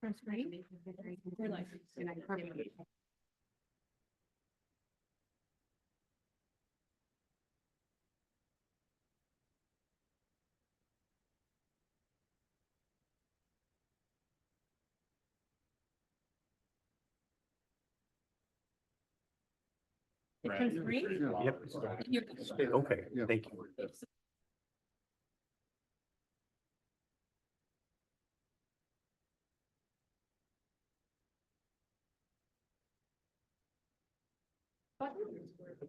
We're live. Yep. Okay, thank you.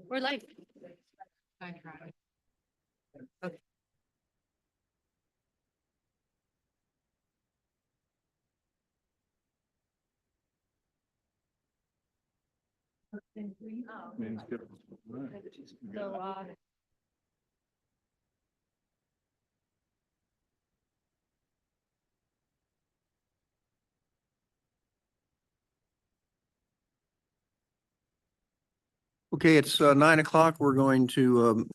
We're live. I tried. Okay. So, Okay, it's 9 o'clock. We're going to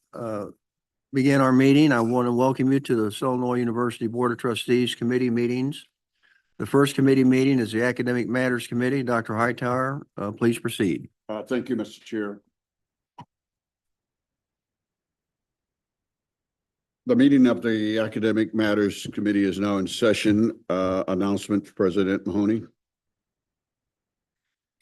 begin our meeting. I want to welcome you to the Illinois University Board of Trustees Committee meetings. The first committee meeting is the Academic Matters Committee. Dr. Hightower, please proceed. Thank you, Mr. Chair. The meeting of the Academic Matters Committee is now in session. Announcement, President Mahoney.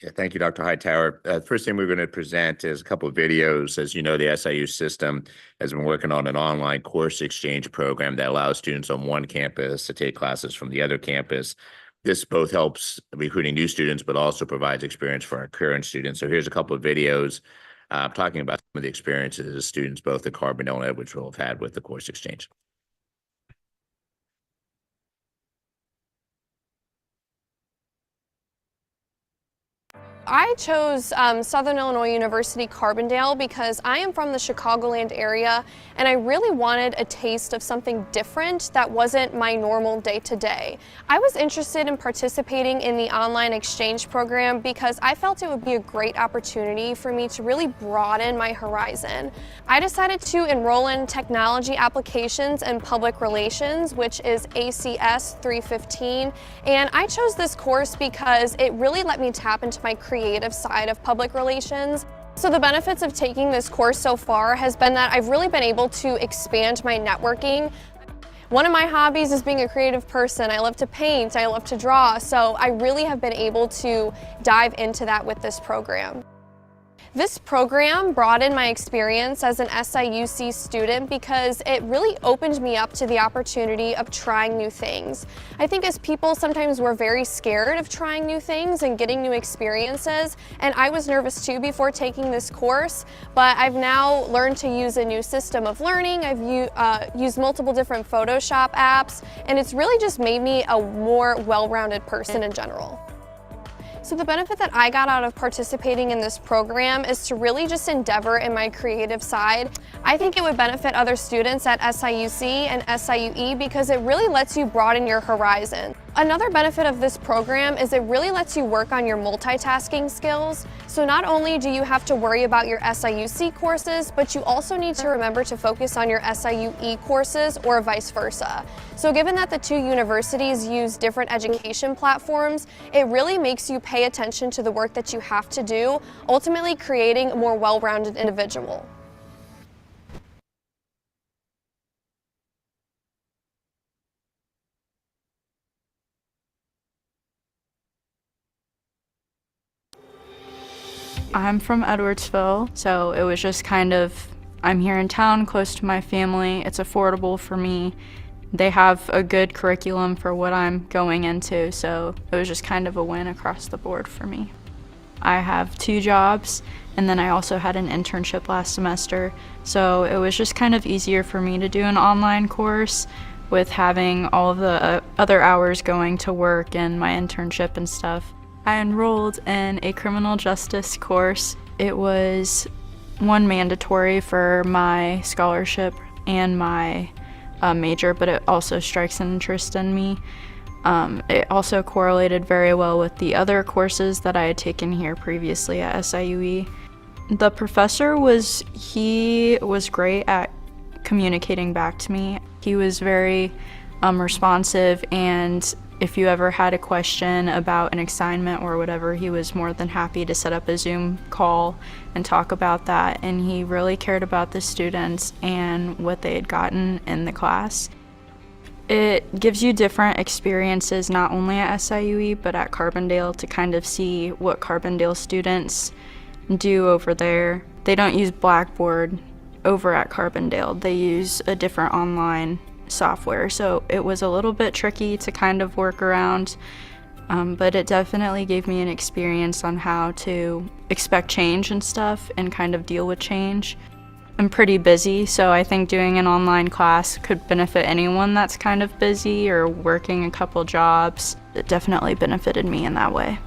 Yeah, thank you, Dr. Hightower. First thing we're going to present is a couple of videos. As you know, the SIU system has been working on an online course exchange program that allows students on one campus to take classes from the other campus. This both helps recruiting new students, but also provides experience for our current students. So here's a couple of videos talking about some of the experiences students both at Carbondale and Edwardsville have had with the course exchange. I chose Southern Illinois University Carbondale because I am from the Chicagoland area and I really wanted a taste of something different that wasn't my normal day-to-day. I was interested in participating in the online exchange program because I felt it would be a great opportunity for me to really broaden my horizon. I decided to enroll in Technology Applications and Public Relations, which is ACS 315, and I chose this course because it really let me tap into my creative side of public relations. So the benefits of taking this course so far has been that I've really been able to expand my networking. One of my hobbies is being a creative person. I love to paint, I love to draw, so I really have been able to dive into that with this program. This program broadened my experience as an SIUC student because it really opened me up to the opportunity of trying new things. I think as people, sometimes we're very scared of trying new things and getting new experiences, and I was nervous too before taking this course, but I've now learned to use a new system of learning. I've used multiple different Photoshop apps, and it's really just made me a more well-rounded person in general. So the benefit that I got out of participating in this program is to really just endeavor in my creative side. I think it would benefit other students at SIUC and SIUE because it really lets you broaden your horizon. Another benefit of this program is it really lets you work on your multitasking skills. So not only do you have to worry about your SIUC courses, but you also need to remember to focus on your SIUE courses or vice versa. So given that the two universities use different education platforms, it really makes you pay attention to the work that you have to do, ultimately creating a more well-rounded individual. I'm from Edwardsville, so it was just kind of, I'm here in town, close to my family, it's affordable for me. They have a good curriculum for what I'm going into, so it was just kind of a win across the board for me. I have 2 jobs, and then I also had an internship last semester, so it was just kind of easier for me to do an online course with having all of the other hours going to work and my internship and stuff. I enrolled in a criminal justice course. It was one mandatory for my scholarship and my major, but it also strikes an interest in me. It also correlated very well with the other courses that I had taken here previously at SIUE. The professor was great at communicating back to me. He was very responsive, and If you ever had a question about an assignment or whatever, he was more than happy to set up a Zoom call and talk about that. And he really cared about the students and what they had gotten in the class. It gives you different experiences, not only at SIUE, but at Carbondale, to kind of see what Carbondale students do over there. They don't use Blackboard over at Carbondale. They use a different online software, so it was a little bit tricky to kind of work around, but it definitely gave me an experience on how to expect change and stuff and kind of deal with change. I'm pretty busy, so I think doing an online class could benefit anyone that's kind of busy or working a couple jobs. It definitely benefited me in that way.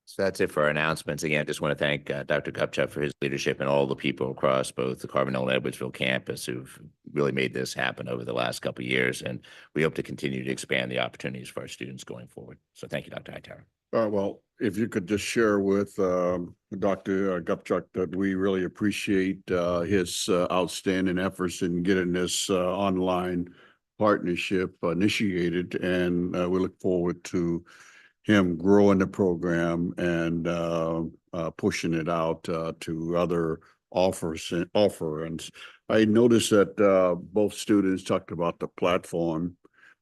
So that's it for our announcements. Again, I just want to thank Dr. Gupchuck for his leadership and all the people across both the Carbondale and Edwardsville campus who've really made this happen over the last couple of years. And we hope to continue to expand the opportunities for our students going forward. So thank you, Dr. Hightower. Well, if you could just share with Dr. Gupchuck that we really appreciate his outstanding efforts in getting this online partnership initiated, and we look forward to him growing the program and pushing it out to other offerings. I noticed that both students talked about the platform.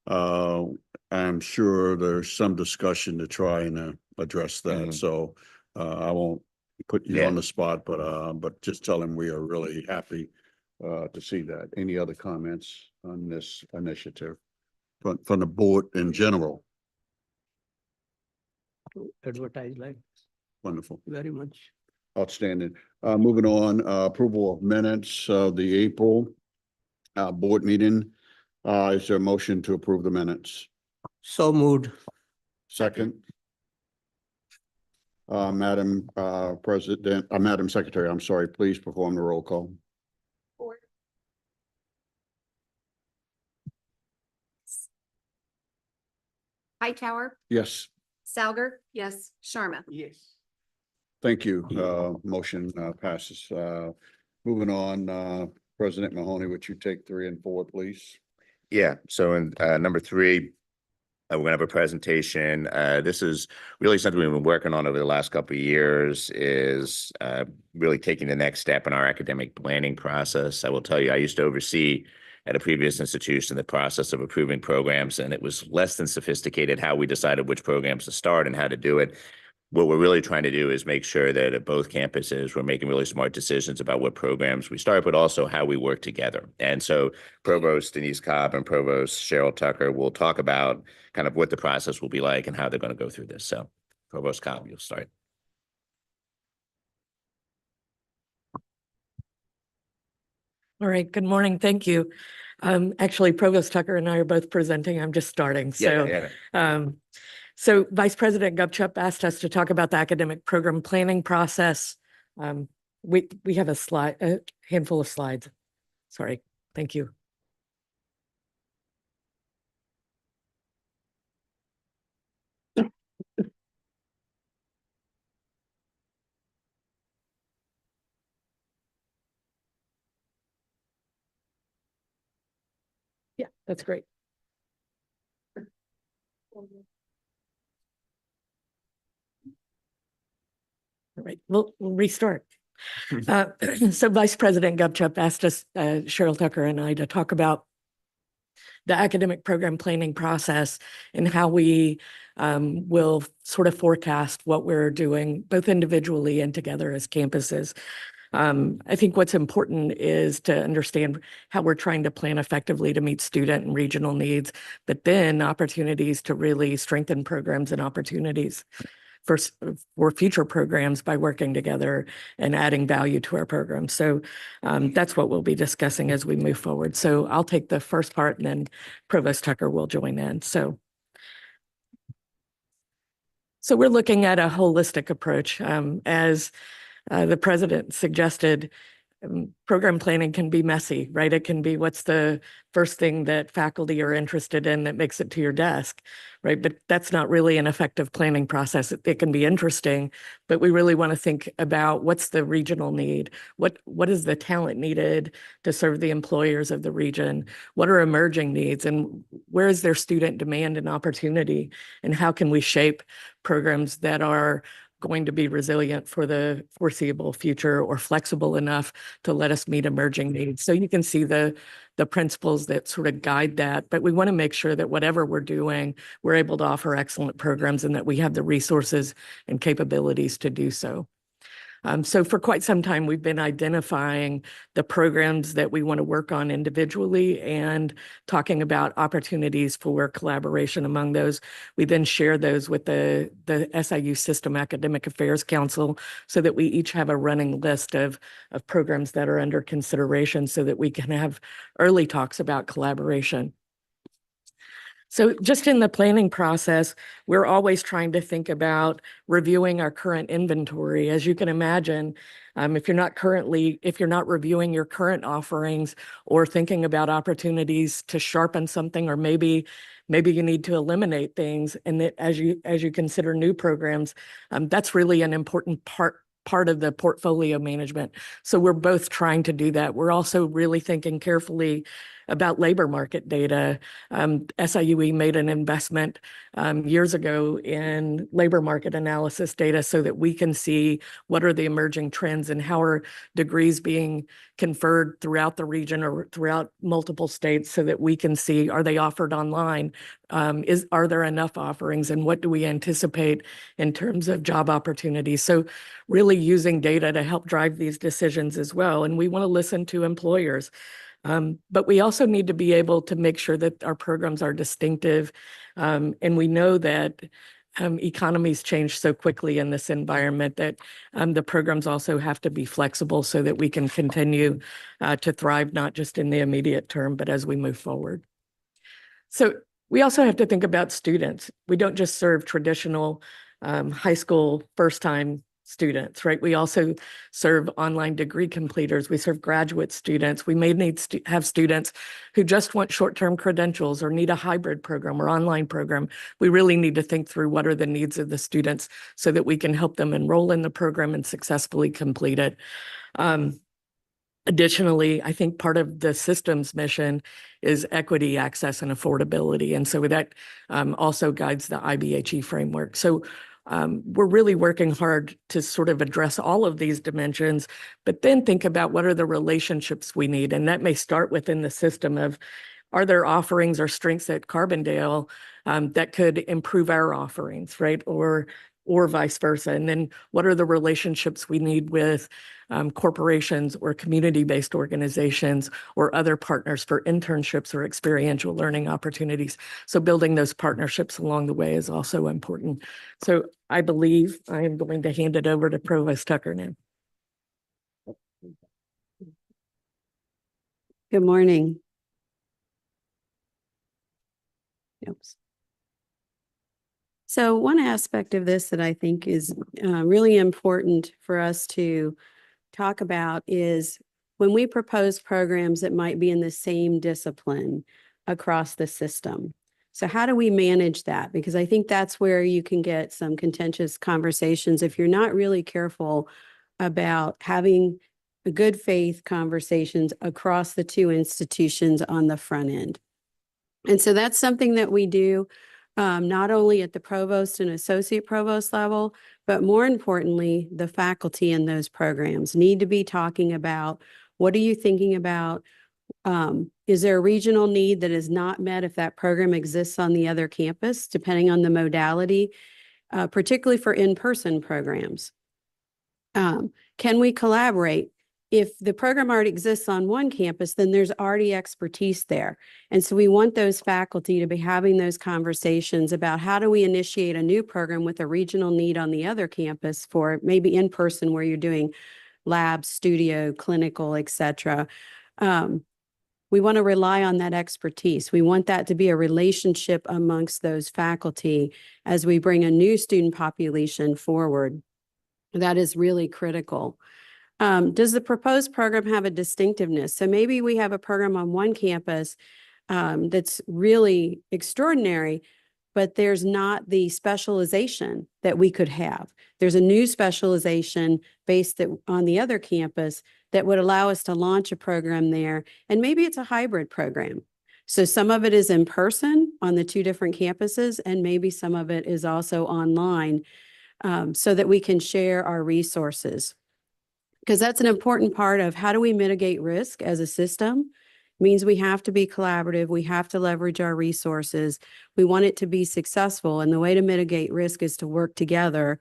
I'm sure there's some discussion to try and address that. So I won't put you on the spot, but just tell him we are really happy to see that. Any other comments on this initiative from the board in general? Advertise like Wonderful. very much. Outstanding. Moving on, approval of minutes of the April board meeting. Is there a motion to approve the minutes? So moved. Second. Madam President, Madam Secretary, I'm sorry, please perform the roll call. Hightower, Yes, Salger. Yes. Sharma. Yes. thank you. Motion passes. Moving on, President Mahoney, would you take 3 and 4, please? Yeah, so in number 3, we're gonna have a presentation. This is really something we've been working on over the last couple of years, is really taking the next step in our academic planning process. I will tell you, I used to oversee at a previous institution the process of approving programs, and it was less than sophisticated how we decided which programs to start and how to do it. What we're really trying to do is make sure that at both campuses, we're making really smart decisions about what programs we start, but also how we work together. And so Provost Denise Cobb and Provost Cheryl Tucker will talk about kind of what the process will be like and how they're going to go through this. So Provost Cobb, you'll start. All right, good morning. Thank you. Actually, Provost Tucker and I are both presenting. I'm just starting. So Vice President Gupchuck asked us to talk about the academic program planning process. We have a handful of slides. Sorry. Thank you. Yeah, that's great. All right, we'll restart. So Vice President Gupchuck asked us, Cheryl Tucker and I, to talk about the academic program planning process and how we will sort of forecast what we're doing both individually and together as campuses. I think what's important is to understand how we're trying to plan effectively to meet student and regional needs, but then opportunities to really strengthen programs and opportunities for future programs by working together and adding value to our program. So that's what we'll be discussing as we move forward. So I'll take the first part and then Provost Tucker will join in. So we're looking at a holistic approach. As the president suggested, program planning can be messy, right? It can be what's the first thing that faculty are interested in that makes it to your desk, right? But that's not really an effective planning process. It can be interesting, but we really want to think about what's the regional need? What is the talent needed to serve the employers of the region? What are emerging needs, and where is their student demand and opportunity? And how can we shape programs that are going to be resilient for the foreseeable future or flexible enough to let us meet emerging needs? So you can see the principles that sort of guide that, but we want to make sure that whatever we're doing, we're able to offer excellent programs and that we have the resources and capabilities to do so. So for quite some time, we've been identifying the programs that we want to work on individually and talking about opportunities for collaboration among those. We then share those with the SIU System Academic Affairs Council so that we each have a running list of programs that are under consideration so that we can have early talks about collaboration. So just in the planning process, we're always trying to think about reviewing our current inventory. As you can imagine, if you're not reviewing your current offerings or thinking about opportunities to sharpen something, or maybe you need to eliminate things, and that as you consider new programs, that's really an important part of the portfolio management. So we're both trying to do that. We're also really thinking carefully about labor market data. SIUE made an investment years ago in labor market analysis data so that we can see what are the emerging trends and how are degrees being conferred throughout the region or throughout multiple states, so that we can see, are they offered online? Are there enough offerings, and what do we anticipate in terms of job opportunities? So really using data to help drive these decisions as well. And we want to listen to employers. But we also need to be able to make sure that our programs are distinctive. And we know that economies change so quickly in this environment that the programs also have to be flexible so that we can continue to thrive, not just in the immediate term, but as we move forward. So we also have to think about students. We don't just serve traditional high school first-time students, right? We also serve online degree completers. We serve graduate students. We may need to have students who just want short-term credentials or need a hybrid program or online program. We really need to think through what are the needs of the students so that we can help them enroll in the program and successfully complete it. Additionally, I think part of the system's mission is equity, access, and affordability. And so that also guides the IBHE framework. So we're really working hard to sort of address all of these dimensions, but then think about what are the relationships we need. And that may start within the system of, are there offerings or strengths at Carbondale that could improve our offerings, right? Or vice versa. And then what are the relationships we need with corporations or community-based organizations or other partners for internships or experiential learning opportunities? So building those partnerships along the way is also important. So I believe I am going to hand it over to Provost Tucker now. Good morning. Oops. So one aspect of this that I think is really important for us to talk about is when we propose programs that might be in the same discipline across the system. So how do we manage that? Because I think that's where you can get some contentious conversations if you're not really careful about having good faith conversations across the two institutions on the front end. And so that's something that we do not only at the provost and associate provost level, but more importantly, the faculty in those programs need to be talking about, what are you thinking about? Is there a regional need that is not met if that program exists on the other campus, depending on the modality, particularly for in-person programs? Can we collaborate? If the program already exists on one campus, then there's already expertise there. And so we want those faculty to be having those conversations about how do we initiate a new program with a regional need on the other campus for maybe in person where you're doing lab, studio, clinical, et cetera. We want to rely on that expertise. We want that to be a relationship amongst those faculty as we bring a new student population forward. That is really critical. Does the proposed program have a distinctiveness? So maybe we have a program on one campus that's really extraordinary, but there's not the specialization that we could have. There's a new specialization based on the other campus that would allow us to launch a program there. And maybe it's a hybrid program. So some of it is in person on the two different campuses, and maybe some of it is also online so that we can share our resources. Because that's an important part of how do we mitigate risk as a system. Means we have to be collaborative. We have to leverage our resources. We want it to be successful. And the way to mitigate risk is to work together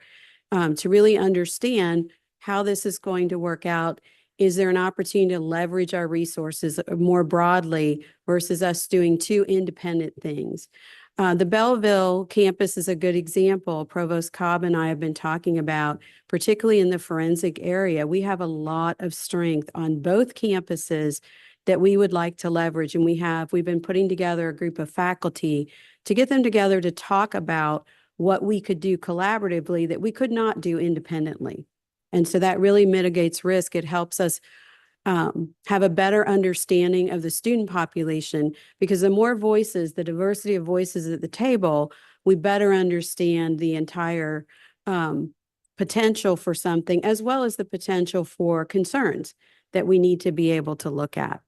to really understand how this is going to work out. Is there an opportunity to leverage our resources more broadly versus us doing two independent things? The Belleville campus is a good example. Provost Cobb and I have been talking about, particularly in the forensic area. We have a lot of strength on both campuses that we would like to leverage. And we've been putting together a group of faculty to get them together to talk about what we could do collaboratively that we could not do independently. And so that really mitigates risk. It helps us have a better understanding of the student population, because the more voices, the diversity of voices at the table, we better understand the entire potential for something, as well as the potential for concerns that we need to be able to look at.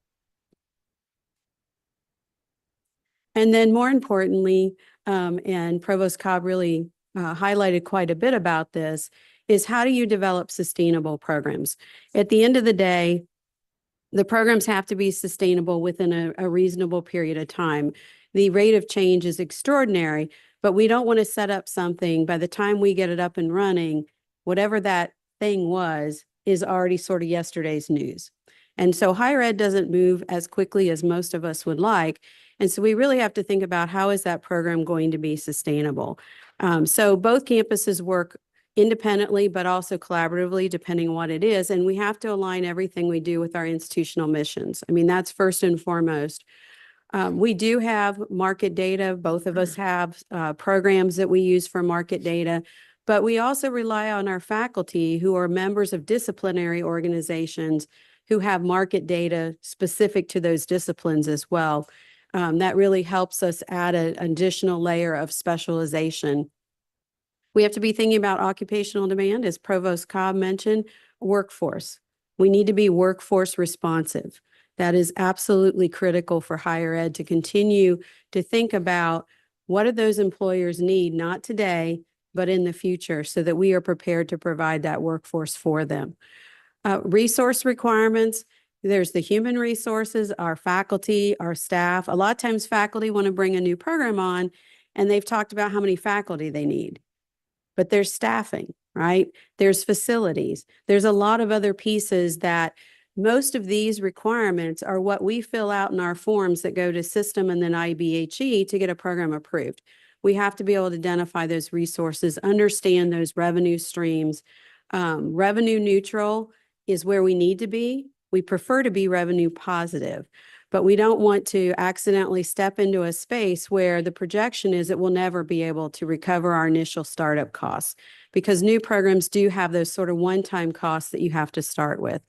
And then more importantly, and Provost Cobb really highlighted quite a bit about this, is how do you develop sustainable programs? At the end of the day, the programs have to be sustainable within a reasonable period of time. The rate of change is extraordinary, but we don't want to set up something by the time we get it up and running, whatever that thing was, is already sort of yesterday's news. And so higher ed doesn't move as quickly as most of us would like. And so we really have to think about how is that program going to be sustainable. So both campuses work independently, but also collaboratively, depending on what it is. And we have to align everything we do with our institutional missions. I mean, that's first and foremost. We do have market data. Both of us have programs that we use for market data, but we also rely on our faculty who are members of disciplinary organizations who have market data specific to those disciplines as well. That really helps us add an additional layer of specialization. We have to be thinking about occupational demand, as Provost Cobb mentioned, workforce. We need to be workforce responsive. That is absolutely critical for higher ed to continue to think about what do those employers need, not today, but in the future, so that we are prepared to provide that workforce for them. Resource requirements, there's the human resources, our faculty, our staff. A lot of times faculty want to bring a new program on, and they've talked about how many faculty they need. But there's staffing, right? There's facilities. There's a lot of other pieces that most of these requirements are what we fill out in our forms that go to system and then IBHE to get a program approved. We have to be able to identify those resources, understand those revenue streams. Revenue neutral is where we need to be. We prefer to be revenue positive, but we don't want to accidentally step into a space where the projection is that we'll never be able to recover our initial startup costs, because new programs do have those sort of one-time costs that you have to start with.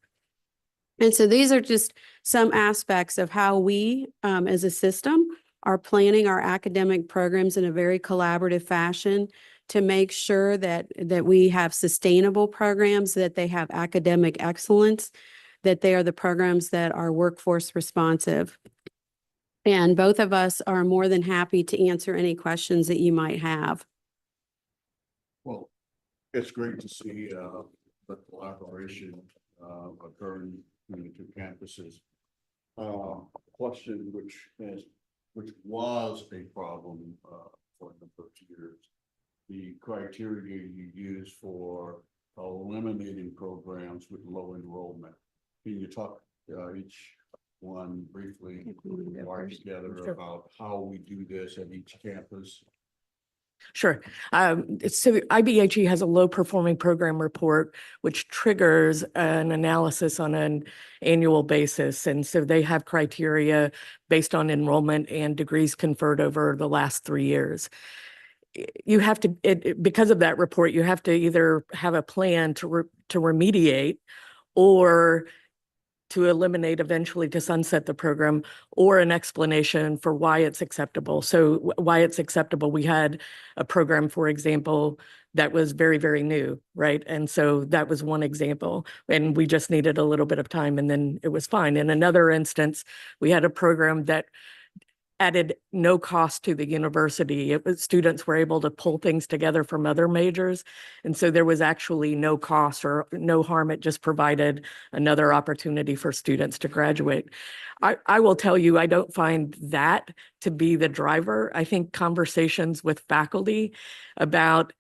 And so these are just some aspects of how we, as a system, are planning our academic programs in a very collaborative fashion to make sure that we have sustainable programs, that they have academic excellence, that they are the programs that are workforce responsive. And both of us are more than happy to answer any questions that you might have. Well, it's great to see the collaboration occurring between the two campuses. Question which was a problem for the first years, the criteria you use for eliminating programs with low enrollment. Can you talk each one briefly together about how we do this at each campus? Sure. So IBHE has a low performing program report, which triggers an analysis on an annual basis. And so they have criteria based on enrollment and degrees conferred over the last 3 years. You have to, because of that report, you have to either have a plan to remediate, or to eliminate, eventually to sunset the program, or an explanation for why it's acceptable. So why it's acceptable, we had a program, for example, that was very, very new, right? And so that was one example, and we just needed a little bit of time and then it was fine. In another instance, we had a program that added no cost to the university. It was, students were able to pull things together from other majors. And so there was actually no cost or no harm. It just provided another opportunity for students to graduate. I will tell you, I don't find that to be the driver. I think conversations with faculty about,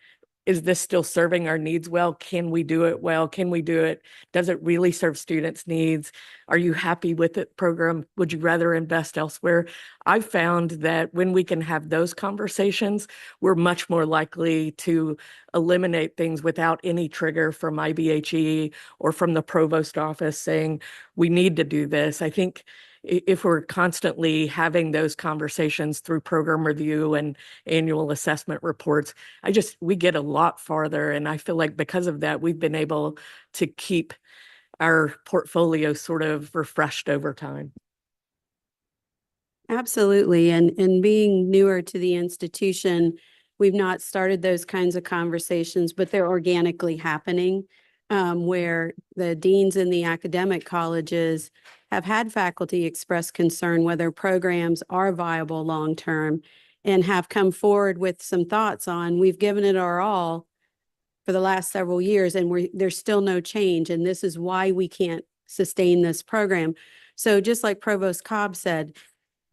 is this still serving our needs well? Can we do it well? Can we do it? Does it really serve students' needs? Are you happy with the program? Would you rather invest elsewhere? I found that when we can have those conversations, we're much more likely to eliminate things without any trigger from IBHE or from the provost office saying, we need to do this. I think if we're constantly having those conversations through program review and annual assessment reports, we get a lot farther. And I feel like because of that, we've been able to keep our portfolio sort of refreshed over time. Absolutely. And being newer to the institution, we've not started those kinds of conversations, but they're organically happening, where the deans in the academic colleges have had faculty express concern whether programs are viable long-term and have come forward with some thoughts on, we've given it our all for the last several years and there's still no change. And this is why we can't sustain this program. So just like Provost Cobb said,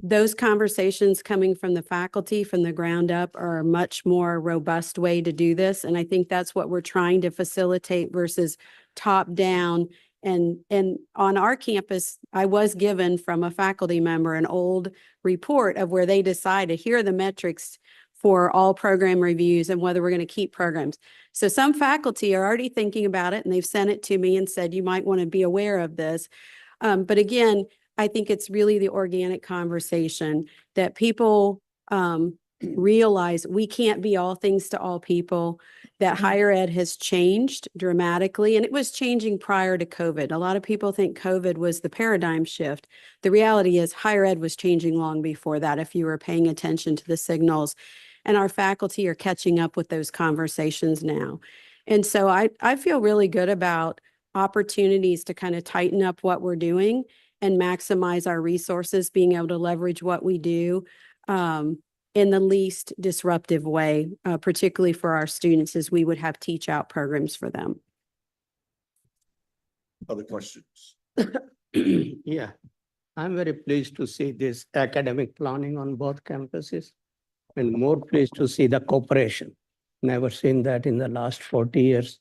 those conversations coming from the faculty from the ground up are a much more robust way to do this. And I think that's what we're trying to facilitate versus top down. And on our campus, I was given from a faculty member an old report of where they decided, here are the metrics for all program reviews and whether we're going to keep programs. So some faculty are already thinking about it and they've sent it to me and said, you might want to be aware of this. But again, I think it's really the organic conversation that people realize we can't be all things to all people, that higher ed has changed dramatically, and it was changing prior to COVID. A lot of people think COVID was the paradigm shift. The reality is higher ed was changing long before that, if you were paying attention to the signals, and our faculty are catching up with those conversations now. And so I feel really good about opportunities to kind of tighten up what we're doing and maximize our resources, being able to leverage what we do in the least disruptive way, particularly for our students, as we would have teach out programs for them. Other questions? Yeah, I'm very pleased to see this academic planning on both campuses and more pleased to see the cooperation. Never seen that in the last 40 years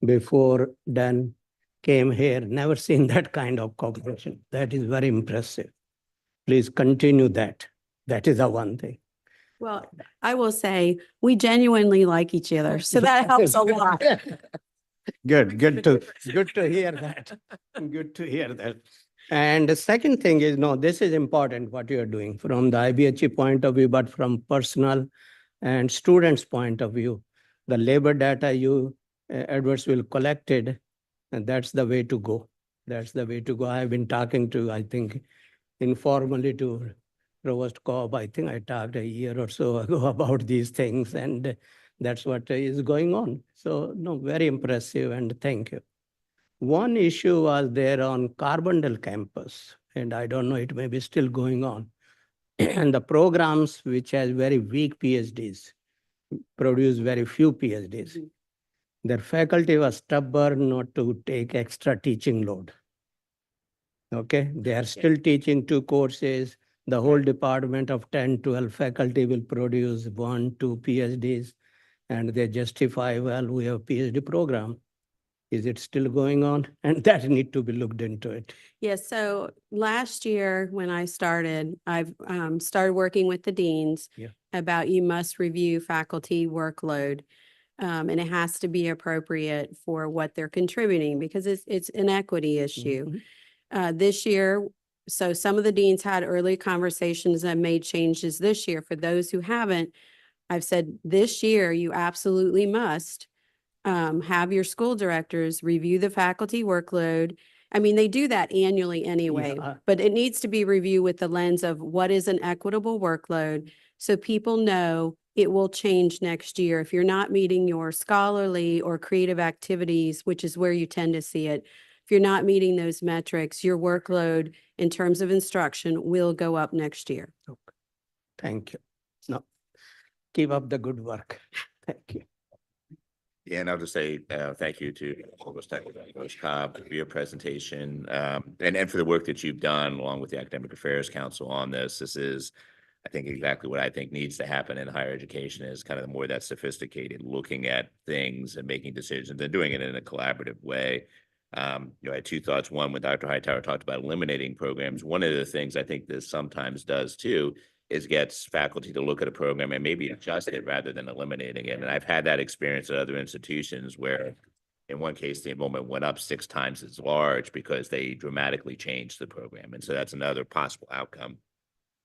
before Dan came here, never seen that kind of cooperation. That is very impressive. Please continue that. That is the one thing. Well, I will say we genuinely like each other, so that helps a lot. Good to hear that. Good to hear that. And the second thing is, no, this is important what you are doing from the IBHE point of view, but from personal and students' point of view. The labor data you, Edwardsville, collected, and that's the way to go. That's the way to go. I've been talking to, I think, informally to Provost Cobb. I think I talked a year or so ago about these things, and that's what is going on. So, no, very impressive, and thank you. One issue was there on Carbondale campus, and I don't know, it may be still going on. And the programs which has very weak PhDs produce very few PhDs. Their faculty was stubborn not to take extra teaching load. Okay, they are still teaching 2 courses. The whole department of 10, 12 faculty will produce 1, 2 PhDs, and they justify, well, we have a PhD program. Is it still going on? And that need to be looked into it. Yes, so last year when I started, I've started working with the deans about you must review faculty workload. And it has to be appropriate for what they're contributing because it's an equity issue. This year, so some of the deans had early conversations and made changes this year. For those who haven't, I've said this year, you absolutely must have your school directors review the faculty workload. I mean, they do that annually anyway, Yeah. but it needs to be reviewed with the lens of what is an equitable workload. So people know it will change next year. If you're not meeting your scholarly or creative activities, which is where you tend to see it, if you're not meeting those metrics, your workload in terms of instruction will go up next year. Thank you. No, keep up the good work. Thank you. Yeah, and I'll just say, thank you to Coach Cobb for your presentation, and for the work that you've done along with the Academic Affairs Council on this. This is, I think, exactly what I think needs to happen in higher education is kind of more that sophisticated, looking at things and making decisions and doing it in a collaborative way. I had two thoughts. One, when Dr. Hightower talked about eliminating programs, one of the things I think this sometimes does too is gets faculty to look at a program and maybe adjust it rather than eliminating it. And I've had that experience at other institutions where in one case, the enrollment went up 6 times as large because they dramatically changed the program. And so that's another possible outcome.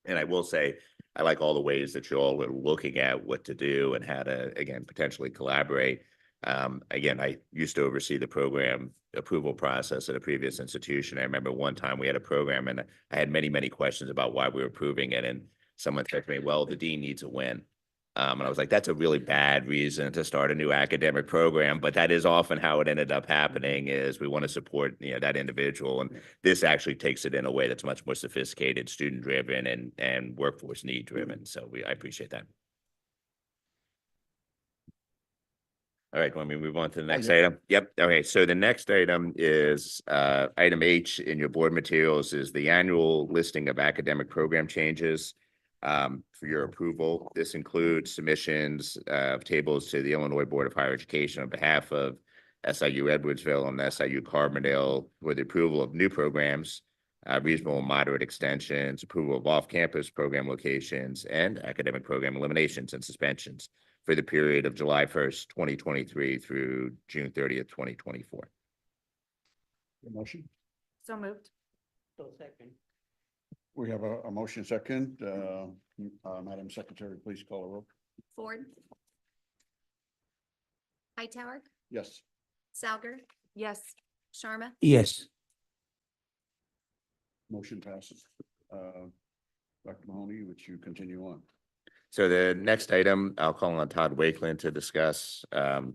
And I will say, I like all the ways that you all are looking at what to do and how to, again, potentially collaborate. Again, I used to oversee the program approval process at a previous institution. I remember one time we had a program and I had many, many questions about why we were approving it. And someone said to me, well, the dean needs a win. And I was like, that's a really bad reason to start a new academic program, but that is often how it ended up happening is we want to support, that individual. And this actually takes it in a way that's much more sophisticated, student driven and workforce need driven. So I appreciate that. All right, want me to move on to the next item? Yep. Okay, so the next item is item H in your board materials is the annual listing of academic program changes for your approval. This includes submissions of tables to the Illinois Board of Higher Education on behalf of SIU Edwardsville and SIU Carbondale for the approval of new programs, reasonable and moderate extensions, approval of off-campus program locations, and academic program eliminations and suspensions for the period of July 1st, 2023 through June 30th, 2024. Motion? So moved. So second. We have a motion second. Madam Secretary, please call a roll. Ford. Hightower, Yes. Salger. Yes. Sharma. Yes. Motion passes. Dr. Mahoney, would you continue on? So the next item, I'll call on Todd Wakeland to discuss the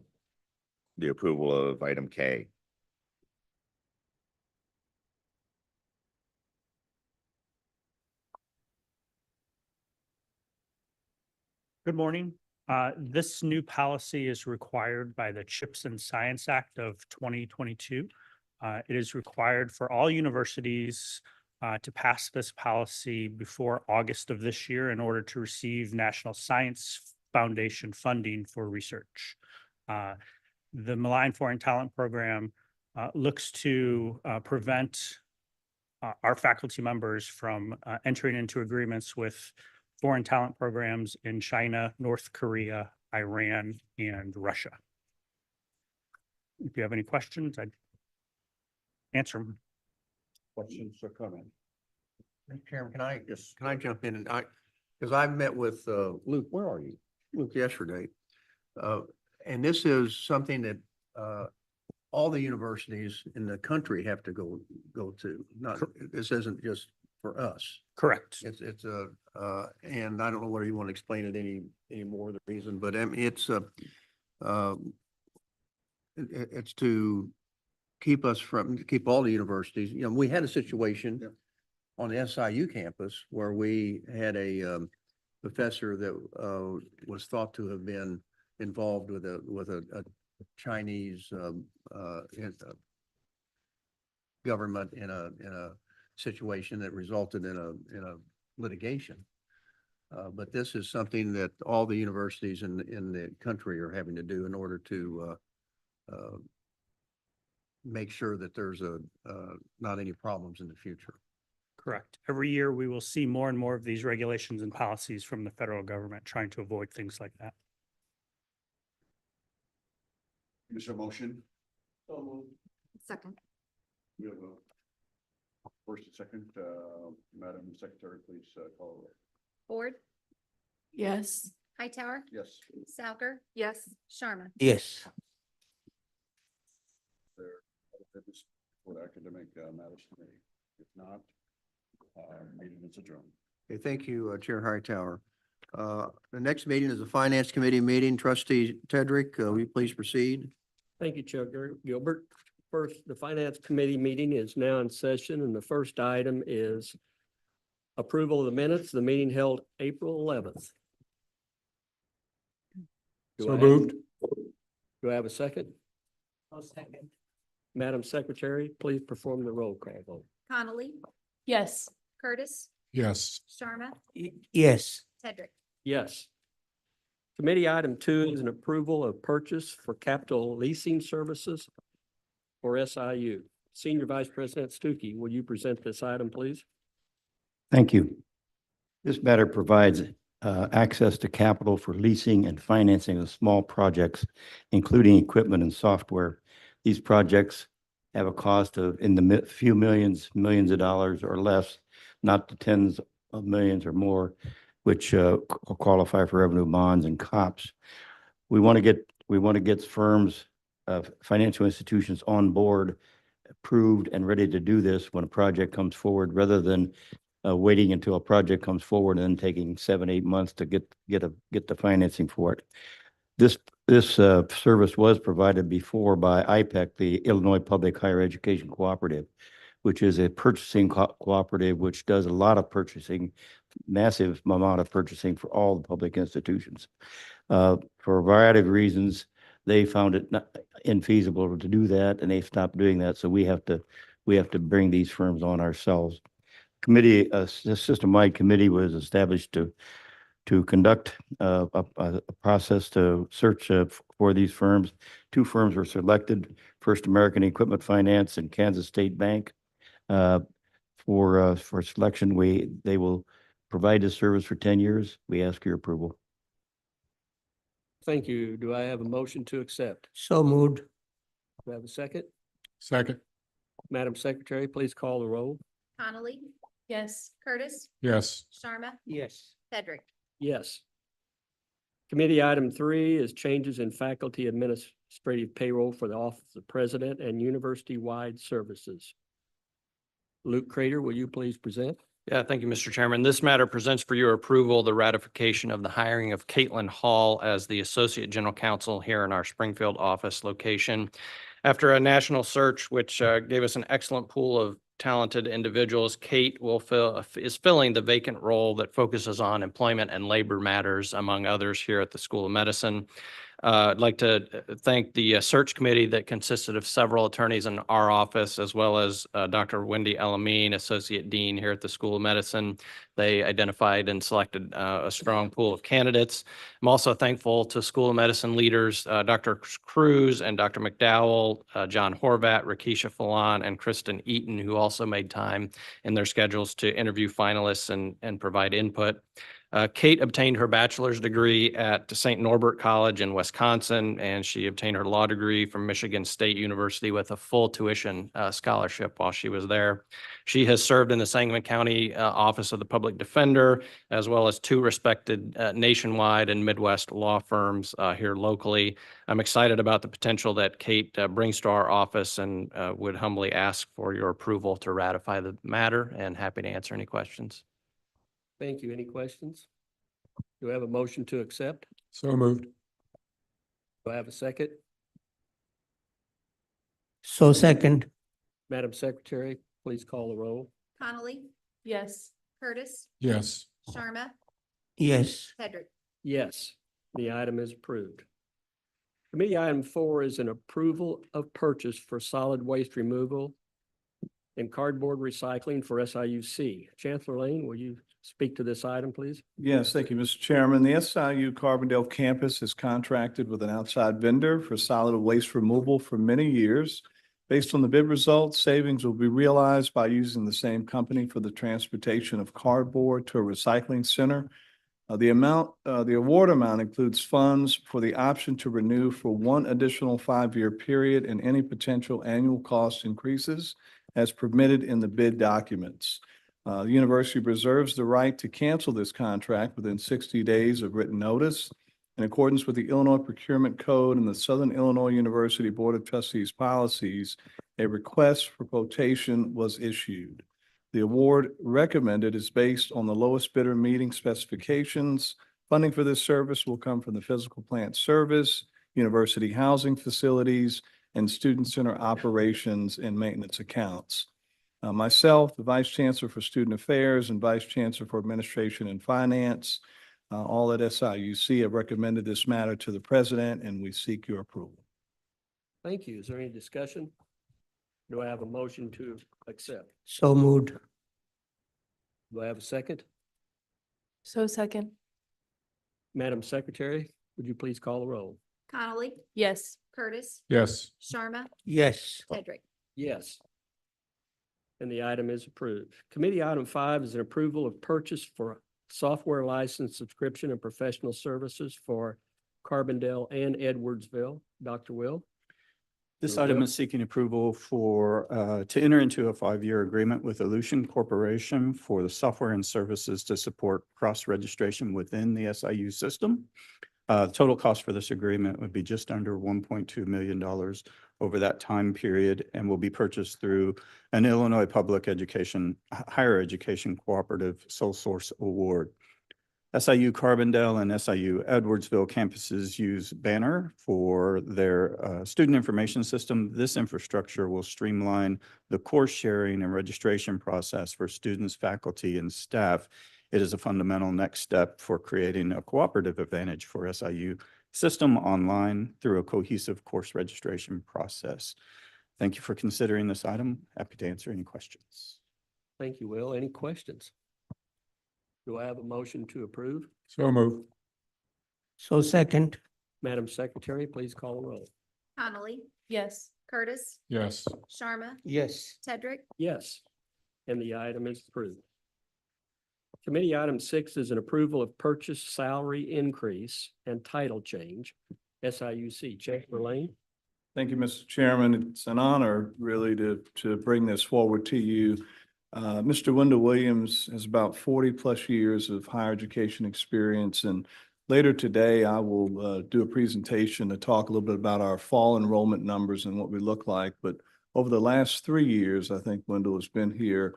approval of item K. Good morning. This new policy is required by the CHIPS and Science Act of 2022. It is required for all universities to pass this policy before August of this year in order to receive National Science Foundation funding for research. The Malign Foreign Talent Program looks to prevent our faculty members from entering into agreements with foreign talent programs in China, North Korea, Iran, and Russia. If you have any questions, I'd answer them. Questions or comments? Mr. Chairman, can I jump in? And because I met with Luke, where are you? Luke yesterday. And this is something that all the universities in the country have to go to. Not, this isn't just for us. Correct. It's and I don't know whether you want to explain it any more the reason, but I mean, it's to keep all the universities. We had a situation on the SIU campus where we had a professor that was thought to have been involved with a Chinese government in a situation that resulted in a litigation. But this is something that all the universities in the country are having to do in order to make sure that there's not any problems in the future. Correct. Every year we will see more and more of these regulations and policies from the federal government trying to avoid things like that. Is there a motion? Second. We have a first and second. Madam Secretary, please call a roll. Ford. Yes. Hightower, Yes. Salger. Yes. Sharma. Yes. For academic matters committee. If not, meeting is adjourned. Okay, thank you, Chair Hightower. The next meeting is the Finance Committee meeting. Trustee Tedrick, will you please proceed? Thank you, Chair Gilbert. First, the Finance Committee meeting is now in session, and the first item is approval of the minutes, of the meeting held April 11th. So moved. Do I have a second? I'll second. Madam Secretary, please perform the roll call vote. Connolly, Yes. Curtis, Yes. Sharma, Yes. Tedrick. Yes. Committee item 2 is an approval of purchase for capital leasing services for SIU. Senior Vice President Stuckey, will you present this item, please? Thank you. This matter provides access to capital for leasing and financing of small projects, including equipment and software. These projects have a cost of in the few millions of dollars or less, not the tens of millions or more, which qualify for revenue bonds and COPS. We want to get firms, financial institutions on board, approved and ready to do this when a project comes forward, rather than waiting until a project comes forward and then taking 7-8 months to get the financing for it. This service was provided before by IPEC, the Illinois Public Higher Education Cooperative, which is a purchasing cooperative which does a lot of purchasing, massive amount of purchasing for all the public institutions. For a variety of reasons, they found it not infeasible to do that, and they stopped doing that. So we have to bring these firms on ourselves. Committee, a system-wide committee was established to conduct a process to search for these firms. 2 firms were selected: First American Equipment Finance and Kansas State Bank. For selection, they will provide this service for 10 years. We ask your approval. Thank you. Do I have a motion to accept? So moved. Do I have a second? Second. Madam Secretary, please call the roll. Connolly, Yes. Curtis, Yes. Sharma, Yes. Tedrick. Yes. Committee item 3 is changes in faculty administrative payroll for the Office of President and university-wide services. Luke Crater, will you please present? Yeah, thank you, Mr. Chairman. This matter presents for your approval the ratification of the hiring of Caitlin Hall as the Associate General Counsel here in our Springfield office location. After a national search, which gave us an excellent pool of talented individuals, Kate is filling the vacant role that focuses on employment and labor matters, among others, here at the School of Medicine. I'd like to thank the search committee that consisted of several attorneys in our office, as well as Dr. Wendy Elamine, Associate Dean here at the School of Medicine. They identified and selected a strong pool of candidates. I'm also thankful to School of Medicine leaders, Dr. Cruz and Dr. McDowell, John Horvat, Rakisha Falon, and Kristen Eaton, who also made time in their schedules to interview finalists and provide input. Kate obtained her bachelor's degree at St. Norbert College in Wisconsin, and she obtained her law degree from Michigan State University with a full tuition scholarship while she was there. She has served in the Sangamon County Office of the Public Defender, as well as 2 respected nationwide and Midwest law firms here locally. I'm excited about the potential that Kate brings to our office, and would humbly ask for your approval to ratify the matter, and happy to answer any questions. Thank you. Any questions? Do I have a motion to accept? So moved. Do I have a second? So second. Madam Secretary, please call the roll. Connolly, Yes. Curtis, Yes. Sharma, Yes. Tedrick. Yes, the item is approved. Committee item 4 is an approval of purchase for solid waste removal and cardboard recycling for SIUC. Chancellor Lane, will you speak to this item, please? Yes, thank you, Mr. Chairman. The SIU Carbondale campus has contracted with an outside vendor for solid waste removal for many years. Based on the bid results, savings will be realized by using the same company for the transportation of cardboard to a recycling center. The award amount includes funds for the option to renew for 1 additional 5-year period and any potential annual cost increases as permitted in the bid documents. The university reserves the right to cancel this contract within 60 days of written notice. In accordance with the Illinois Procurement Code and the Southern Illinois University Board of Trustees policies, A request for quotation was issued. The award recommended is based on the lowest bidder meeting specifications. Funding for this service will come from the physical plant service, university housing facilities, and student center operations and maintenance accounts. Myself, the Vice Chancellor for Student Affairs and Vice Chancellor for Administration and Finance, all at SIUC have recommended this matter to the President, and we seek your approval. Thank you. Is there any discussion? Do I have a motion to accept? So moved. Do I have a second? So second. Madam Secretary, would you please call the roll? Connolly, Yes. Curtis, Yes. Sharma, Yes. Hedrick. Yes. And the item is approved. Committee item 5 is an approval of purchase for software license subscription and professional services for Carbondale and Edwardsville. Dr. Will? This Will item do. is seeking approval for, to enter into a 5-year agreement with Aleutian Corporation for the software and services to support cross-registration within the SIU system. Total cost for this agreement would be just under $1.2 million over that time period and will be purchased through an Illinois Public Education, Higher Education Cooperative Sole Source Award. SIU Carbondale and SIU Edwardsville campuses use Banner for their student information system. This infrastructure will streamline the course sharing and registration process for students, faculty, and staff. It is a fundamental next step for creating a cooperative advantage for SIU system online through a cohesive course registration process. Thank you for considering this item. Happy to answer any questions. Thank you, Will. Any questions? Do I have a motion to approve? So move. So second. Madam Secretary, please call the roll. Connolly, Yes. Curtis, Yes. Sharma, Yes. Hedrick. Yes, and the item is approved. Committee item 6 is an approval of purchase salary increase and title change. SIUC, Chancellor Lane. Thank you, Mr. Chairman. It's an honor really to bring this forward to you. Mr. Wendell Williams has about 40+ years of higher education experience, and later today I will do a presentation to talk a little bit about our fall enrollment numbers and what we look like. But over the last 3 years, I think Wendell has been here.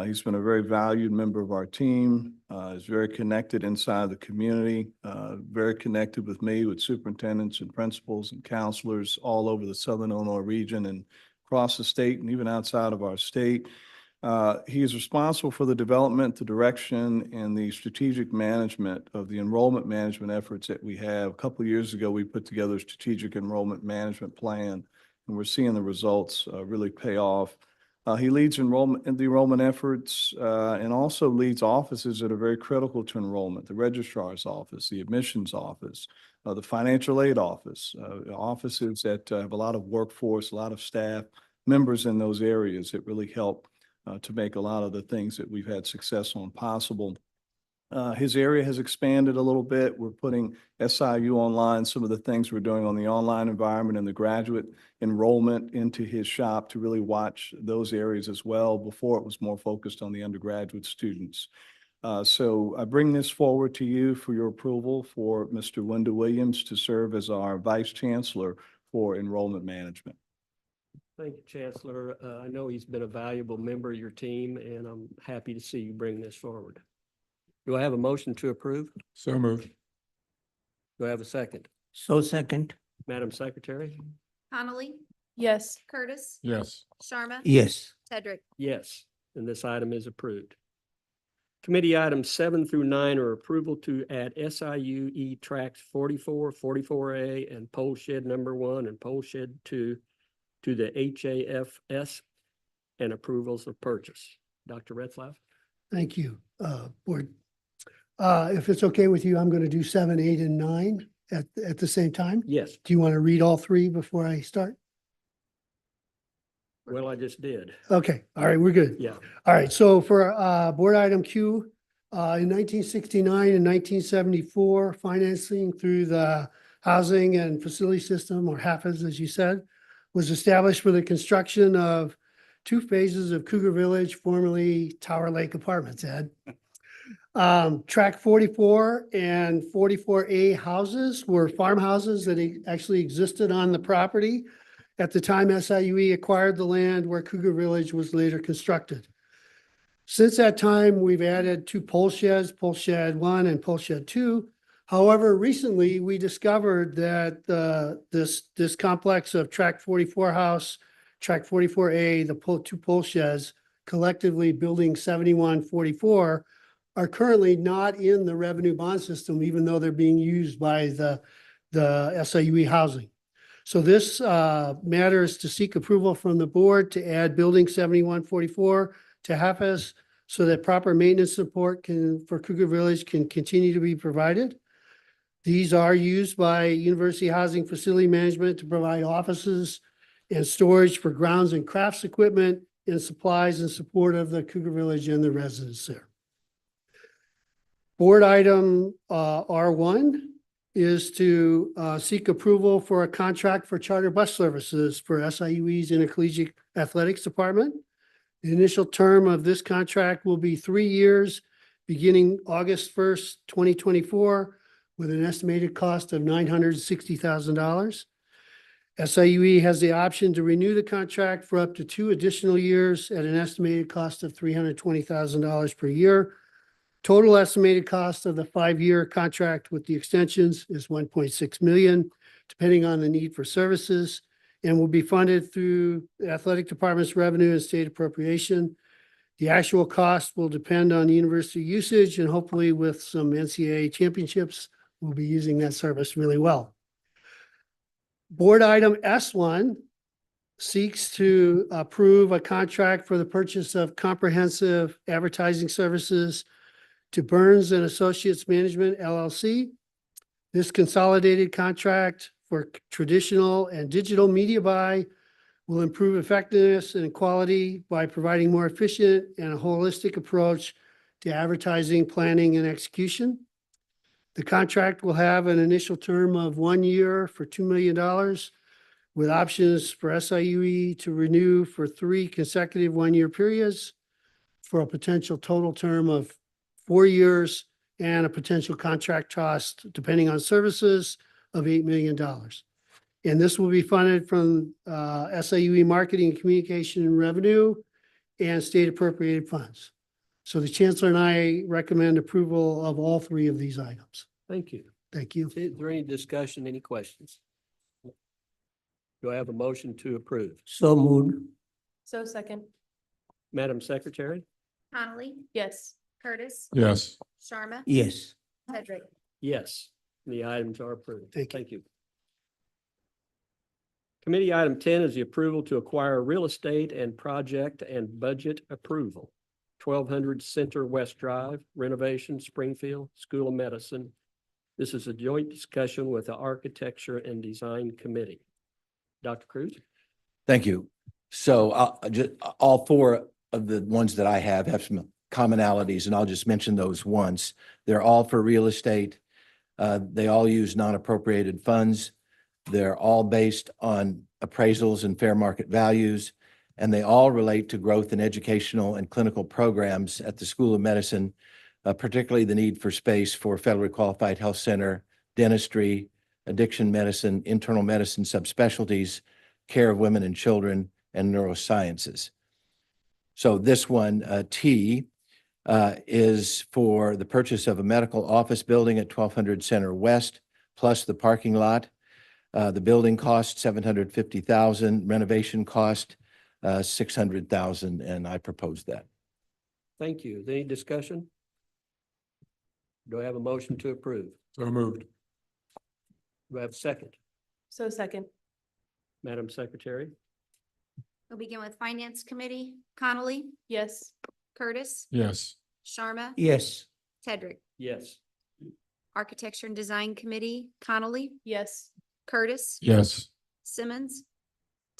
He's been a very valued member of our team. Is very connected inside the community, very connected with me, with superintendents and principals and counselors all over the Southern Illinois region and across the state and even outside of our state. He is responsible for the development, the direction, and the strategic management of the enrollment management efforts that we have. A couple of years ago, we put together a strategic enrollment management plan, and we're seeing the results really pay off. He leads the enrollment efforts and also leads offices that are very critical to enrollment: the registrar's office, the admissions office, the financial aid office, offices that have a lot of workforce, a lot of staff members in those areas that really help to make a lot of the things that we've had success on possible. His area has expanded a little bit. We're putting SIU online, some of the things we're doing on the online environment and the graduate enrollment into his shop to really watch those areas as well. Before it was more focused on the undergraduate students. So I bring this forward to you for your approval for Mr. Wendell Williams to serve as our Vice Chancellor for Enrollment Management. Thank you, Chancellor. I know he's been a valuable member of your team, and I'm happy to see you bring this forward. Do I have a motion to approve? So moved. Do I have a second? So second. Madam Secretary? Connolly, Yes. Curtis, Yes. Sharma, Yes. Hedrick. Yes, and this item is approved. Committee items 7 through 9 are approval to add SIU tracks 44, 44A, and pole shed number 1 and pole shed 2 to the HAFS and approvals of purchase. Dr. Retzlaff? Thank you, Board. If it's okay with you, I'm going to do 7, 8, and 9 at the same time. Yes. Do you want to read all 3 before I start? Well, I just did. Okay, all right, we're good. Yeah. All right, so for board item Q, in 1969 and 1974, financing through the Housing and Facility System, or HAFAS, as you said, was established for the construction of 2 phases of Cougar Village, formerly Tower Lake Apartments, Ed. Track 44 and 44A houses were farmhouses that actually existed on the property. at the time SIUE acquired the land where Cougar Village was later constructed. Since that time, we've added 2 pole sheds, pole shed 1 and pole shed 2. However, recently we discovered that this complex of track 44 house, track 44A, the 2 pole sheds, collectively building 7144, are currently not in the revenue bond system, even though they're being used by the SIUE housing. So this matter is to seek approval from the board to add building 7144 to HAFAS so that proper maintenance support for Cougar Village can continue to be provided. These are used by University Housing Facility Management to provide offices and storage for grounds and crafts equipment and supplies in support of the Cougar Village and the residents there. Board item R1 is to seek approval for a contract for charter bus services for SIUE's Intercollegiate Athletics Department. The initial term of this contract will be 3 years, beginning August 1st, 2024, with an estimated cost of $960,000. SIUE has the option to renew the contract for up to 2 additional years at an estimated cost of $320,000 per year. Total estimated cost of the 5-year contract with the extensions is $1.6 million, depending on the need for services, and will be funded through the athletic department's revenue and state appropriation. The actual cost will depend on university usage, and hopefully with some NCAA championships, we'll be using that service really well. Board item S1 seeks to approve a contract for the purchase of comprehensive advertising services to Burns and Associates Management, LLC. This consolidated contract for traditional and digital media buy will improve effectiveness and quality by providing more efficient and a holistic approach to advertising, planning, and execution. The contract will have an initial term of 1 year for $2 million, with options for SIUE to renew for 3 consecutive 1-year periods for a potential total term of 4 years and a potential contract cost, depending on services, of $8 million. And this will be funded from SIUE Marketing and Communication and Revenue and state appropriated funds. So the Chancellor and I recommend approval of all 3 of these items. Thank you. Thank you. Is there any discussion, any questions? Do I have a motion to approve? So moved. So second. Madam Secretary? Connolly? Yes. Curtis? Yes. Sharma? Yes. Pedrick? Yes, the items are approved. Thank you. Thank you. Committee item 10 is the approval to acquire real estate and project and budget approval. 1200 Center West Drive, renovation, Springfield, School of Medicine. This is a joint discussion with the Architecture and Design Committee. Dr. Cruz? Thank you. So all 4 of the ones that I have some commonalities, and I'll just mention those once. They're all for real estate. They all use non-appropriated funds. They're all based on appraisals and fair market values, and they all relate to growth in educational and clinical programs at the School of Medicine, particularly the need for space for federally qualified health center, dentistry, addiction medicine, internal medicine subspecialties, care of women and children, and neurosciences. So this one, T, is for the purchase of a medical office building at 1200 Center West, plus the parking lot. The building cost $750,000, renovation cost $600,000, and I propose that. Thank you. Any discussion? Do I have a motion to approve? So moved. Do I have a second? So second. Madam Secretary? We'll begin with Finance Committee. Connolly? Yes. Curtis? Yes. Sharma? Yes. Tedrick? Yes. Architecture and Design Committee. Connolly? Yes. Curtis? Yes. Simmons?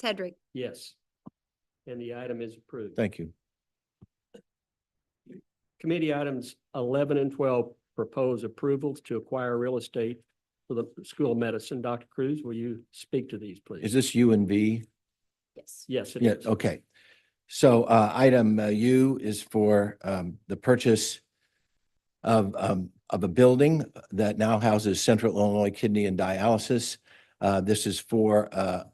Tedrick? Yes. And the item is approved. Thank you. Committee items 11 and 12 propose approvals to acquire real estate for the School of Medicine. Dr. Cruz, will you speak to these, please? Is this U and V? Yes. Yes, it Yeah, is. okay. So item U is for the purchase of a building that now houses Central Illinois Kidney and Dialysis. This is for a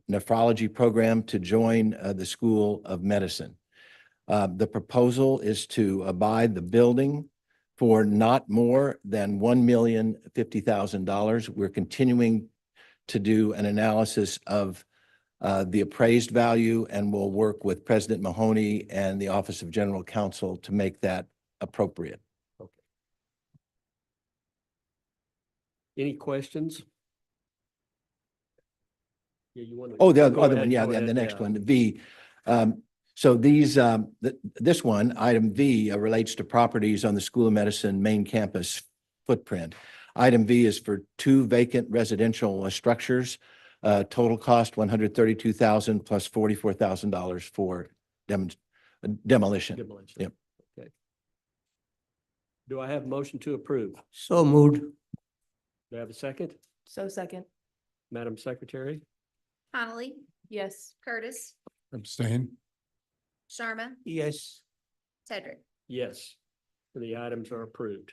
nephrology program to join the School of Medicine. The proposal is to buy the building for not more than $1,050,000. We're continuing to do an analysis of the appraised value, and we'll work with President Mahoney and the Office of General Counsel to make that appropriate. Any questions? Yeah, you want to? Oh, the go other ahead, one, yeah, go the ahead, next yeah. one, V. So these, this one, item V, relates to properties on the School of Medicine main campus footprint. Item V is for 2 vacant residential structures. Total cost $132,000 plus $44,000 for demolition. Demolition. Yep. Okay. Do I have a motion to approve? So moved. Do I have a second? So second. Madam Secretary? Connolly, Yes. Curtis, Abstain. Sharma, Yes. Tedrick. Yes. The items are approved.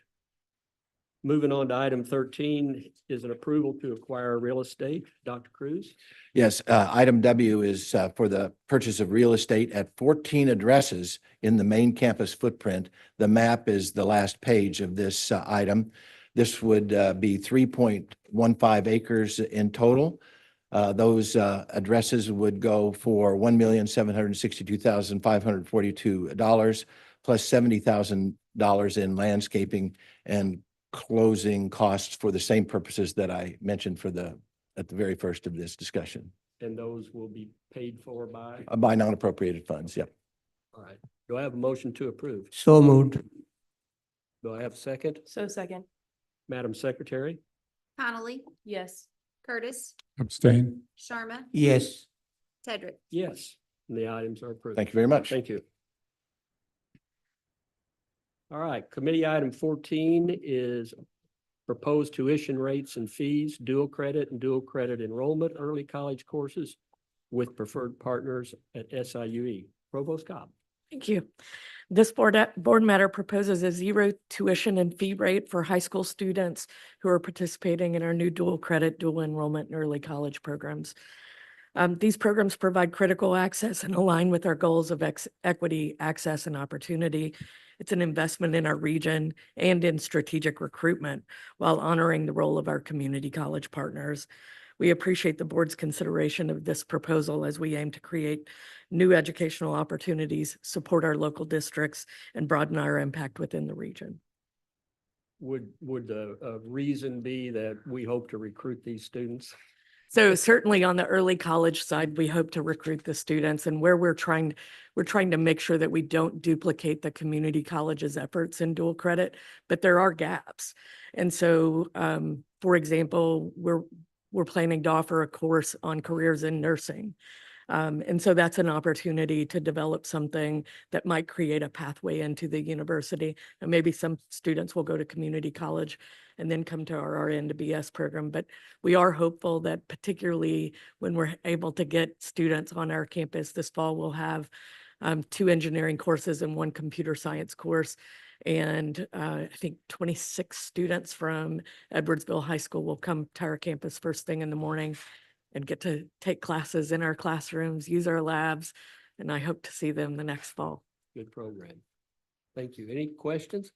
Moving on to item 13 is an approval to acquire real estate. Dr. Cruz? Yes, item W is for the purchase of real estate at 14 addresses in the main campus footprint. The map is the last page of this item. This would be 3.15 acres in total. Those addresses would go for $1,762,542 plus $70,000 in landscaping and closing costs for the same purposes that I mentioned at the very first of this discussion. And those will be paid for by? By non-appropriated funds, yep. All right. Do I have a motion to approve? So moved. Do I have a second? So second. Madam Secretary? Connolly, Yes. Curtis, Abstain. Sharma, Yes. Tedrick. Yes. And the items are approved. Thank you very much. Thank you. All right, committee item 14 is proposed tuition rates and fees, dual credit and dual credit enrollment, early college courses with preferred partners at SIUE. Provost Cobb. Thank you. This board matter proposes a 0 tuition and fee rate for high school students who are participating in our new dual credit, dual enrollment, and early college programs. These programs provide critical access and align with our goals of equity, access, and opportunity. It's an investment in our region and in strategic recruitment while honoring the role of our community college partners. We appreciate the board's consideration of this proposal as we aim to create new educational opportunities, support our local districts, and broaden our impact within the region. Would the reason be that we hope to recruit these students? So certainly on the early college side, we hope to recruit the students, and where we're trying to make sure that we don't duplicate the community college's efforts in dual credit, but there are gaps. And so, for example, we're planning to offer a course on careers in nursing. And so that's an opportunity to develop something that might create a pathway into the university. And maybe some students will go to community college and then come to our RN to BS program. But we are hopeful that particularly when we're able to get students on our campus this fall, we'll have 2 engineering courses and 1 computer science course. And I think 26 students from Edwardsville High School will come to our campus first thing in the morning and get to take classes in our classrooms, use our labs, and I hope to see them the next fall. Good program. Thank you. Any questions?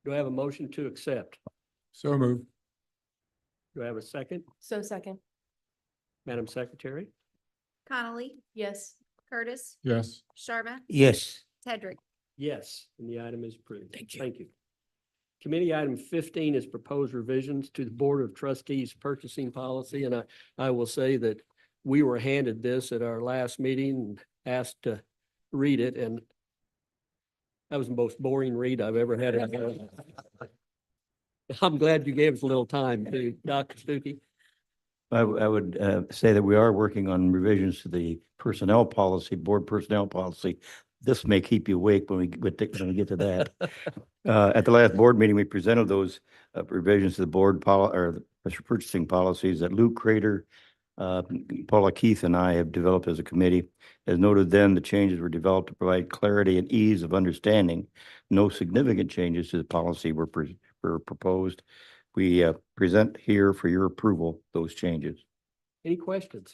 Do I have a motion to accept? So moved. Do I have a second? So second. Madam Secretary? Connolly, Yes. Curtis, Yes. Sharma, Yes. Tedrick. Yes, and the item is approved. Thank you. Thank you. Committee item 15 is proposed revisions to the Board of Trustees purchasing policy, and I will say that we were handed this at our last meeting and asked to read it, and that was the most boring read I've ever had. I'm glad you gave us a little time, too, Dr. Stuckey. I would say that we are working on revisions to the personnel policy, board personnel policy. This may keep you awake when we get to that. At the last board meeting, we presented those revisions to the board or the purchasing policies that Luke Crater, Paula Keith, and I have developed as a committee. As noted then, the changes were developed to provide clarity and ease of understanding. No significant changes to the policy were proposed. we present here for your approval, those changes. Any questions?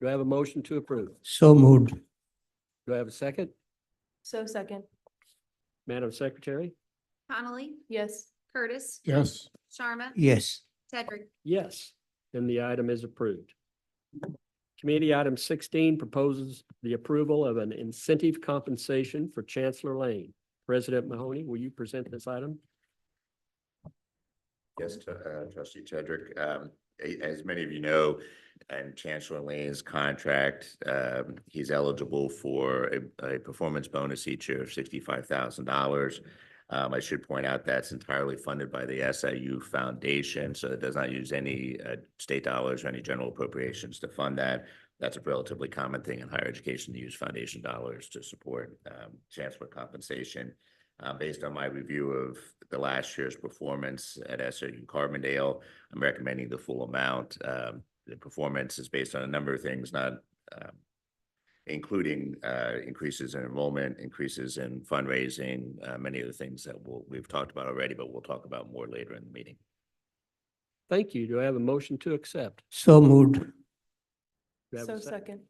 Do I have a motion to approve? So moved. Do I have a second? So second. Madam Secretary? Connolly, Yes. Curtis, Yes. Sharma. Yes. Tedrick. Yes, then the item is approved. Committee item 16 proposes the approval of an incentive compensation for Chancellor Lane. President Mahoney, will you present this item? Yes, trustee Tedrick, as many of you know, in Chancellor Lane's contract, he's eligible for a performance bonus each year of $65,000. I should point out that's entirely funded by the SIU Foundation, so it does not use any state dollars or any general appropriations to fund that. That's a relatively common thing in higher education to use foundation dollars to support chancellor compensation. Based on my review of the last year's performance at SIU Carbondale, I'm recommending the full amount. The performance is based on a number of things, not including increases in enrollment, increases in fundraising, many of the things that we've talked about already, but we'll talk about more later in the meeting. Thank you. Do I have a motion to accept? So moved. Do I have a second.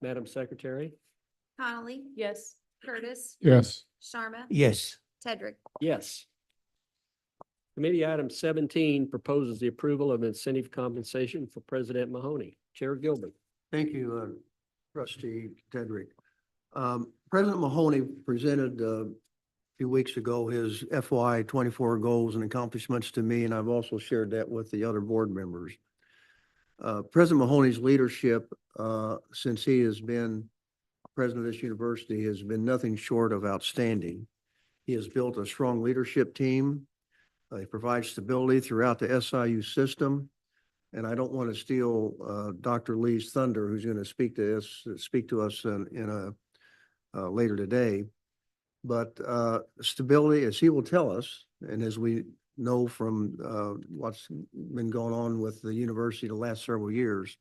Madam Secretary? Connolly, Yes. Curtis, Yes. Sharma. Yes. Tedrick. Yes. Committee item 17 proposes the approval of incentive compensation for President Mahoney. Chair Gilbert. Thank you, trustee Tedrick. President Mahoney presented a few weeks ago his FY 24 goals and accomplishments to me, and I've also shared that with the other board members. President Mahoney's leadership, since he has been president of this university, has been nothing short of outstanding. He has built a strong leadership team. He provides stability throughout the SIU system. And I don't want to steal Dr. Lee's thunder, who's going to speak to us in later today. But stability, as he will tell us, and as we know from what's been going on with the university the last several years,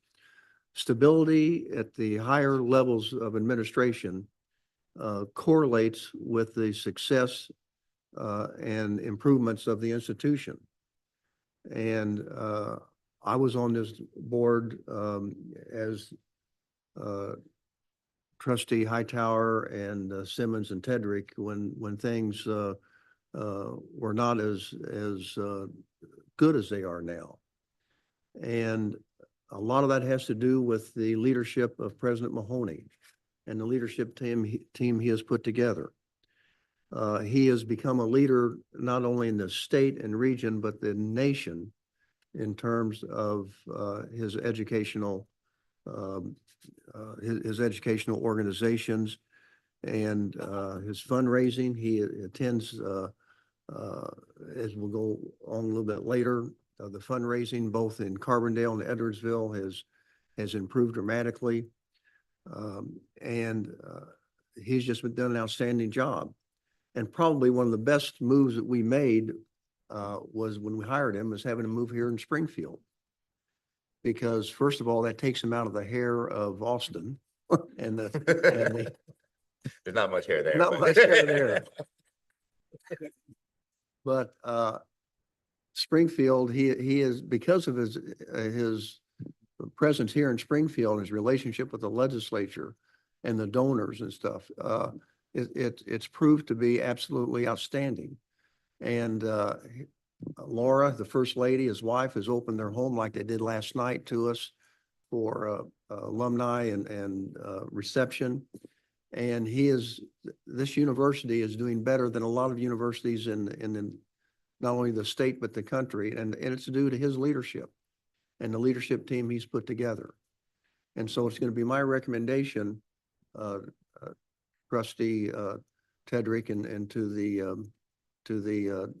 stability at the higher levels of administration correlates with the success and improvements of the institution. And I was on this board as trustee Hightower and Simmons and Tedrick when things were not as good as they are now. And a lot of that has to do with the leadership of President Mahoney and the leadership team he has put together. He has become a leader not only in the state and region, but the nation in terms of his educational organizations and his fundraising. He attends, as we'll go on a little bit later, the fundraising both in Carbondale and Edwardsville has improved dramatically. And he's just done an outstanding job. And probably one of the best moves that we made was when we hired him, was having him move here in Springfield. Because first of all, that takes him out of the hair of Austin and There's not much hair there. Not much hair there. But Springfield, he is, because of his presence here in Springfield, his relationship with the legislature and the donors and stuff, it's proved to be absolutely outstanding. And Laura, the first lady, his wife, has opened their home like they did last night to us for alumni and reception. And this university is doing better than a lot of universities in not only the state, but the country. And it's due to his leadership and the leadership team he's put together. And so it's going to be my recommendation, Trustee Tedrick, and to the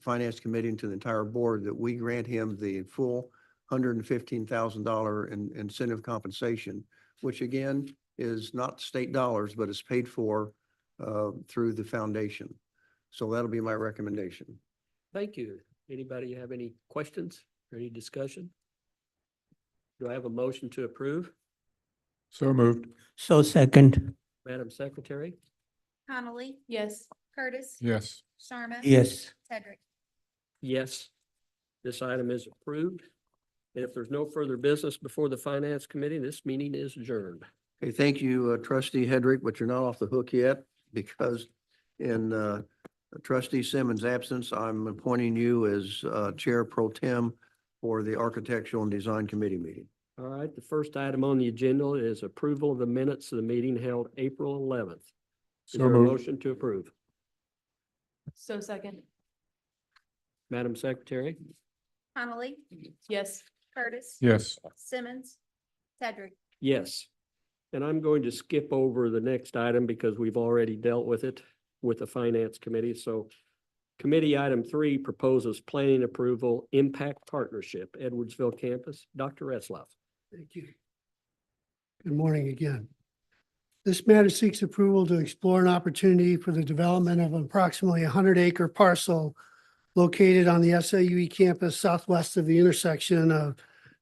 Finance Committee and to the entire board, that we grant him the full $115,000 incentive compensation, which again is not state dollars, but is paid for through the foundation. So that'll be my recommendation. Thank you. Anybody have any questions or any discussion? Do I have a motion to approve? So moved. So second. Madam Secretary? Connolly, Yes. Curtis, Yes. Sharma. Yes. Tedrick. Yes, this item is approved. And if there's no further business before the Finance Committee, this meeting is adjourned. Okay, thank you, trustee Hedrick, but you're not off the hook yet because in trustee Simmons' absence, I'm appointing you as chair pro tem for the Architectural and Design Committee meeting. All right, the first item on the agenda is approval of the minutes of the meeting held April 11th. Is there a motion to approve? So second. Madam Secretary? Connolly, Yes. Curtis. Yes. Simmons, Sedgwick. Yes. And I'm going to skip over the next item because we've already dealt with it with the Finance Committee. So committee item 3 proposes planning approval, impact partnership, Edwardsville campus. Dr. Retzlaff. Thank you. Good morning again. This matter seeks approval to explore an opportunity for the development of approximately 100-acre parcel located on the SIU campus southwest of the intersection of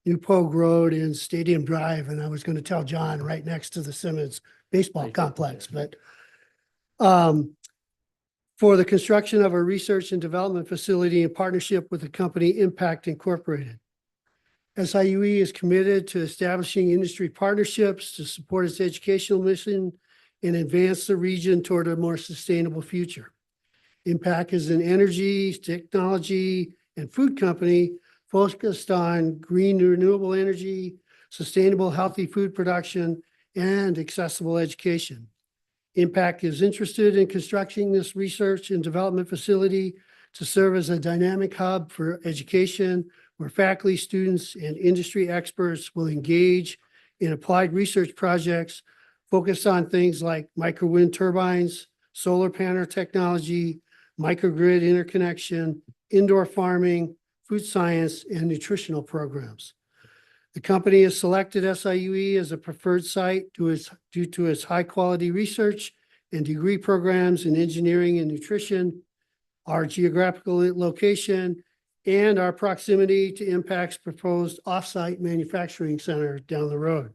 New Pogue Road and Stadium Drive. And I was going to tell John right next to the Simmons baseball complex, but for the construction of a research and development facility in partnership with the company Impact Incorporated. SIUE is committed to establishing industry partnerships to support its educational mission and advance the region toward a more sustainable future. Impact is an energy, technology, and food company focused on green renewable energy, sustainable healthy food production, and accessible education. Impact is interested in constructing this research and development facility to serve as a dynamic hub for education, where faculty, students, and industry experts will engage in applied research projects focused on things like micro-wind turbines, solar panel technology, microgrid interconnection, indoor farming, food science, and nutritional programs. The company has selected SIUE as a preferred site due to its high-quality research and degree programs in engineering and nutrition, our geographical location, and our proximity to Impact's proposed off-site manufacturing center down the road.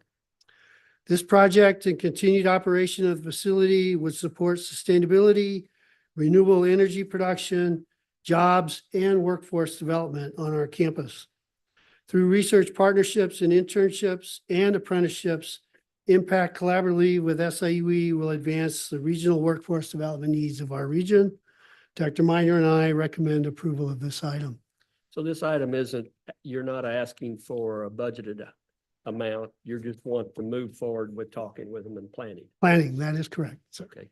This project and continued operation of the facility would support sustainability, renewable energy production, jobs, and workforce development on our campus. Through research partnerships and internships and apprenticeships, Impact collaboratively with SIUE will advance the regional workforce development needs of our region. Dr. Miner and I recommend approval of this item. So this item isn't, you're not asking for a budgeted amount. You just want to move forward with talking with them and planning. Planning, that is correct. So Okay.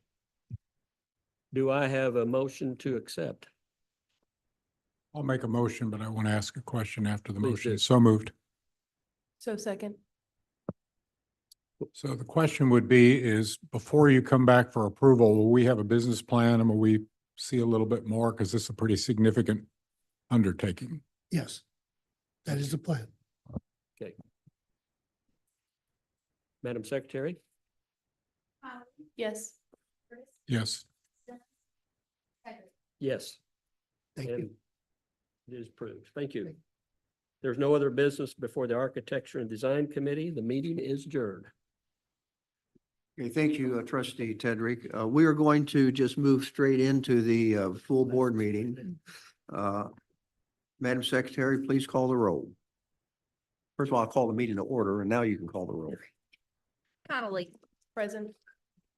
Do I have a motion to accept? I'll make a motion, but I want to ask a question after the Please motion. do. So moved. So second. So the question would be is before you come back for approval, will we have a business plan and will we see a little bit more? Because this is a pretty significant undertaking. yes, that is the plan. Okay. Madam Secretary? Yes. Yes. Yes. Thank And you. it is approved. Thank you. There's no other business before the Architecture and Design Committee. The meeting is adjourned. Okay, thank you, trustee Tedrick. We are going to just move straight into the full board meeting. Madam Secretary, please call the roll. First of all, I'll call the meeting to order, and now you can call the roll. Connolly, Present.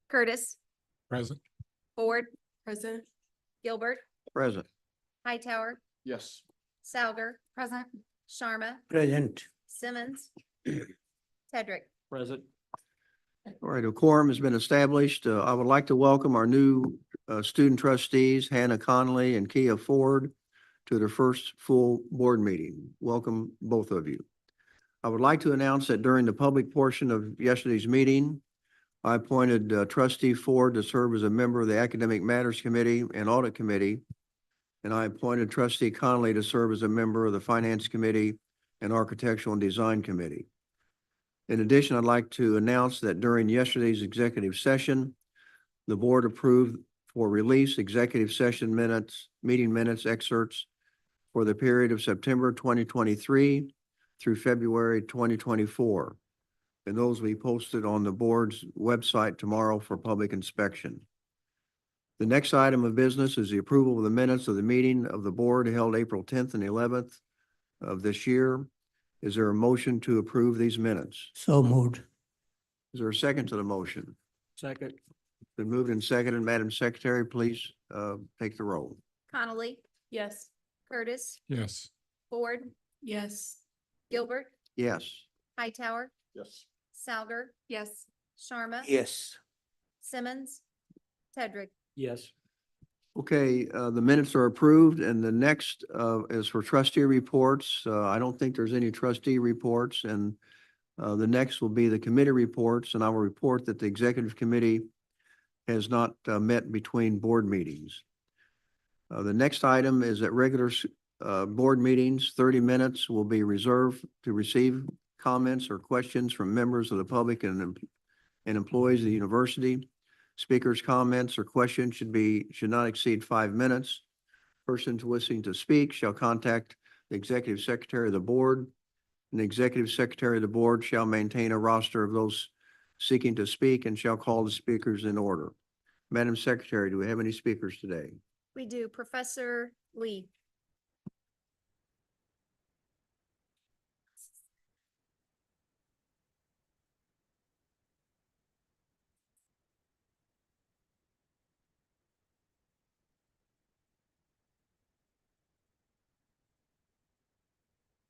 Curtis, Present. Ford, Present. Gilbert, Present. Hightower, Yes. Salger, present, Sharma, Present. Simmons, Sedgwick. Present. All right, a quorum has been established. I would like to welcome our new student trustees, Hannah Conley and Kia Ford, to their first full board meeting. Welcome, both of you. I would like to announce that during the public portion of yesterday's meeting, I appointed trustee Ford to serve as a member of the Academic Matters Committee and Audit Committee, and I appointed trustee Conley to serve as a member of the Finance Committee and Architectural and Design Committee. In addition, I'd like to announce that during yesterday's executive session, the board approved for release executive session minutes, meeting minutes excerpts for the period of September 2023 through February 2024. And those will be posted on the board's website tomorrow for public inspection. The next item of business is the approval of the minutes of the meeting of the board held April 10th and 11th of this year. Is there a motion to approve these minutes? So moved. Is there a second to the motion? Second. Been moved and seconded. Madam Secretary, please take the roll. Connolly, Yes. Curtis, Yes. Ford, Yes. Gilbert, Yes. Hightower, Yes. Salger, Yes. Sharma. Yes. Simmons, Tedrick. Yes. Okay, the minutes are approved, and the next is for trustee reports. I don't think there's any trustee reports, and the next will be the committee reports, and I will report that the executive committee has not met between board meetings. The next item is that regular board meetings, 30 minutes will be reserved to receive comments or questions from members of the public and employees of the university. Speakers' comments or questions should not exceed 5 minutes. Persons wishing to speak shall contact the executive secretary of the board, and the executive secretary of the board shall maintain a roster of those seeking to speak and shall call the speakers in order. Madam Secretary, do we have any speakers today? We do. Professor Lee.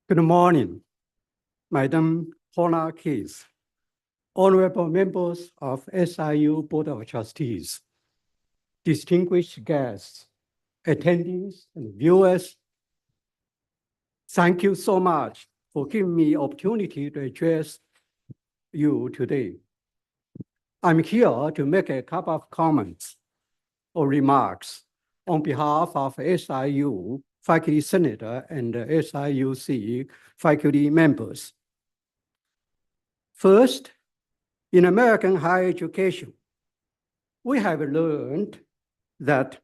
Good morning, Madam Paula Keys, honorable members of SIU Board of Trustees, distinguished guests, attendees, and viewers. Thank you so much for giving me opportunity to address you today. I'm here to make a couple of comments or remarks on behalf of SIU faculty senator and SIUC faculty members. First, in American higher education, we have learned that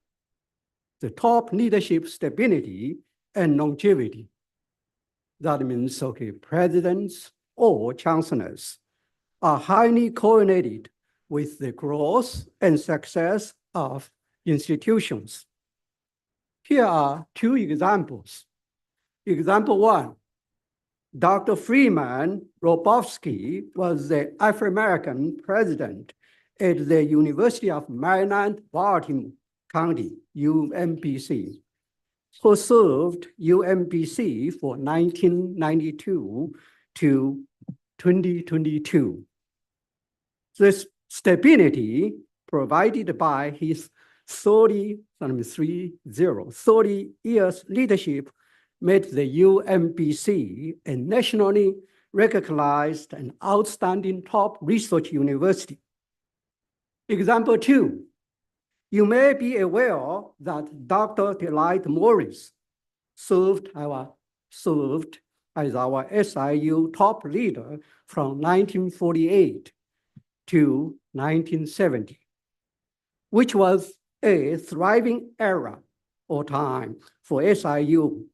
the top leadership stability and longevity, that means presidents or chancellors, are highly correlated with the growth and success of institutions. Here are two examples. Example one, Dr. Freeman Robovsky was the Afro-American president at the University of Maryland, Baltimore County, UMBC, who served UMBC for 1992 to 2022. This stability provided by his 30 years leadership made the UMBC a nationally recognized and outstanding top research university. Example two, you may be aware that Dr. Delight Morris served as our SIU top leader from 1948 to 1970, which was a thriving era or time for SIU.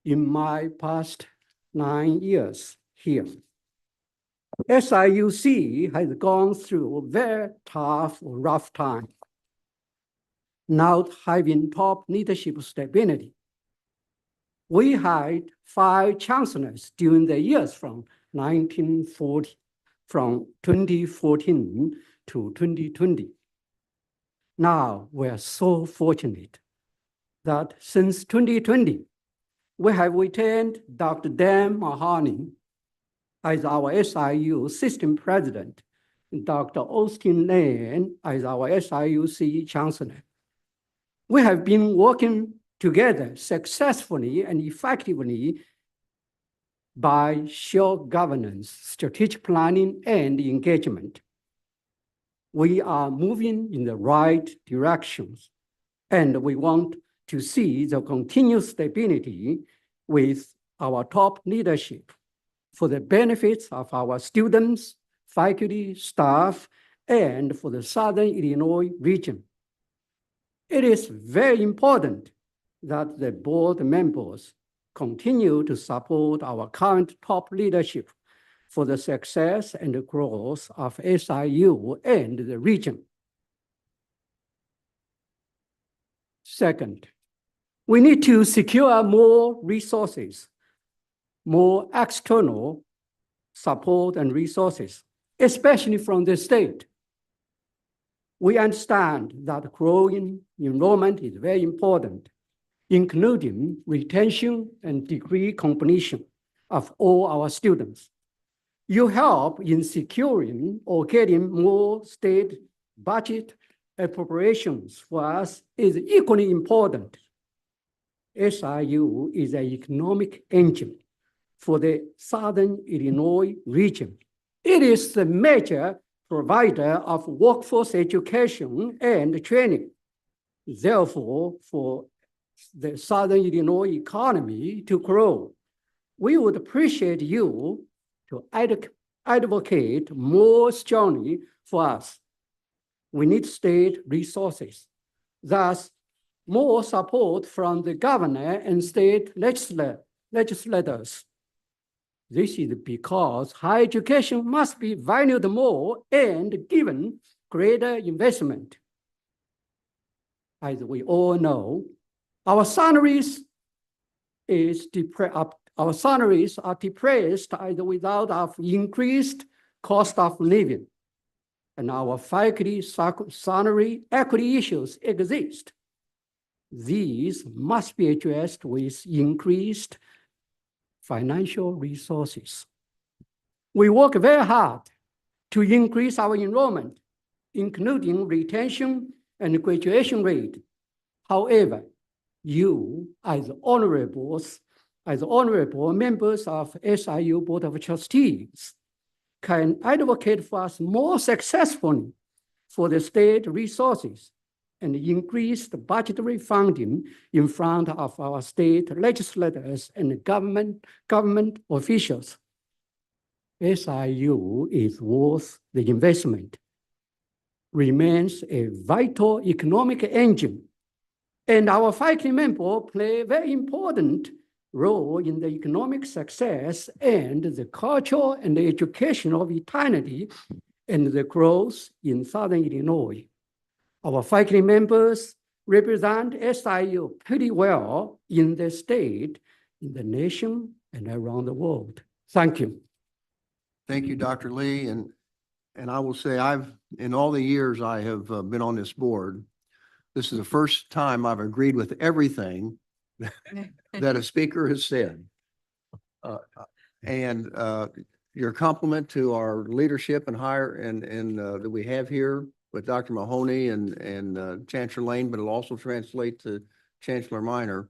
In my past 9 years here, SIUC has gone through a very tough, rough time, not having top leadership stability. We had 5 chancellors during the years from 2014 to 2020. Now we're so fortunate that since 2020, we have retained Dr. Dan Mahoney as our SIU system president, Dr. Austin Lane as our SIUC chancellor. We have been working together successfully and effectively by shared governance, strategic planning, and engagement. We are moving in the right directions, and we want to see the continued stability with our top leadership for the benefits of our students, faculty, staff, and for the Southern Illinois region. It is very important that the board members continue to support our current top leadership for the success and the growth of SIU and the region. Second, we need to secure more resources, more external support and resources, especially from the state. We understand that growing enrollment is very important, including retention and degree completion of all our students. You help in securing or getting more state budget appropriations for us is equally important. SIU is an economic engine for the Southern Illinois region. It is the major provider of workforce education and training. Therefore, for the Southern Illinois economy to grow, we would appreciate you to advocate more strongly for us. We need state resources, thus more support from the governor and state legislators. This is because higher education must be valued more and given greater investment. As we all know, our salaries are depressed as a result of increased cost of living, and our faculty salary equity issues exist. These must be addressed with increased financial resources. We work very hard to increase our enrollment, including retention and graduation rate. However, you, as honorable members of SIU Board of Trustees, can advocate for us more successfully for the state resources and increase the budgetary funding in front of our state legislators and government officials. SIU is worth the investment, remains a vital economic engine, and our faculty members play a very important role in the economic success and the cultural and the educational vitality and the growth in Southern Illinois. Our faculty members represent SIU pretty well in the state, in the nation, and around the world. Thank you. Thank you, Dr. Lee. And I will say in all the years I have been on this board, this is the first time I've agreed with everything that a speaker has said. Your compliment to our leadership and that we have here with Dr. Mahoney and Chancellor Lane, but it'll also translate to Chancellor Minor.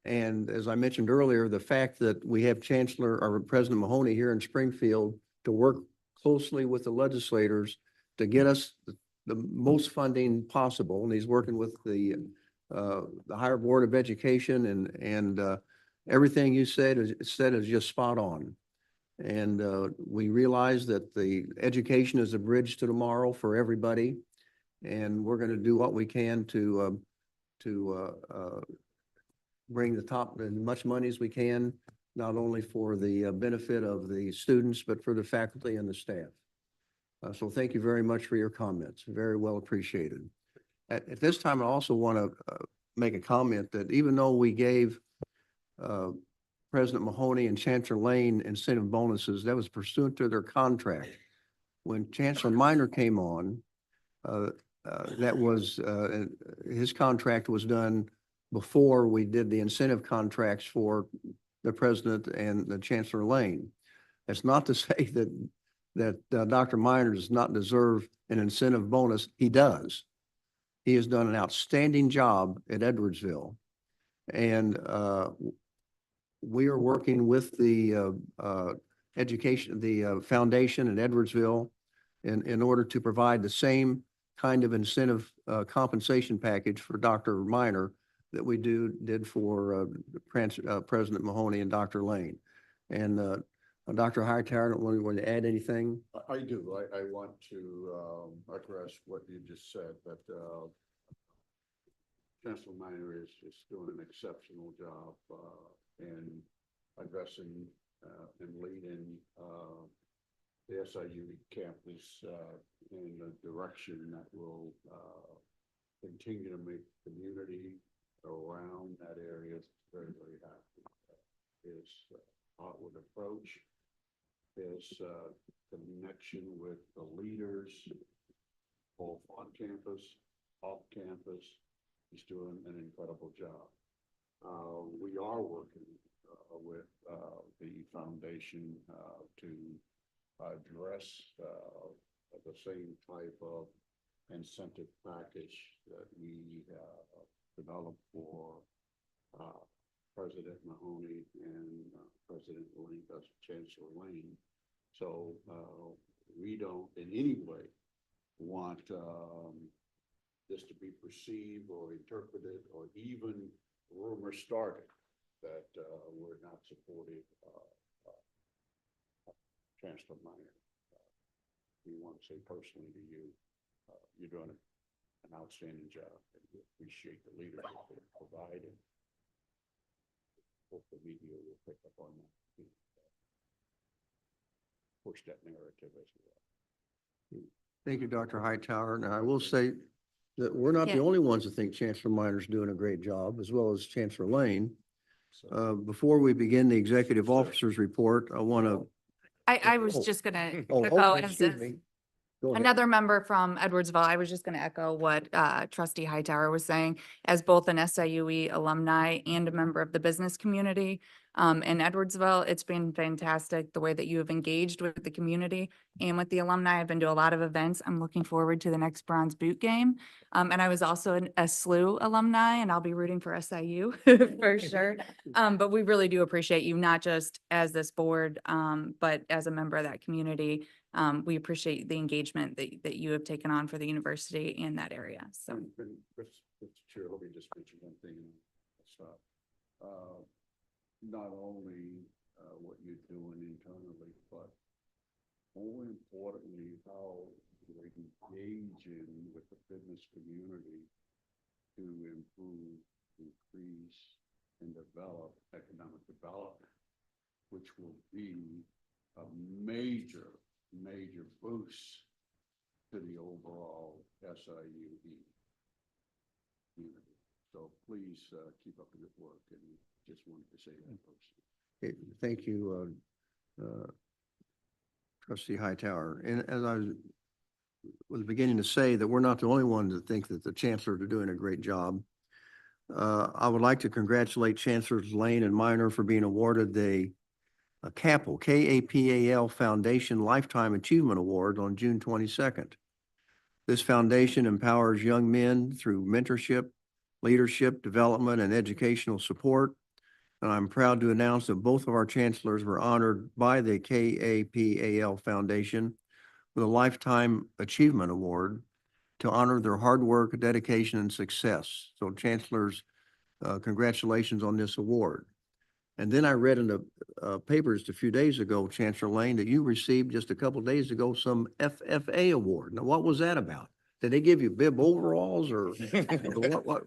And as I mentioned earlier, the fact that we have President Mahoney here in Springfield to work closely with the legislators to get us the most funding possible. And he's working with the Higher Board of Education and everything you said is just spot on. And we realize that the education is a bridge to tomorrow for everybody. And we're going to do what we can to bring as much money as we can, not only for the benefit of the students, but for the faculty and the staff. So thank you very much for your comments. Very well appreciated. At this time, I also want to make a comment that even though we gave President Mahoney and Chancellor Lane incentive bonuses, that was pursuant to their contract. When Chancellor Minor came on, his contract was done before we did the incentive contracts for the President and the Chancellor Lane. That's not to say that Dr. Minor does not deserve an incentive bonus. He does. He has done an outstanding job at Edwardsville. And we are working with the foundation in Edwardsville in order to provide the same kind of incentive compensation package for Dr. Minor that we did for President Mahoney and Dr. Lane. And Dr. Hightower, I don't want to add anything. I do. I want to address what you just said, that Chancellor Minor is doing an exceptional job in addressing and leading the SIU campus in the direction that will continue to make the community his connection with the leaders, both on campus, off campus. He's doing an incredible job. We are working with the foundation to address the same type of incentive package that we developed for President Mahoney and President Lane, Chancellor Lane. So we don't in any way want this to be perceived or interpreted or even rumor started that we're not supportive Chancellor Minor. We want to say personally to you, you're doing an outstanding job, and we appreciate the leadership that you provided. Hope the media will pick up on that, push that narrative as well. Thank you, Dr. Hightower. Now, I will say that we're not the Yeah. only ones that think Chancellor Minor's doing a great job, as well as Chancellor Lane. Before we begin the executive officer's report, I want to. I was Oh. just gonna Oh, echo okay, as excuse this- me. Go ahead. another member from Edwardsville. I was just gonna echo what trustee Hightower was saying. As both an SIUE alumni and a member of the business community in Edwardsville, it's been fantastic the way that you have engaged with the community and with the alumni. I've been to a lot of events. I'm looking forward to the next Bronze Boot game. And I was also a SLU alumni, and I'll be rooting for SIU for sure. But we really do appreciate you, not just as this board, but as a member of that community. We appreciate the engagement that you have taken on for the university and that area. So Mr. Chair, let me just mention one thing. Not only what you're doing internally, but more importantly, how you're engaging with the business community to improve, increase, and develop economic development, which will be a major boost to the overall SIU community. So please keep up the good work, and just wanted to say that personally. Okay, thank you, Trustee Hightower. And as I was beginning to say, that we're not the only ones that think that the chancellors are doing a great job. I would like to congratulate Chancellors Lane and Minor for being awarded the CAPAL, KAPAL Foundation Lifetime Achievement Award on June 22nd. This foundation empowers young men through mentorship, leadership, development, and educational support. And I'm proud to announce that both of our chancellors were honored by the KAPAL Foundation with a Lifetime Achievement Award to honor their hard work, dedication, and success. So chancellors, congratulations on this award. And then I read in the papers a few days ago, Chancellor Lane, that you received just a couple of days ago some FFA award. Now, what was that about? Did they give you bib overalls or what?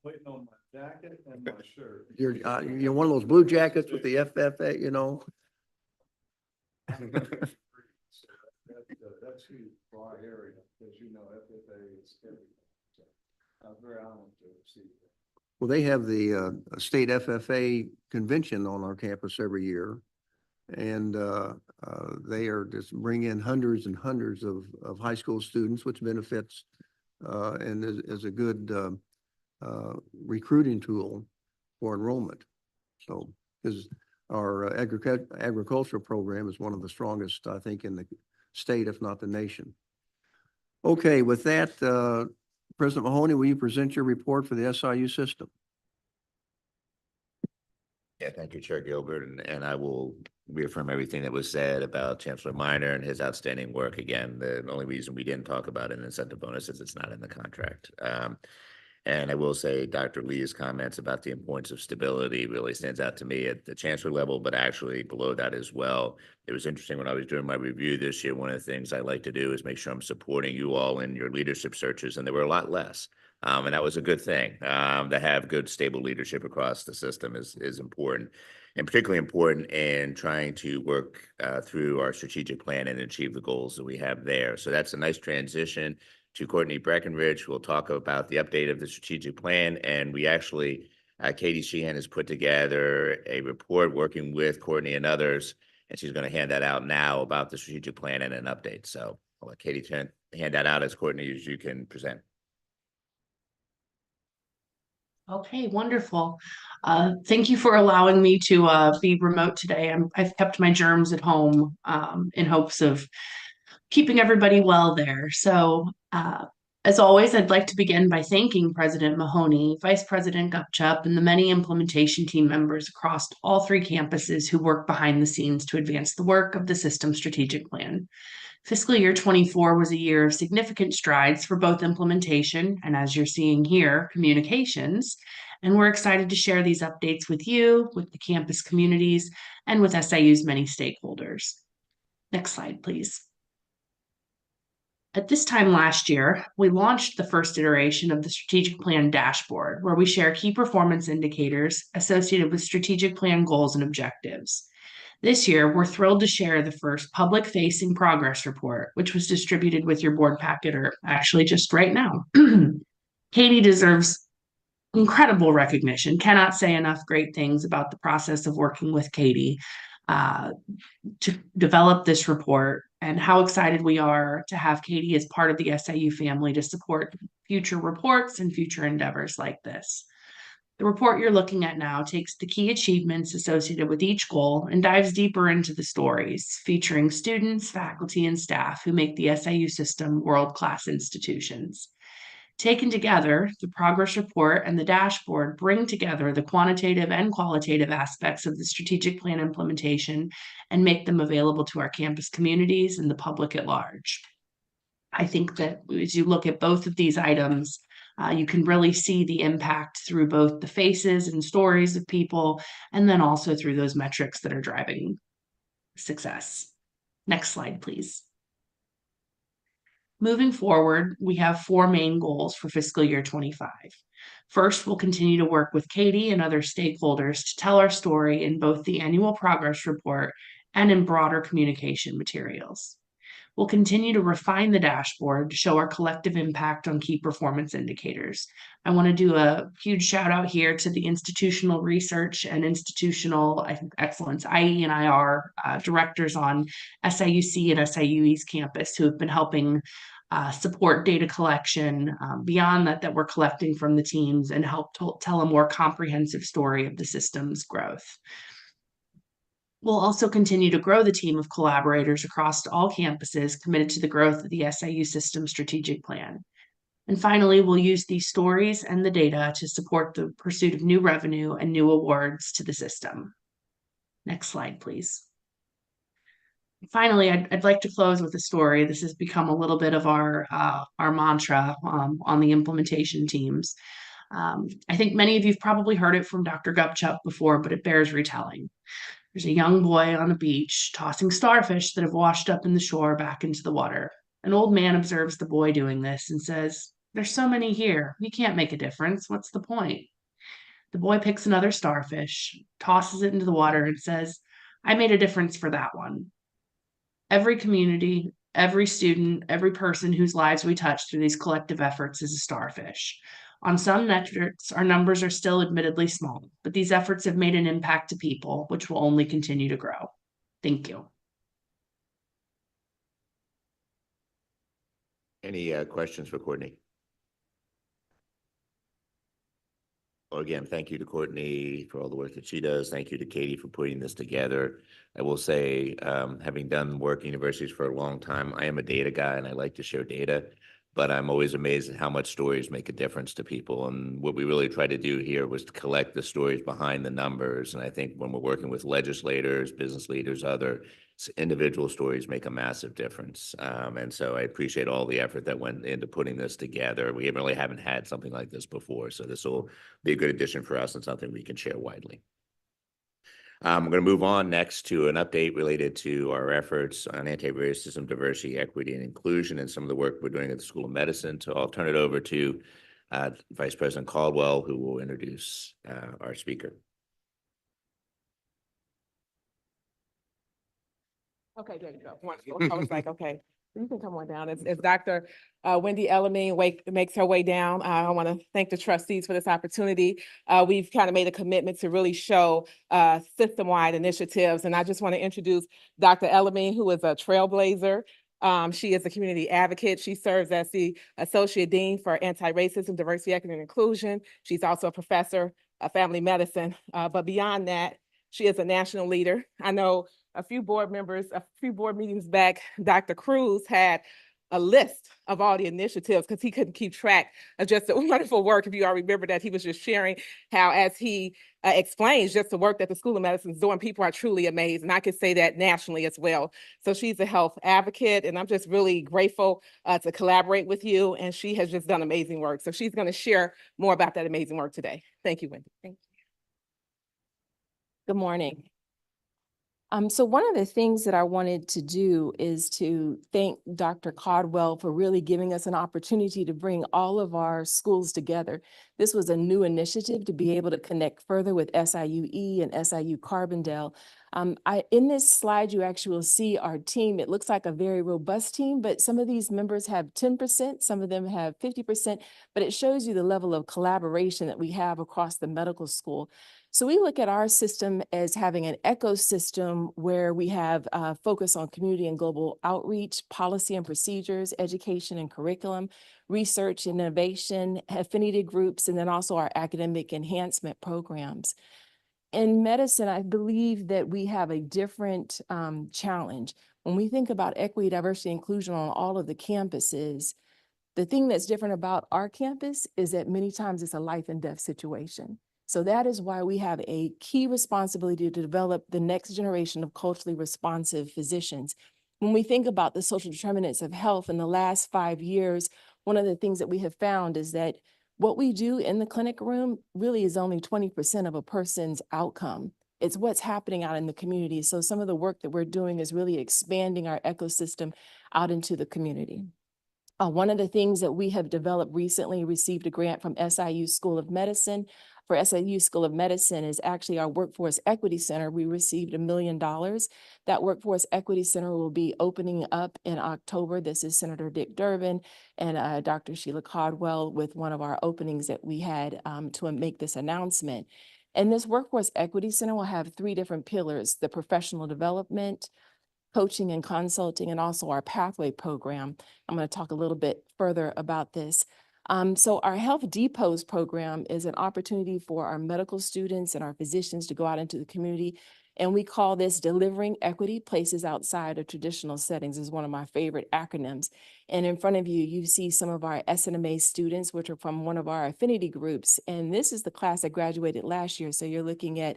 Waiting on my jacket and my shirt. You're one of those blue jackets with the FFA, you know? That's huge for our area, as you know, FFA is everything. So I'm very honored to receive that. Well, they have the state FFA convention on our campus every year. And they are just bring in hundreds and hundreds of high school students, which benefits and is a good recruiting tool for enrollment. So, because our agricultural program is one of the strongest, I think, in the state, if not the nation. Okay, with that, President Mahoney, will you present your report for the SIU system? Yeah, thank you, Chair Gilbert, and I will reaffirm everything that was said about Chancellor Minor and his outstanding work. Again, the only reason we didn't talk about an incentive bonus is it's not in the contract. And I will say Dr. Lee's comments about the importance of stability really stands out to me at the chancellor level, but actually below that as well. It was interesting when I was doing my review this year, one of the things I like to do is make sure I'm supporting you all in your leadership searches, and there were a lot less. And that was a good thing. To have good, stable leadership across the system is important, and particularly important in trying to work through our strategic plan and achieve the goals that we have there. So that's a nice transition to Courtney Breckenridge, who will talk about the update of the strategic plan. And we actually, Katie Sheehan has put together a report working with Courtney and others and she's going to hand that out now about the strategic plan and an update. So I'll let Katie hand that out as Courtney, as you can present. Okay, wonderful. Thank you for allowing me to be remote today. I've kept my germs at home in hopes of keeping everybody well there. So as always, I'd like to begin by thanking President Mahoney, Vice President Gupchup, and the many implementation team members across all 3 campuses who work behind the scenes to advance the work of the system strategic plan. Fiscal year 24 was a year of significant strides for both implementation and, as you're seeing here, communications. And we're excited to share these updates with you, with the campus communities, and with SIU's many stakeholders. Next slide, please. At this time last year, we launched the first iteration of the strategic plan dashboard, where we share key performance indicators associated with strategic plan goals and objectives. This year, we're thrilled to share the first public-facing progress report, which was distributed with your board packet, or actually just right now. Katie deserves incredible recognition. Cannot say enough great things about the process of working with Katie to develop this report, and how excited we are to have Katie as part of the SIU family to support future reports and future endeavors like this. The report you're looking at now takes the key achievements associated with each goal and dives deeper into the stories, featuring students, faculty, and staff who make the SIU system world-class institutions. Taken together, the progress report and the dashboard bring together the quantitative and qualitative aspects of the strategic plan implementation and make them available to our campus communities and the public at large. I think that as you look at both of these items, you can really see the impact through both the faces and stories of people, and then also through those metrics that are driving success. Next slide, please. Moving forward, we have 4 main goals for fiscal year 25. First, we'll continue to work with Katie and other stakeholders to tell our story in both the annual progress report and in broader communication materials. We'll continue to refine the dashboard to show our collective impact on key performance indicators. I want to do a huge shout out here to the institutional research and institutional excellence, IE and IR directors on SIUC and SIUE's campus who have been helping support data collection beyond that we're collecting from the teams and help tell a more comprehensive story of the system's growth. We'll also continue to grow the team of collaborators across all campuses committed to the growth of the SIU system strategic plan. And finally, we'll use these stories and the data to support the pursuit of new revenue and new awards to the system. Next slide, please. Finally, I'd like to close with a story. This has become a little bit of our mantra on the implementation teams. I think many of you have probably heard it from Dr. Gupchup before, but it bears retelling. There's a young boy on a beach tossing starfish that have washed up in the shore back into the water. An old man observes the boy doing this and says, "There's so many here. You can't make a difference. What's the point?" The boy picks another starfish, tosses it into the water, and says, "I made a difference for that one." Every community, every student, every person whose lives we touch through these collective efforts is a starfish. On some metrics, our numbers are still admittedly small, but these efforts have made an impact to people, which will only continue to grow. Thank you. Any questions for Courtney? Well, again, thank you to Courtney for all the work that she does. Thank you to Katie for putting this together. I will say, having done work at universities for a long time, I am a data guy and I like to share data, but I'm always amazed at how much stories make a difference to people. And what we really tried to do here was to collect the stories behind the numbers. And I think when we're working with legislators, business leaders, other individual stories make a massive difference. And so I appreciate all the effort that went into putting this together. We really haven't had something like this before. So this will be a good addition for us and something we can share widely. I'm going to move on next to an update related to our efforts on anti-racism, diversity, equity, and inclusion, and some of the work we're doing at the School of Medicine. So I'll turn it over to Vice President Caldwell, who will introduce our speaker. Okay, there you go. Wonderful. I was like, okay. You can come on down. As Dr. Wendy Elamine makes her way down, I want to thank the trustees for this opportunity. We've kind of made a commitment to really show system-wide initiatives. And I just want to introduce Dr. Elamine, who is a trailblazer. She is a community advocate. She serves as the Associate Dean for Anti-Racism, Diversity, Equity, and Inclusion. She's also a professor of family medicine. But beyond that, she is a national leader. I know a few board meetings back, Dr. Cruz had a list of all the initiatives because he couldn't keep track of just the wonderful work. If you all remember that, he was just sharing how, as he explains just the work that the School of Medicine is doing, people are truly amazed. And I could say that nationally as well. So she's a health advocate, and I'm just really grateful to collaborate with you. And she has just done amazing work. So she's going to share more about that amazing work today. Thank you, Wendy. Thank you. Good morning. So one of the things that I wanted to do is to thank Dr. Caldwell for really giving us an opportunity to bring all of our schools together. This was a new initiative to be able to connect further with SIUE and SIU Carbondale. In this slide, you actually will see our team. It looks like a very robust team, but some of these members have 10%, some of them have 50%, but it shows you the level of collaboration that we have across the medical school. So we look at our system as having an ecosystem where we have focus on community and global outreach, policy and procedures, education and curriculum, research and innovation, affinity groups, and then also our academic enhancement programs. In medicine, I believe that we have a different challenge. When we think about equity, diversity, inclusion on all of the campuses, the thing that's different about our campus is that many times it's a life and death situation. So that is why we have a key responsibility to develop the next generation of culturally responsive physicians. When we think about the social determinants of health in the last 5 years, one of the things that we have found is that what we do in the clinic room really is only 20% of a person's outcome. It's what's happening out in the community. So some of the work that we're doing is really expanding our ecosystem out into the community. One of the things that we have developed recently, received a grant from SIU School of Medicine. For SIU School of Medicine is actually our Workforce Equity Center. We received $1 million. That Workforce Equity Center will be opening up in October. This is Senator Dick Durbin and Dr. Sheila Caldwell with one of our openings that we had to make this announcement. And this Workforce Equity Center will have 3 different pillars: the professional development, coaching and consulting, and also our pathway program. I'm going to talk a little bit further about this. So our Health Depots program is an opportunity for our medical students and our physicians to go out into the community. And we call this Delivering Equity Places Outside of Traditional Settings, is one of my favorite acronyms. And in front of you, you see some of our SNMA students, which are from one of our affinity groups. And this is the class that graduated last year. So you're looking at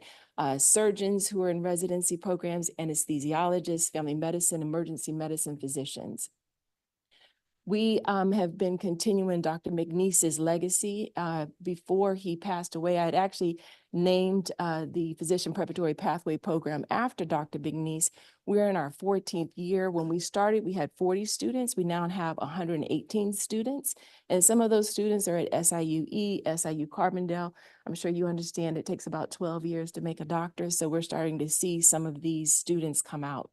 surgeons who are in residency programs, anesthesiologists, family medicine, emergency medicine physicians. We have been continuing Dr. McNeese's legacy. Before he passed away, I had actually named the Physician Preparatory Pathway Program after Dr. McNeese. We're in our 14th year. When we started, we had 40 students. We now have 118 students. And some of those students are at SIUE, SIU Carbondale. I'm sure you understand it takes about 12 years to make a doctor. So we're starting to see some of these students come out,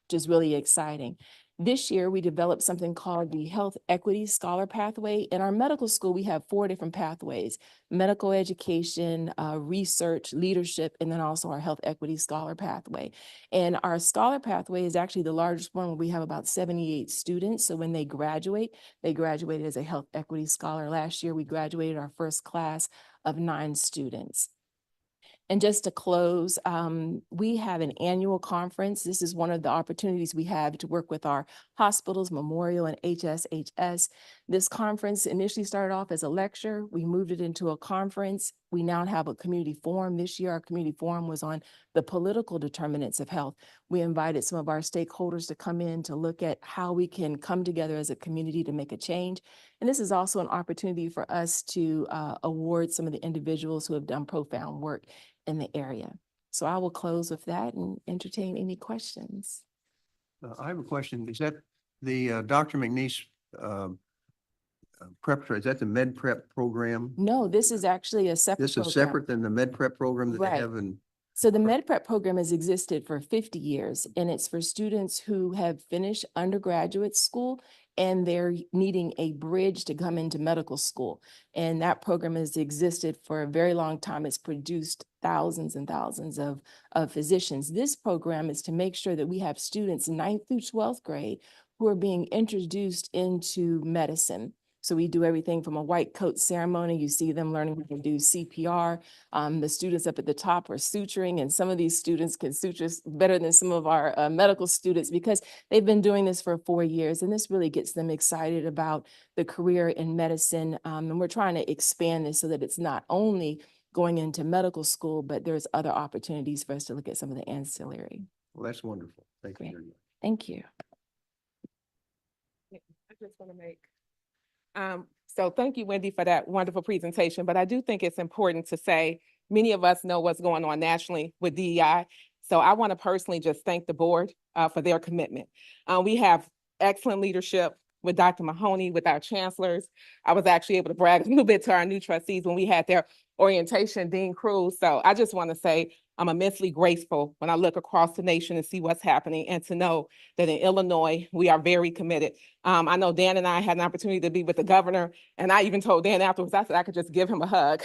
which is really exciting. This year, we developed something called the Health Equity Scholar Pathway. In our medical school, we have 4 different pathways: medical education, research, leadership, and then also our Health Equity Scholar Pathway. And our Scholar Pathway is actually the largest one, where we have about 78 students. So when they graduated as a Health Equity Scholar. Last year, we graduated our first class of 9 students. And just to close, we have an annual conference. This is one of the opportunities we have to work with our hospitals, Memorial and HSHS. This conference initially started off as a lecture. We moved it into a conference. We now have a community forum. This year, our community forum was on the political determinants of health. We invited some of our stakeholders to come in to look at how we can come together as a community to make a change. And this is also an opportunity for us to award some of the individuals who have done profound work in the area. So I will close with that and entertain any questions. I have a question. Is that the Dr. McNeese preparatory, is that the med prep program? No, this is actually a separate This is program. separate than the med prep program that they Right. have in So the Med Prep program has existed for 50 years, and it's for students who have finished undergraduate school and they're needing a bridge to come into medical school. And that program has existed for a very long time. It's produced thousands and thousands of physicians. This program is to make sure that we have students 9th through 12th grade who are being introduced into medicine. So we do everything from a white coat ceremony. You see them learning how to do CPR. The students up at the top are suturing, and some of these students can suture better than some of our medical students because they've been doing this for 4 years. And this really gets them excited about the career in medicine. And we're trying to expand this so that it's not only going into medical school, but there's other opportunities for us to look at some of the ancillary. Well, that's wonderful. Thank you Great. very much. Thank you. I just want to make, so thank you, Wendy, for that wonderful presentation. But I do think it's important to say, many of us know what's going on nationally with DEI. So I want to personally just thank the board for their commitment. We have excellent leadership with Dr. Mahoney, with our chancellors. I was actually able to brag a little bit to our new trustees when we had their orientation, Dean Cruz. So I just want to say I'm immensely grateful when I look across the nation and see what's happening, and to know that in Illinois, we are very committed. I know Dan and I had an opportunity to be with the governor, and I even told Dan afterwards, I said I could just give him a hug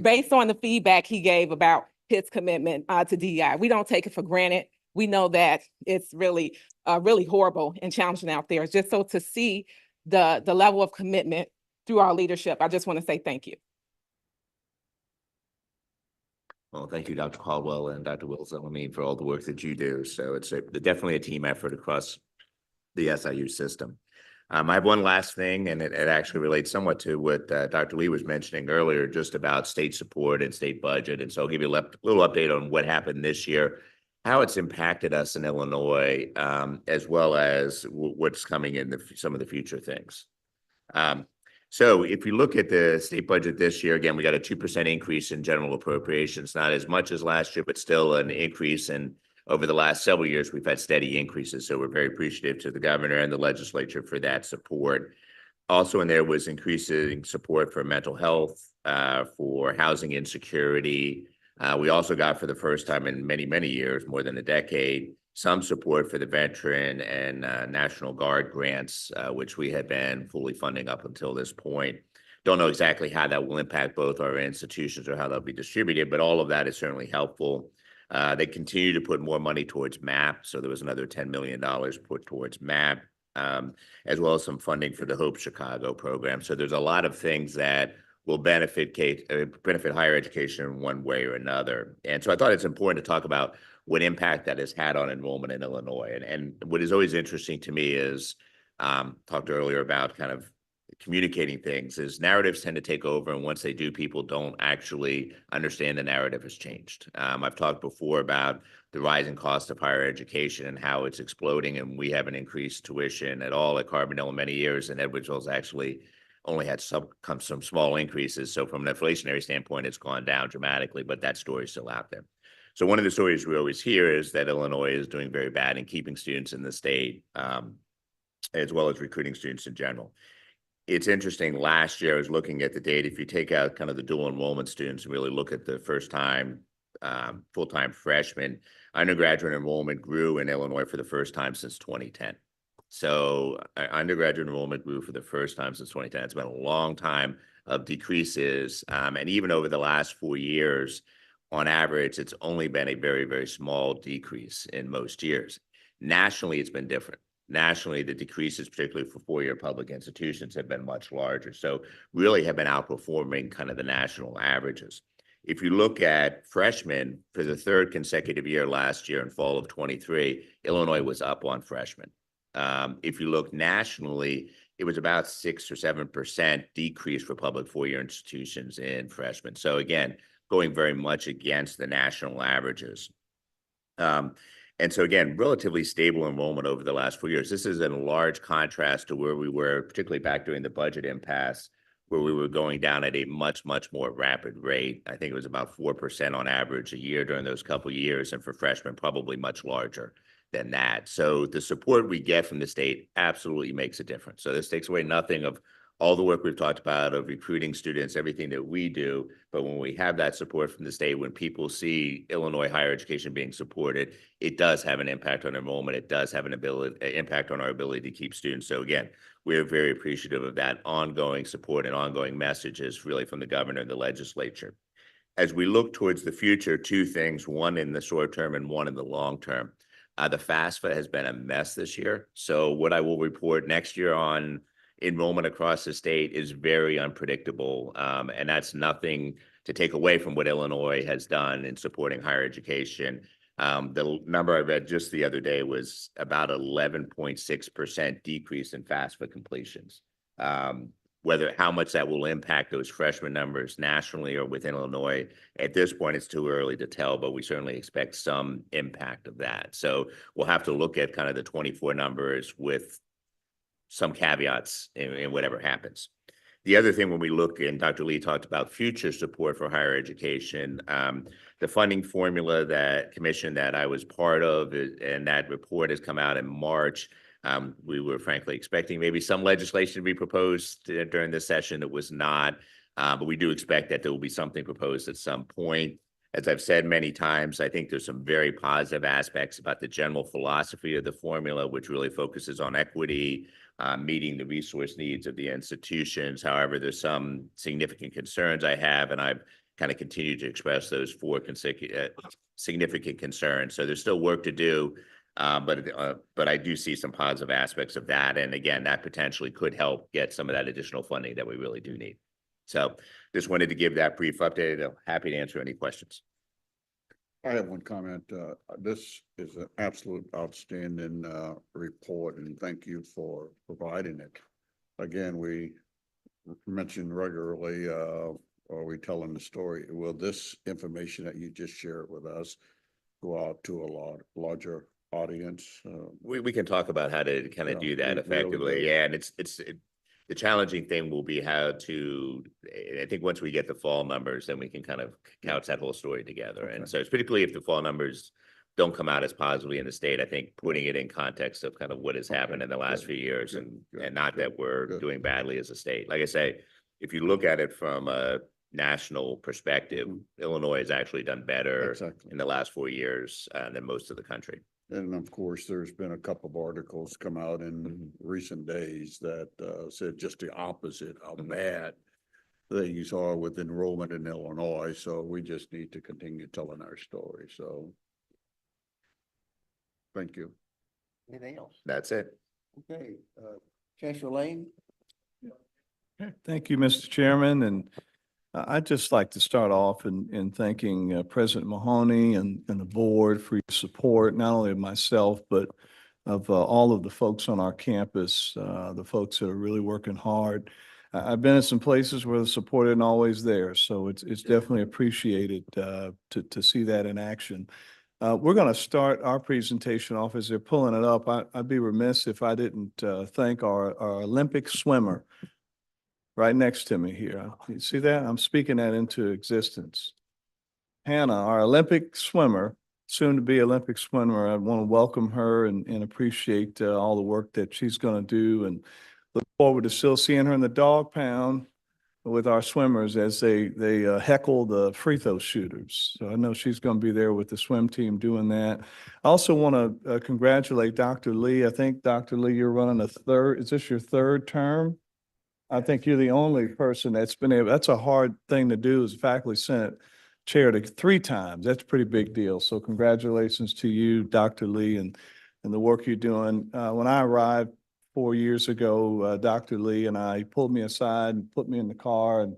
based on the feedback he gave about his commitment to DEI. We don't take it for granted. We know that it's really, really horrible and challenging out there. Just so to see the level of commitment through our leadership, I just want to say thank you. Well, thank you, Dr. Caldwell and Dr. Wilson, for all the work that you do. So it's definitely a team effort across the SIU system. I have one last thing, and it actually relates somewhat to what Dr. Lee was mentioning earlier, just about state support and state budget. And so I'll give you a little update on what happened this year, how it's impacted us in Illinois, as well as what's coming in some of the future things. So if you look at the state budget this year, again, we got a 2% increase in general appropriations, not as much as last year, but still an increase. And over the last several years, we've had steady increases. So we're very appreciative to the governor and the legislature for that support. Also in there was increasing support for mental health, for housing insecurity. We also got, for the first time in many, many years, more than a decade, some support for the veteran and National Guard grants, which we had been fully funding up until this point. Don't know exactly how that will impact both our institutions or how they'll be distributed, but all of that is certainly helpful. They continue to put more money towards MAP. So there was another $10 million put towards MAP, as well as some funding for the Hope Chicago program. So there's a lot of things that will benefit higher education in one way or another. And so I thought it's important to talk about what impact that has had on enrollment in Illinois. And what is always interesting to me is, talked earlier about kind of communicating things, is narratives tend to take over. And once they do, people don't actually understand the narrative has changed. I've talked before about the rising cost of higher education and how it's exploding. And we haven't increased tuition at all at Carbondale in many years. And Edwardsville's actually only had some small increases. So from an inflationary standpoint, it's gone down dramatically, but that story is still out there. So one of the stories we always hear is that Illinois is doing very bad in keeping students in the state, as well as recruiting students in general. It's interesting, last year I was looking at the data. If you take out kind of the dual enrollment students and really look at the first-time, full-time freshmen, undergraduate enrollment grew in Illinois for the first time since 2010. So undergraduate enrollment grew for the first time since 2010. It's been a long time of decreases. And even over the last 4 years, on average, it's only been a very, very small decrease in most years. Nationally, it's been different. Nationally, the decreases, particularly for four-year public institutions, have been much larger. So really have been outperforming kind of the national averages. If you look at freshmen, for the third consecutive year last year in fall of 23, Illinois was up on freshmen. If you look nationally, it was about 6 or 7% decrease for public four-year institutions in freshmen. So again, going very much against the national averages. And so again, relatively stable enrollment over the last 4 years. This is in large contrast to where we were, particularly back during the budget impasse, where we were going down at a much, much more rapid rate. I think it was about 4% on average a year during those couple of years, and for freshmen, probably much larger than that. So the support we get from the state absolutely makes a difference. So this takes away nothing of all the work we've talked about of recruiting students, everything that we do. But when we have that support from the state, when people see Illinois higher education being supported, it does have an impact on enrollment. It does have an impact on our ability to keep students. So again, we're very appreciative of that ongoing support and ongoing messages really from the governor and the legislature. As we look towards the future, two things, one in the short term and one in the long term. The FAFSA has been a mess this year. So what I will report next year on enrollment across the state is very unpredictable. And that's nothing to take away from what Illinois has done in supporting higher education. The number I read just the other day was about 11.6% decrease in FAFSA completions. How much that will impact those freshman numbers nationally or within Illinois, at this point, it's too early to tell, but we certainly expect some impact of that. So we'll have to look at kind of the 24 numbers with some caveats in whatever happens. The other thing when we look, and Dr. Lee talked about future support for higher education, the funding formula that commission that I was part of, and that report has come out in March. We were frankly expecting maybe some legislation to be proposed during this session that was not, but we do expect that there will be something proposed at some point. As I've said many times, I think there's some very positive aspects about the general philosophy of the formula, which really focuses on equity, meeting the resource needs of the institutions. However, there's some significant concerns I have, and I've kind of continued to express those four significant concerns. So there's still work to do, but I do see some positive aspects of that. And again, that potentially could help get some of that additional funding that we really do need. So just wanted to give that brief update. I'm happy to answer any questions. I have one comment. This is an absolute outstanding report, and thank you for providing it. Again, we mention regularly, are we telling the story? Will this information that you just shared with us go out to a larger audience? We can talk about how to kind of do that effectively. Really Yeah, and the challenging thing will be how to, I think once we get the fall numbers, then we can kind of couch that whole story together. And so it's particularly if the fall numbers don't come out as positively in the state, I think putting it in context of kind of what has happened in the last few years and not that we're doing badly as a state. Like I say, if you look at it from a national perspective, Illinois has actually done better in the last 4 years than most of the country. And of course, there's been a couple of articles come out in recent days that said just the opposite, how bad things are with enrollment in Illinois. So we just need to continue telling our story. So thank you. Anything else? That's it. Okay, Chancellor Lane. Thank you, Mr. Chairman. And I'd just like to start off in thanking President Mahoney and the board for your support, not only of myself, but of all of the folks on our campus, the folks that are really working hard. I've been in some places where the support isn't always there, so it's definitely appreciated to see that in action. We're going to start our presentation off as they're pulling it up. I'd be remiss if I didn't thank our Olympic swimmer right next to me here. You see that? I'm speaking that into existence. Hannah, our Olympic swimmer, soon to be Olympic swimmer. I want to welcome her and appreciate all the work that she's going to do, and look forward to still seeing her in the dog pound with our swimmers as they heckle the free throw shooters. So I know she's going to be there with the swim team doing that. I also want to congratulate Dr. Lee. I think, Dr. Lee, you're running is this your third term? I think you're the only person that's been able, that's a hard thing to do as a faculty senate chair to 3 times. That's a pretty big deal. So congratulations to you, Dr. Lee, and the work you're doing. When I arrived 4 years ago, Dr. Lee and I pulled me aside and put me in the car and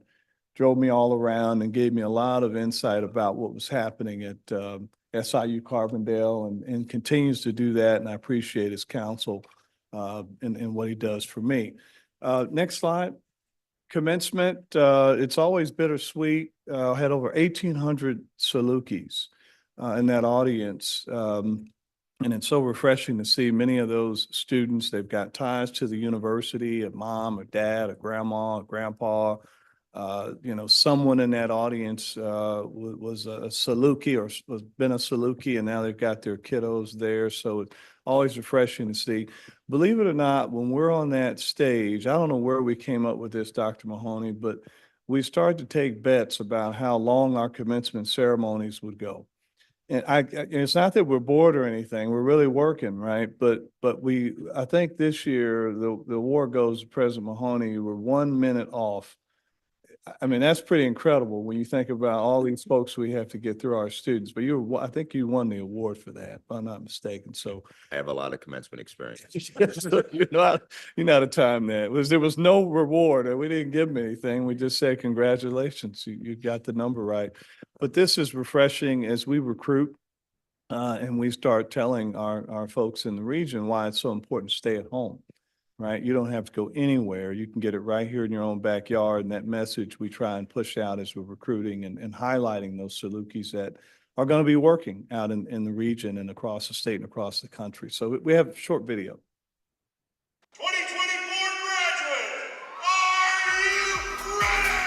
drove me all around and gave me a lot of insight about what was happening at SIU Carbondale and continues to do that. And I appreciate his counsel and what he does for me. Next slide. Commencement, it's always bittersweet. Had over 1,800 Salukis in that audience. And it's so refreshing to see many of those students. They've got ties to the university, a mom, a dad, a grandma, a grandpa. Someone in that audience was a Saluki or was been a Saluki, and now they've got their kiddos there. So always refreshing to see. Believe it or not, when we're on that stage, I don't know where we came up with this, Dr. Mahoney, but we started to take bets about how long our commencement ceremonies would go. And it's not that we're bored or anything, we're really working, right? But I think this year, the award goes to President Mahoney, we're 1 minute off. I mean, that's pretty incredible when you think about all these folks we have to get through our students, but I think you won the award for that, if I'm not mistaken, so. I have a lot of commencement experience. You know how to time that. There was no reward, and we didn't give them anything. We just said, congratulations, you got the number right. But this is refreshing as we recruit, and we start telling our folks in the region why it's so important to stay at home. Right? You don't have to go anywhere. You can get it right here in your own backyard. And that message we try and push out as we're recruiting and highlighting those Salukis that are going to be working out in the region and across the state and across the country. So we have a short video. 2024 graduates, are you ready?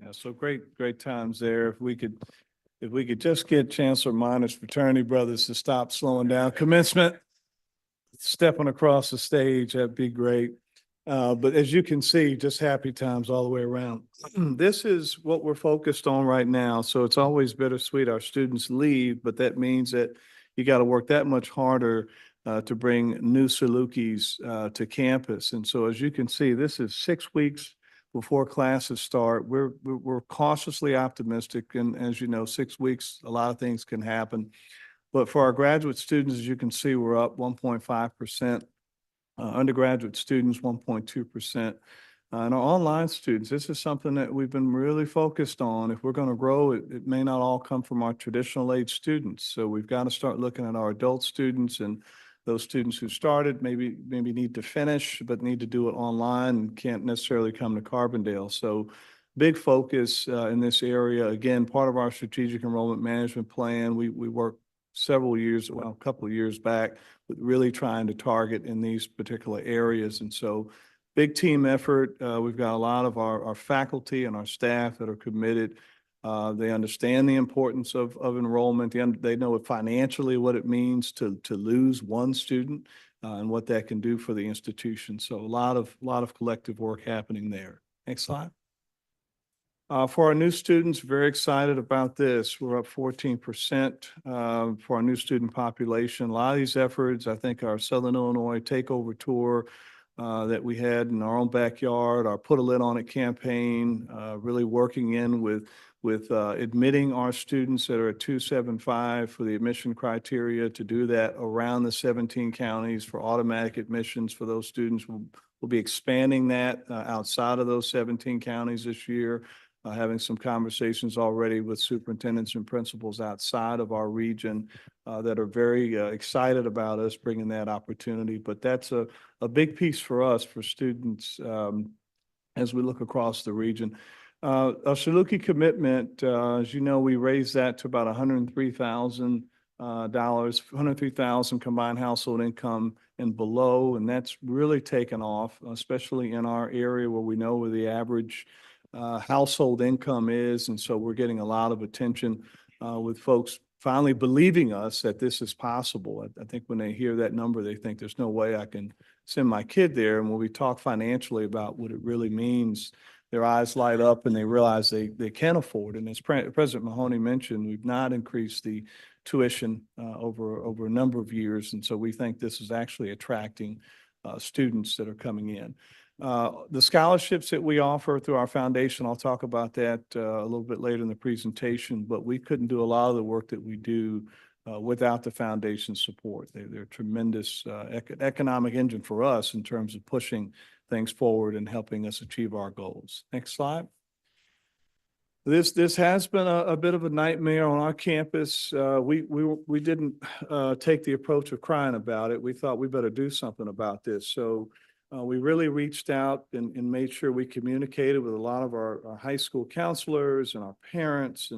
Yeah, so great times there. If we could just get Chancellor Minor's fraternity brothers to stop slowing down commencement, stepping across the stage, that'd be great. But as you can see, just happy times all the way around. This is what we're focused on right now. So it's always bittersweet. Our students leave, but that means that you got to work that much harder to bring new Salukis to campus. And so as you can see, this is 6 weeks before classes start. We're cautiously optimistic. And as you know, 6 weeks, a lot of things can happen. But for our graduate students, as you can see, we're up 1.5%. Undergraduate students, 1.2%. And our online students, this is something that we've been really focused on. If we're going to grow, it may not all come from our traditional age students. So we've got to start looking at our adult students and those students who started, maybe need to finish, but need to do it online and can't necessarily come to Carbondale. So big focus in this area. Again, part of our strategic enrollment management plan, we worked several years, well, a couple of years back, with really trying to target in these particular areas. And so big team effort. We've got a lot of our faculty and our staff that are committed. They understand the importance of enrollment. They know financially what it means to lose one student and what that can do for the institution. So a lot of collective work happening there. Next slide. For our new students, very excited about this. We're up 14% for our new student population. A lot of these efforts, I think our Southern Illinois takeover tour that we had in our own backyard, our Put a Lid on It campaign, really working in with admitting our students that are at 275 for the admission criteria, to do that around the 17 counties for automatic admissions for those students. We'll be expanding that outside of those 17 counties this year. Having some conversations already with superintendents and principals outside of our region that are very excited about us bringing that opportunity. But that's a big piece for us, for students, as we look across the region. Our Saluki commitment, as you know, we raised that to about 103,000 dollars, 103,000 combined household income and below, and that's really taken off, especially in our area where we know where the average household income is, and so we're getting a lot of attention with folks finally believing us that this is possible. I think when they hear that number, they think there's no way I can send my kid there. And when we talk financially about what it really means, their eyes light up and they realize they can afford. And as President Mahoney mentioned, we've not increased the tuition over a number of years. And so we think this is actually attracting students that are coming in. The scholarships that we offer through our foundation, I'll talk about that a little bit later in the presentation, but we couldn't do a lot of the work that we do without the foundation support. They're a tremendous economic engine for us in terms of pushing things forward and helping us achieve our goals. Next slide. This has been a bit of a nightmare on our campus. We didn't take the approach of crying about it. We thought we better do something about this. So we really reached out and made sure we communicated with a lot of our high school counselors and our parents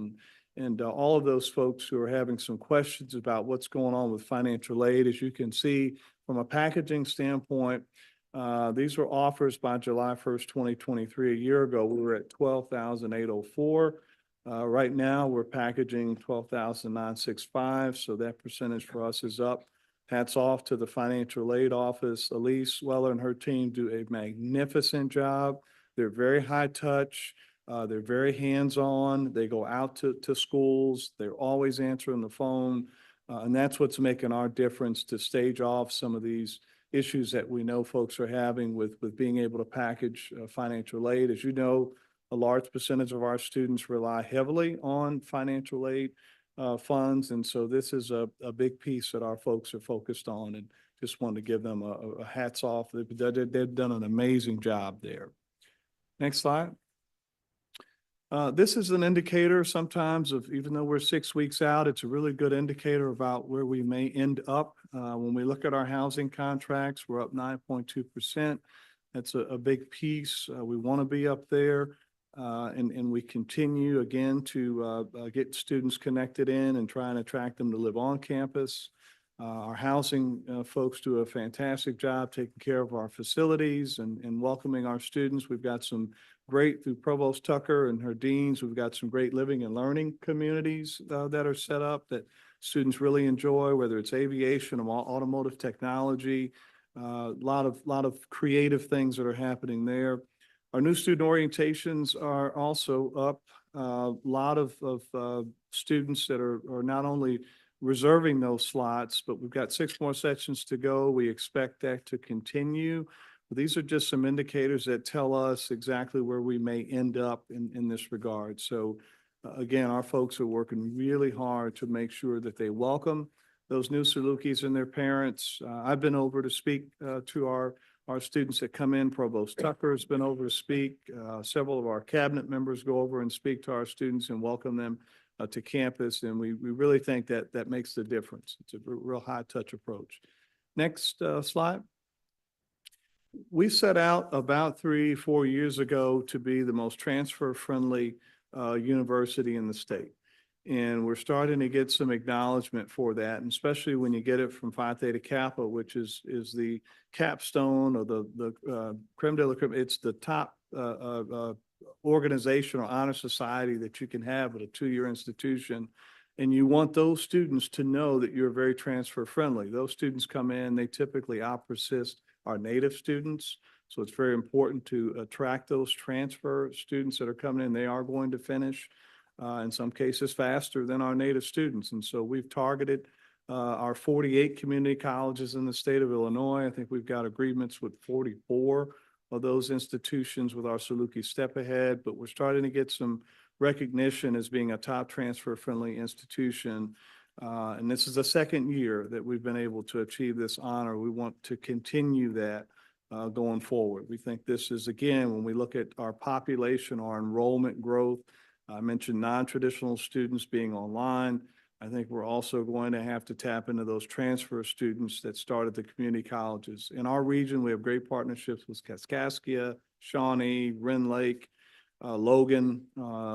and all of those folks who are having some questions about what's going on with financial aid. As you can see, from a packaging standpoint, these were offers by July 1st, 2023. A year ago, we were at 12,804. Right now, we're packaging 12,965. So that percentage for us is up. Hats off to the financial aid office. Elise Weller and her team do a magnificent job. They're very high touch. They're very hands-on. They go out to schools. They're always answering the phone. And that's what's making our difference to stage off some of these issues that we know folks are having with being able to package financial aid. As you know, a large percentage of our students rely heavily on financial aid funds. And so this is a big piece that our folks are focused on, and just wanted to give them a hats off. They've done an amazing job there. Next slide. This is an indicator sometimes of, even though we're 6 weeks out, it's a really good indicator about where we may end up. When we look at our housing contracts, we're up 9.2%. That's a big piece. We want to be up there. And we continue again to get students connected in and try and attract them to live on campus. Our housing folks do a fantastic job taking care of our facilities and welcoming our students. We've got some great, through Provost Tucker and her deans, we've got some great living and learning communities that are set up that students really enjoy, whether it's aviation or automotive technology, a lot of creative things that are happening there. Our new student orientations are also up. A lot of students that are not only reserving those slots, but we've got 6 more sessions to go. We expect that to continue. These are just some indicators that tell us exactly where we may end up in this regard. So again, our folks are working really hard to make sure that they welcome those new Salukis and their parents. I've been over to speak to our students that come in. Provost Tucker has been over to speak. Several of our cabinet members go over and speak to our students and welcome them to campus. And we really think that makes the difference. It's a real high touch approach. Next slide. We set out about 3-4 years ago to be the most transfer-friendly university in the state. And we're starting to get some acknowledgement for that, and especially when you get it from Phi Theta Kappa, which is the capstone or the creme de la creme. It's the top organization or honor society that you can have at a 2-year institution. And you want those students to know that you're very transfer friendly. Those students come in, they typically out-persist our native students. So it's very important to attract those transfer students that are coming in. They are going to finish in some cases faster than our native students. And so we've targeted our 48 community colleges in the state of Illinois. I think we've got agreements with 44 of those institutions with our Saluki Step Ahead, but we're starting to get some recognition as being a top transfer-friendly institution. And this is the 2nd year that we've been able to achieve this honor. We want to continue that going forward. We think this is, again, when we look at our population, our enrollment growth, I mentioned non-traditional students being online. I think we're also going to have to tap into those transfer students that start at the community colleges. In our region, we have great partnerships with Kaskaskia, Shawnee, Wren Lake. Logan,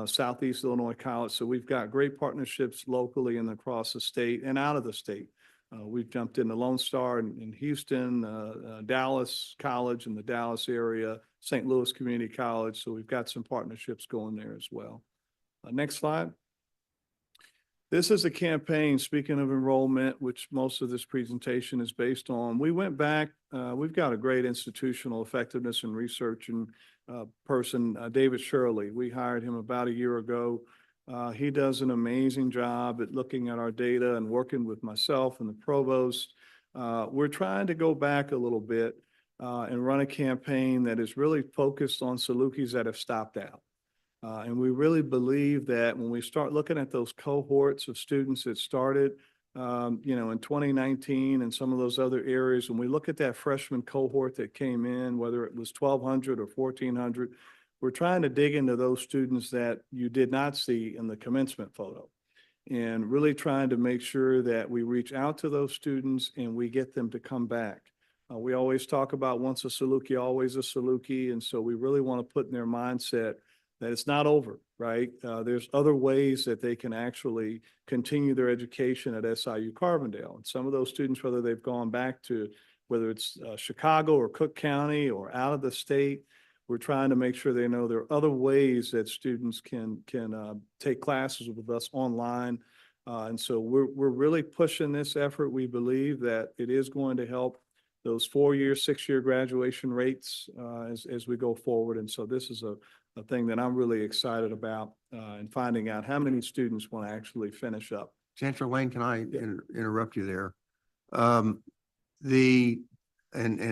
Southeast Illinois College. So we've got great partnerships locally and across the state and out of the state. We've jumped into Lone Star in Houston, Dallas College in the Dallas area, St. Louis Community College. So we've got some partnerships going there as well. Next slide. This is a campaign, speaking of enrollment, which most of this presentation is based on. We went back, we've got a great institutional effectiveness and research and person, David Shirley. We hired him about a year ago. He does an amazing job at looking at our data and working with myself and the provost. We're trying to go back a little bit and run a campaign that is really focused on Salukis that have stopped out. And we really believe that when we start looking at those cohorts of students that started, in 2019 and some of those other areas, when we look at that freshman cohort that came in, whether it was 1,200 or 1,400, we're trying to dig into those students that you did not see in the commencement photo and really trying to make sure that we reach out to those students and we get them to come back. We always talk about once a Saluki, always a Saluki. And so we really want to put in their mindset that it's not over, right? There's other ways that they can actually continue their education at SIU Carbondale. And some of those students, whether they've gone back to, whether it's Chicago or Cook County or out of the state, we're trying to make sure they know there are other ways that students can take classes with us online. And so we're really pushing this effort. We believe that it is going to help those 4-year, 6-year graduation rates as we go forward. And so this is a thing that I'm really excited about and finding out how many students want to actually finish up. Chancellor Lane, can I interrupt you there? And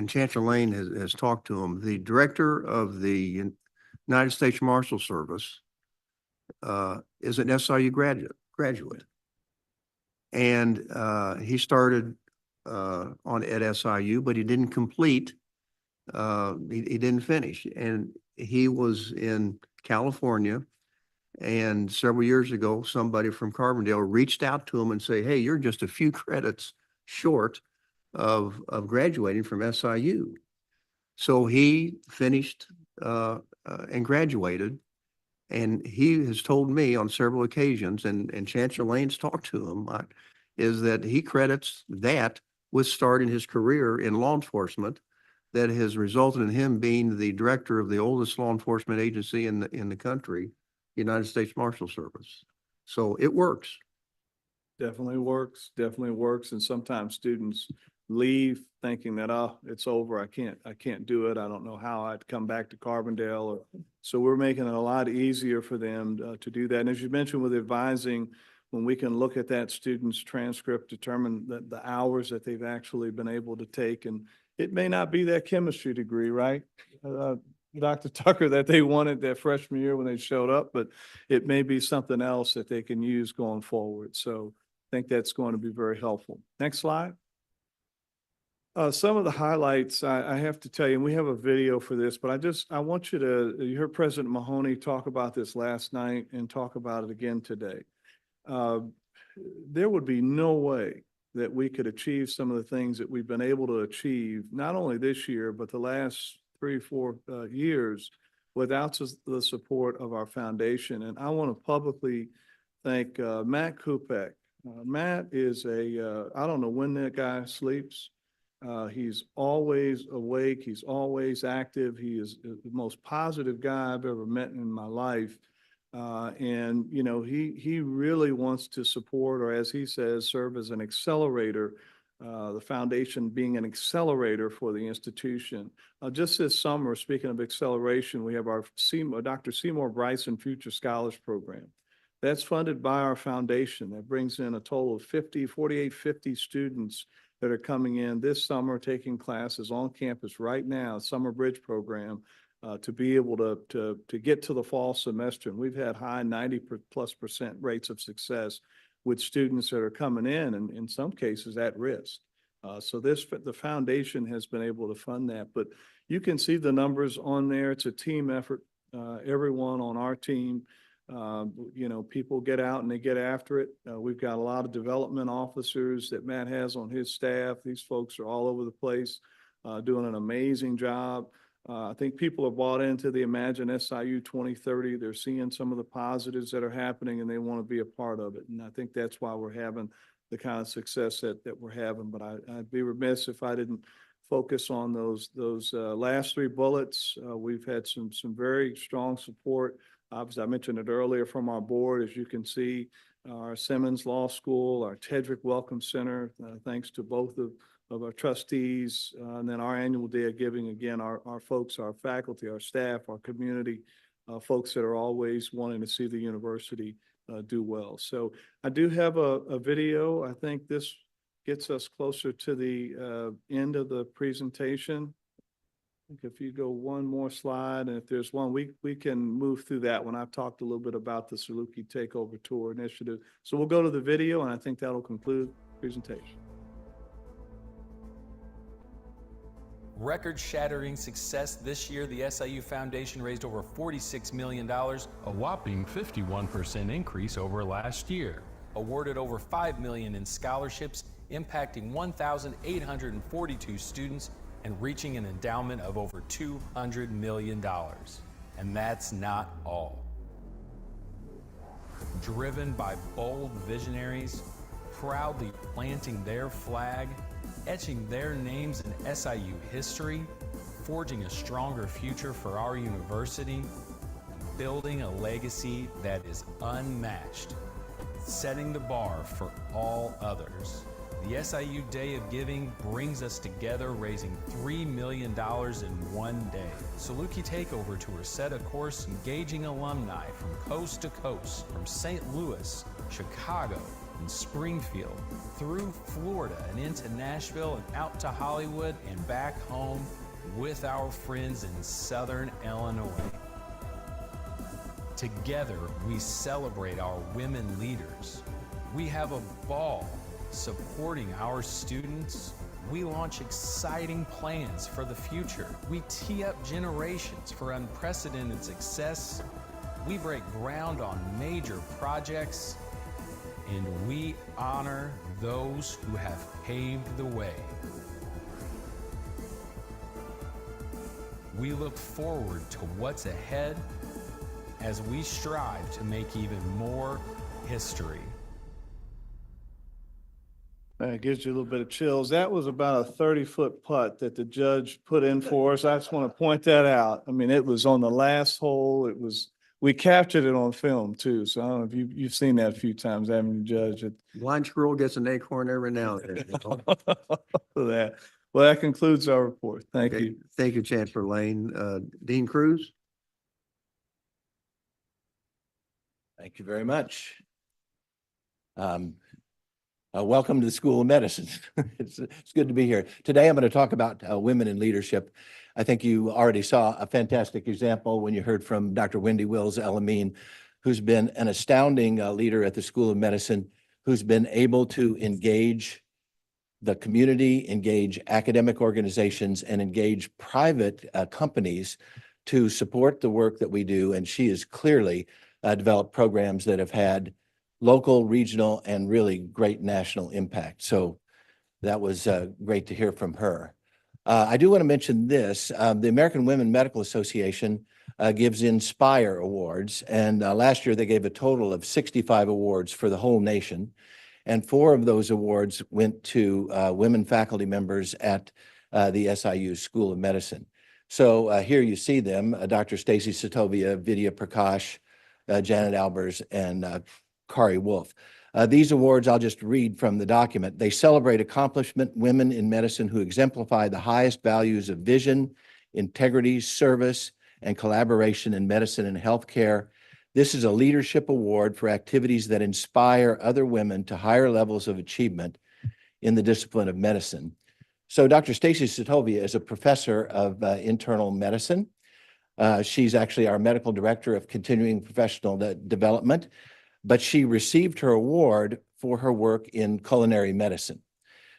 Chancellor Lane has talked to him. The director of the United States Marshal Service is an SIU graduate. And he started at SIU, but he didn't complete, he didn't finish. And he was in California, and several years ago, somebody from Carbondale reached out to him and say, hey, you're just a few credits short of graduating from SIU. So he finished and graduated. And he has told me on several occasions, and Chancellor Lane's talked to him, is that he credits that with starting his career in law enforcement that has resulted in him being the director of the oldest law enforcement agency in the country, United States Marshal Service. So it works. Definitely works, definitely works. And sometimes students leave thinking that, oh, it's over. I can't do it. I don't know how I'd come back to Carbondale. So we're making it a lot easier for them to do that. And as you mentioned with advising, when we can look at that student's transcript, determine the hours that they've actually been able to take. And it may not be that chemistry degree, right? Dr. Tucker, that they wanted that freshman year when they showed up, but it may be something else that they can use going forward. So I think that's going to be very helpful. Next slide. Some of the highlights, I have to tell you, and we have a video for this, but I want you to, you heard President Mahoney talk about this last night and talk about it again today. There would be no way that we could achieve some of the things that we've been able to achieve, not only this year, but the last 3 or 4 years without the support of our foundation. And I want to publicly thank Matt Kupek. Matt is I don't know when that guy sleeps. He's always awake. He's always active. He is the most positive guy I've ever met in my life. And, you know, he really wants to support, or as he says, serve as an accelerator, the foundation being an accelerator for the institution. Just this summer, speaking of acceleration, we have our Dr. Seymour Bryson Future Scholars Program. That's funded by our foundation. That brings in a total of 50 students that are coming in this summer, taking classes on campus right now, Summer Bridge Program, to be able to get to the fall semester. And we've had high 90+% rates of success with students that are coming in, and in some cases at risk. So the foundation has been able to fund that, but you can see the numbers on there. It's a team effort. Everyone on our team, you know, people get out and they get after it. We've got a lot of development officers that Matt has on his staff. These folks are all over the place, doing an amazing job. I think people are bought into the Imagine SIU 2030. They're seeing some of the positives that are happening and they want to be a part of it. And I think that's why we're having the kind of success that we're having. But I'd be remiss if I didn't focus on those last three bullets. We've had some very strong support. Obviously, I mentioned it earlier from our board. As you can see, our Simmons Law School, our Tedrick Welcome Center, thanks to both of our trustees, and then our annual day of giving, again, our folks, our faculty, our staff, our community, folks that are always wanting to see the university do well. So I do have a video. I think this gets us closer to the end of the presentation. I think if you go one more slide, and if there's one, we can move through that one. I've talked a little bit about the Saluki Takeover Tour Initiative. So we'll go to the video, and I think that'll conclude the presentation. Record-shattering success this year, the SIU Foundation raised over $46 million, a whopping 51% increase over last year. Awarded over $5 million in scholarships, impacting 1,842 students and reaching an endowment of over $200 million. And that's not all. Driven by bold visionaries, proudly planting their flag, etching their names in SIU history, forging a stronger future for our university, building a legacy that is unmatched, setting the bar for all others. The SIU Day of Giving brings us together, raising $3 million in one day. Saluki Takeover Tour set a course engaging alumni from coast to coast, from St. Louis, Chicago, and Springfield, through Florida and into Nashville and out to Hollywood and back home with our friends in Southern Illinois. Together, we celebrate our women leaders. We have a ball supporting our students. We launch exciting plans for the future. We tee up generations for unprecedented success. We break ground on major projects, and we honor those who have paved the way. We look forward to what's ahead as we strive to make even more history. It gives you a little bit of chills. That was about a 30-foot putt that the judge put in for us. I just want to point that out. I mean, it was on the last hole. We captured it on film too. So I don't know if you've seen that a few times, haven't you, Judge? Blind squirrel gets an acorn every now and then. Well, that concludes our report. Thank you. Thank you, Chancellor Lane. Dean Cruz? Thank you very much. Welcome to the School of Medicine. It's good to be here. Today, I'm going to talk about women in leadership. I think you already saw a fantastic example when you heard from Dr. Wendy Wills-Elamine, who's been an astounding leader at the School of Medicine, who's been able to engage the community, engage academic organizations, and engage private companies to support the work that we do. And she has clearly developed programs that have had local, regional, and really great national impact. So that was great to hear from her. I do want to mention this. The American Women Medical Association gives Inspire Awards, and last year they gave a total of 65 awards for the whole nation, and 4 of those awards went to women faculty members at the SIU School of Medicine. So here you see them, Dr. Stacy Satovia, Vidya Prakash, Janet Albers, and Kari Wolf. These awards, I'll just read from the document. They celebrate accomplishment women in medicine who exemplify the highest values of vision, integrity, service, and collaboration in medicine and healthcare. This is a leadership award for activities that inspire other women to higher levels of achievement in the discipline of medicine. So Dr. Stacy Satovia is a professor of internal medicine. She's actually our medical director of continuing professional development, but she received her award for her work in culinary medicine.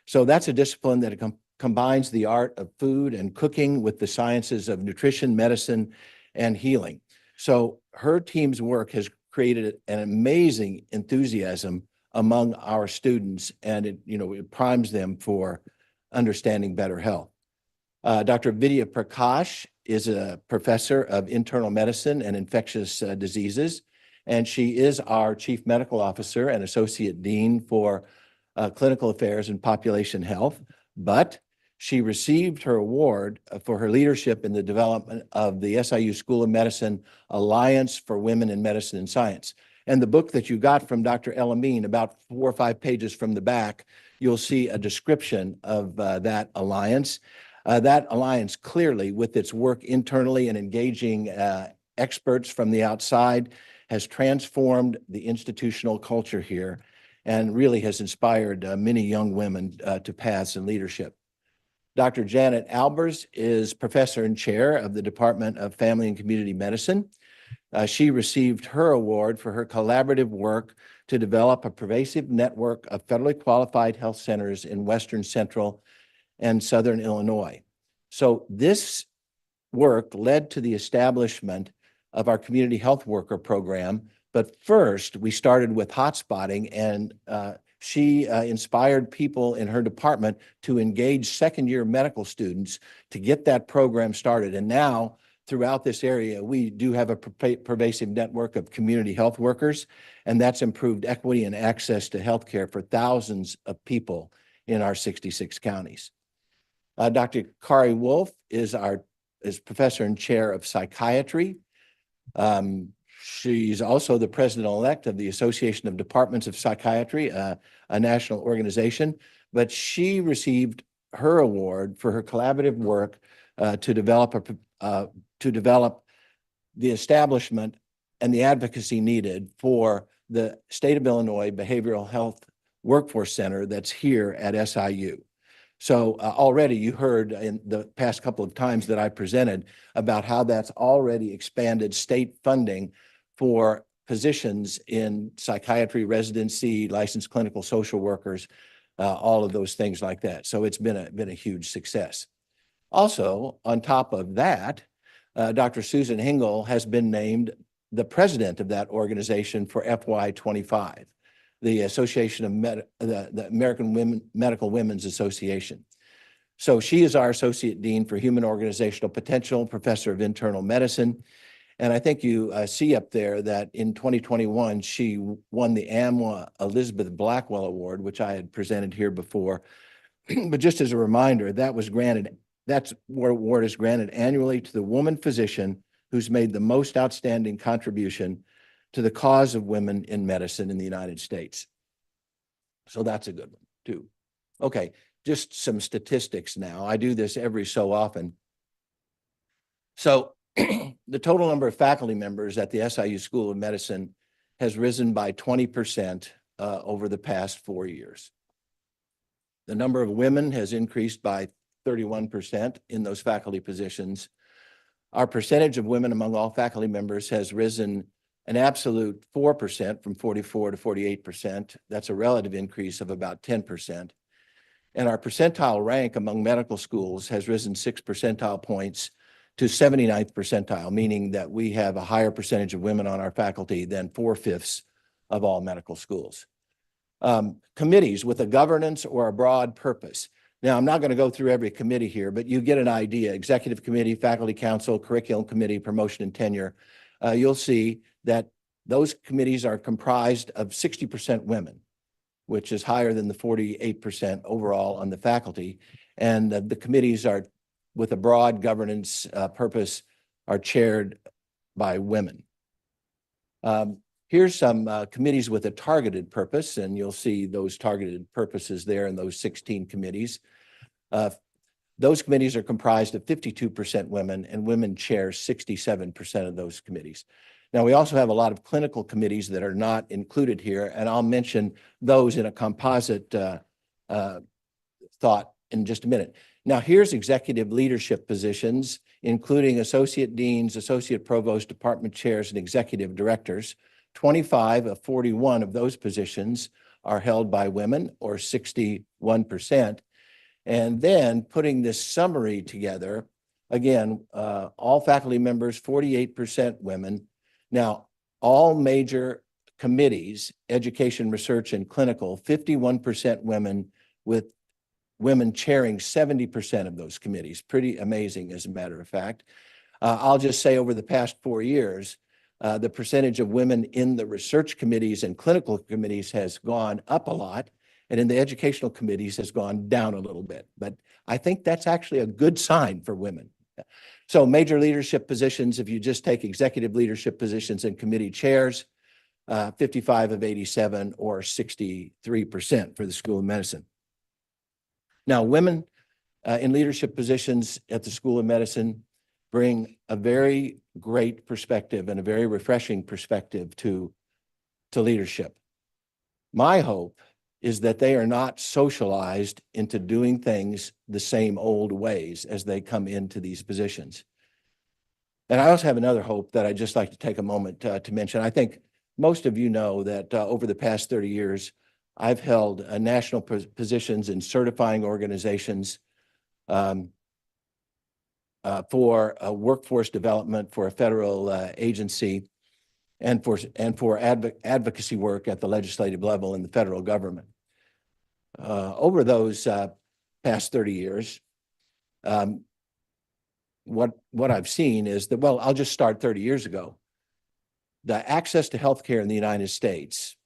So that's a discipline that combines the art of food and cooking with the sciences of nutrition, medicine, and healing. So her team's work has created an amazing enthusiasm among our students, and it primes them for understanding better health. Dr. Vidya Prakash is a professor of internal medicine and infectious diseases, and she is our chief medical officer and associate dean for clinical affairs and population health. But she received her award for her leadership in the development of the SIU School of Medicine Alliance for Women in Medicine and Science. And the book that you got from Dr. Elamine, about 4 or 5 pages from the back, you'll see a description of that alliance. That alliance clearly, with its work internally and engaging experts from the outside, has transformed the institutional culture here and really has inspired many young women to paths in leadership. Dr. Janet Albers is professor and chair of the Department of Family and Community Medicine. She received her award for her collaborative work to develop a pervasive network of federally qualified health centers in Western, Central, and Southern Illinois. So this work led to the establishment of our community health worker program. But first, we started with hotspotting, and she inspired people in her department to engage second-year medical students to get that program started. And now, throughout this area, we do have a pervasive network of community health workers, and that's improved equity and access to healthcare for thousands of people in our 66 counties. Dr. Kari Wolf is professor and chair of psychiatry. She's also the president-elect of the Association of Departments of Psychiatry, a national organization, but she received her award for her collaborative work to develop the establishment and the advocacy needed for the State of Illinois Behavioral Health Workforce Center that's here at SIU. So already you heard in the past couple of times that I presented about how that's already expanded state funding for positions in psychiatry, residency, licensed clinical social workers, all of those things like that. So it's been a huge success. Also, on top of that, Dr. Susan Hingle has been named the president of that organization for FY25, the Association of the American Medical Women's Association. So she is our associate dean for human organizational potential, professor of internal medicine. And I think you see up there that in 2021, she won the AMWA Elizabeth Blackwell Award, which I had presented here before. But just as a reminder, that award is granted annually to the woman physician who's made the most outstanding contribution to the cause of women in medicine in the United States. So that's a good one too. Okay, just some statistics now. I do this every so often. So the total number of faculty members at the SIU School of Medicine has risen by 20% over the past 4 years. The number of women has increased by 31% in those faculty positions. Our percentage of women among all faculty members has risen an absolute 4% from 44 to 48%. That's a relative increase of about 10%. And our percentile rank among medical schools has risen 6 percentile points to 79th percentile, meaning that we have a higher percentage of women on our faculty than 4/5 of all medical schools. Committees with a governance or a broad purpose. Now, I'm not going to go through every committee here, but you get an idea. Executive committee, faculty council, curriculum committee, promotion and tenure. You'll see that those committees are comprised of 60% women, which is higher than the 48% overall on the faculty. And the committees are with a broad governance purpose are chaired by women. Here's some committees with a targeted purpose, and you'll see those targeted purposes there in those 16 committees. Those committees are comprised of 52% women, and women chair 67% of those committees. Now, we also have a lot of clinical committees that are not included here, and I'll mention those in a composite thought in just a minute. Now, here's executive leadership positions, including associate deans, associate provost, department chairs, and executive directors. 25 of 41 of those positions are held by women, or 61%. And then putting this summary together, again, all faculty members, 48% women. Now, all major committees, education, research, and clinical, 51% women, with women chairing 70% of those committees. Pretty amazing, as a matter of fact. I'll just say over the past 4 years, the percentage of women in the research committees and clinical committees has gone up a lot, and in the educational committees has gone down a little bit. But I think that's actually a good sign for women. So major leadership positions, if you just take executive leadership positions and committee chairs, 55 of 87 or 63% for the School of Medicine. Now, women in leadership positions at the School of Medicine bring a very great perspective and a very refreshing perspective to leadership. My hope is that they are not socialized into doing things the same old ways as they come into these positions. And I also have another hope that I'd just like to take a moment to mention. I think most of you know that over the past 30 years, I've held national positions in certifying organizations for workforce development for a federal agency and for advocacy work at the legislative level in the federal government. Over those past 30 years, what I've seen is that, well, I'll just start 30 years ago. The access to healthcare in the United States,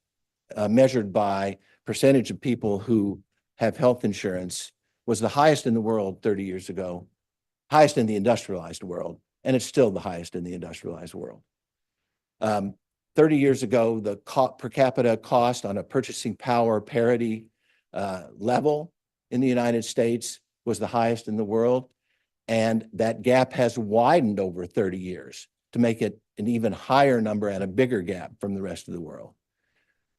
measured by percentage of people who have health insurance, was the highest in the world 30 years ago, highest in the industrialized world, and it's still the highest in the industrialized world. 30 years ago, the per capita cost on a purchasing power parity level in the United States was the highest in the world. And that gap has widened over 30 years to make it an even higher number and a bigger gap from the rest of the world.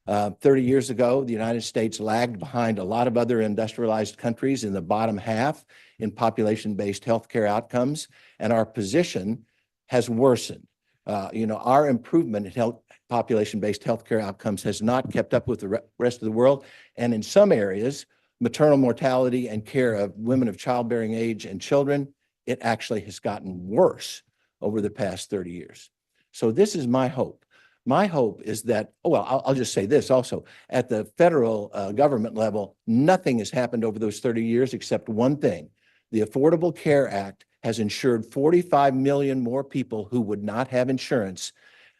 30 years ago, the United States lagged behind a lot of other industrialized countries in the bottom half in population-based healthcare outcomes, and our position has worsened. Our improvement in population-based healthcare outcomes has not kept up with the rest of the world, and in some areas, maternal mortality and care of women of childbearing age and children, it actually has gotten worse over the past 30 years. So this is my hope. My hope is that, I'll just say this also, at the federal government level, nothing has happened over those 30 years except one thing. The Affordable Care Act has insured 45 million more people who would not have insurance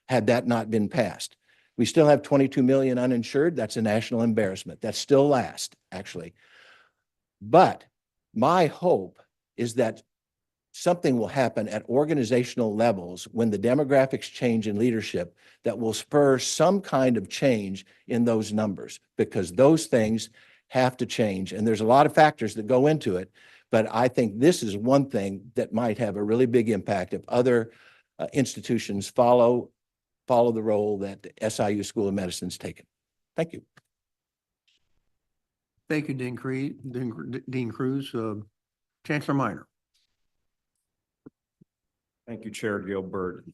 had that not been passed. We still have 22 million uninsured. That's a national embarrassment. That's still last, actually. But my hope is that something will happen at organizational levels when the demographics change in leadership that will spur some kind of change in those numbers, because those things have to change. And there's a lot of factors that go into it, but I think this is one thing that might have a really big impact if other institutions follow the role that the SIU School of Medicine's taken. Thank you. Thank you, Dean Cruz. Chancellor Minor. Thank you, Chair Gilbert.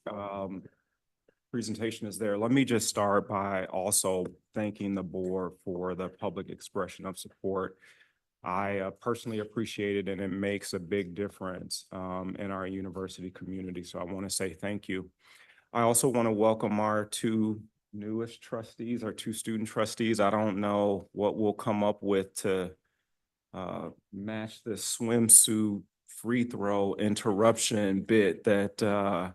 Presentation is there. Let me just start by also thanking the board for the public expression of support. I personally appreciate it, and it makes a big difference in our university community. So I want to say thank you. I also want to welcome our two newest trustees, our two student trustees. I don't know what we'll come up with to match the swimsuit free throw interruption bit that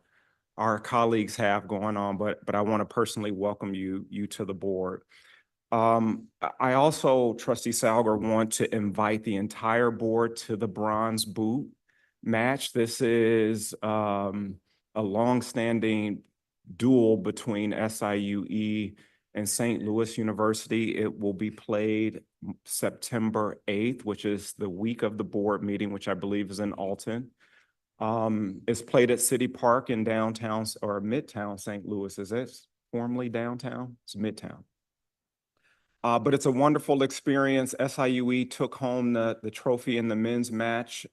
our colleagues have going on, but I want to personally welcome you to the board. I also, Trustee Salger, want to invite the entire board to the Bronze Boot match. This is a longstanding duel between SIUE and St. Louis University. It will be played September 8th, which is the week of the board meeting, which I believe is in Alton. It's played at City Park in downtown or Midtown St. Louis. Is it formerly downtown? It's Midtown. But it's a wonderful experience. SIUE took home the trophy in the men's match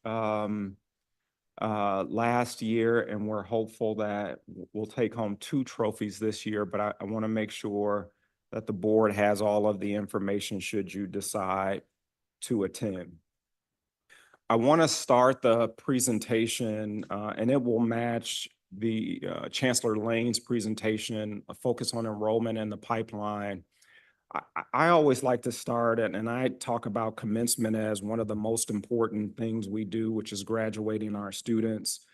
last year, and we're hopeful that we'll take home 2 trophies this year, but I want to make sure that the board has all of the information should you decide to attend. I want to start the presentation, and it will match the Chancellor Lane's presentation, a focus on enrollment and the pipeline. I always like to start, and I talk about commencement as one of the most important things we do, which is graduating our students.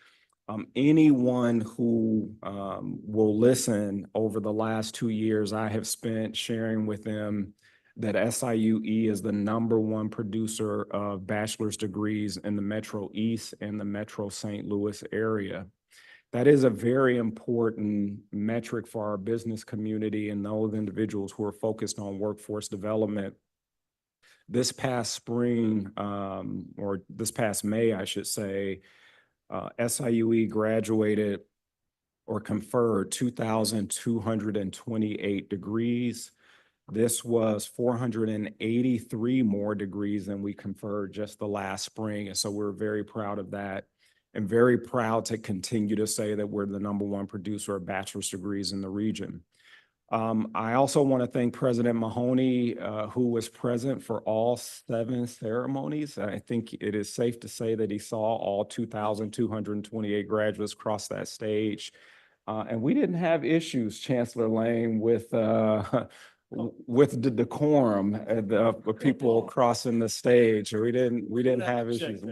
Anyone who will listen over the last 2 years, I have spent sharing with them that SIUE is the #1 producer of bachelor's degrees in the Metro East and the Metro St. Louis area. That is a very important metric for our business community and those individuals who are focused on workforce development. This past spring, or this past May, I should say, SIUE graduated or conferred 2,228 degrees. This was 483 more degrees than we conferred just the last spring. And so we're very proud of that and very proud to continue to say that we're the #1 producer of bachelor's degrees in the region. I also want to thank President Mahoney, who was present for all 7 ceremonies. I think it is safe to say that he saw all 2,228 graduates cross that stage. And we didn't have issues, Chancellor Lane, with the decorum of people crossing the stage. We didn't have issues.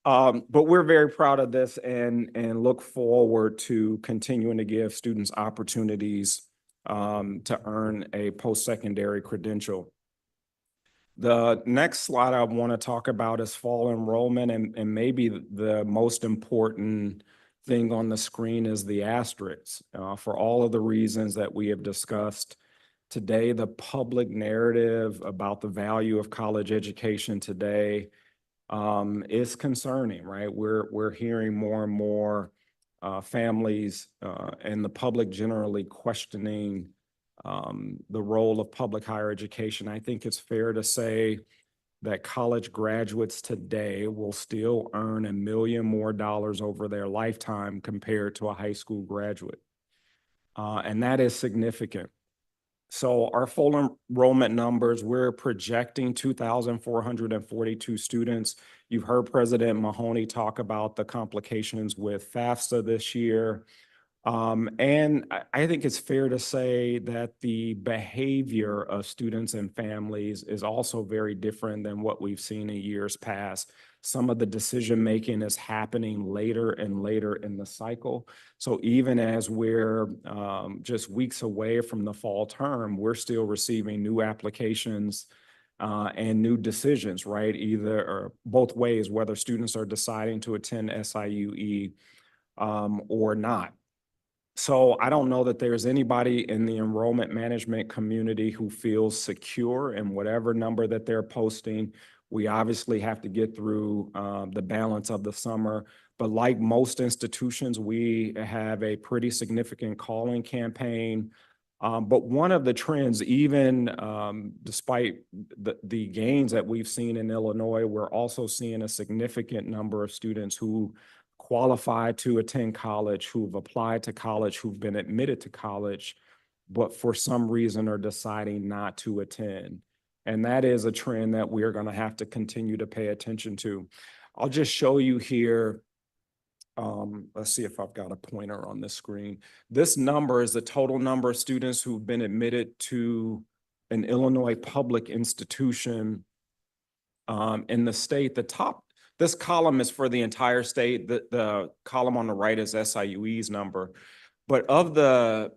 But we're very proud of this and look forward to continuing to give students opportunities to earn a post-secondary credential. The next slide I want to talk about is fall enrollment, and maybe the most important thing on the screen is the asterisks. For all of the reasons that we have discussed today, the public narrative about the value of college education today is concerning, right? We're hearing more and more families and the public generally questioning the role of public higher education. I think it's fair to say that college graduates today will still earn $1 million more over their lifetime compared to a high school graduate. And that is significant. So our full enrollment numbers, we're projecting 2,442 students. You've heard President Mahoney talk about the complications with FAFSA this year. And I think it's fair to say that the behavior of students and families is also very different than what we've seen in years past. Some of the decision-making is happening later and later in the cycle. So even as we're just weeks away from the fall term, we're still receiving new applications and new decisions, right? Either or both ways, whether students are deciding to attend SIUE or not. So I don't know that there's anybody in the enrollment management community who feels secure in whatever number that they're posting. We obviously have to get through the balance of the summer, but like most institutions, we have a pretty significant calling campaign. But one of the trends, even despite the gains that we've seen in Illinois, we're also seeing a significant number of students who qualified to attend college, who've applied to college, who've been admitted to college, but for some reason are deciding not to attend. And that is a trend that we're going to have to continue to pay attention to. I'll just show you here. Let's see if I've got a pointer on this screen. This number is the total number of students who've been admitted to an Illinois public institution in the state. This column is for the entire state. The column on the right is SIUE's number. But of the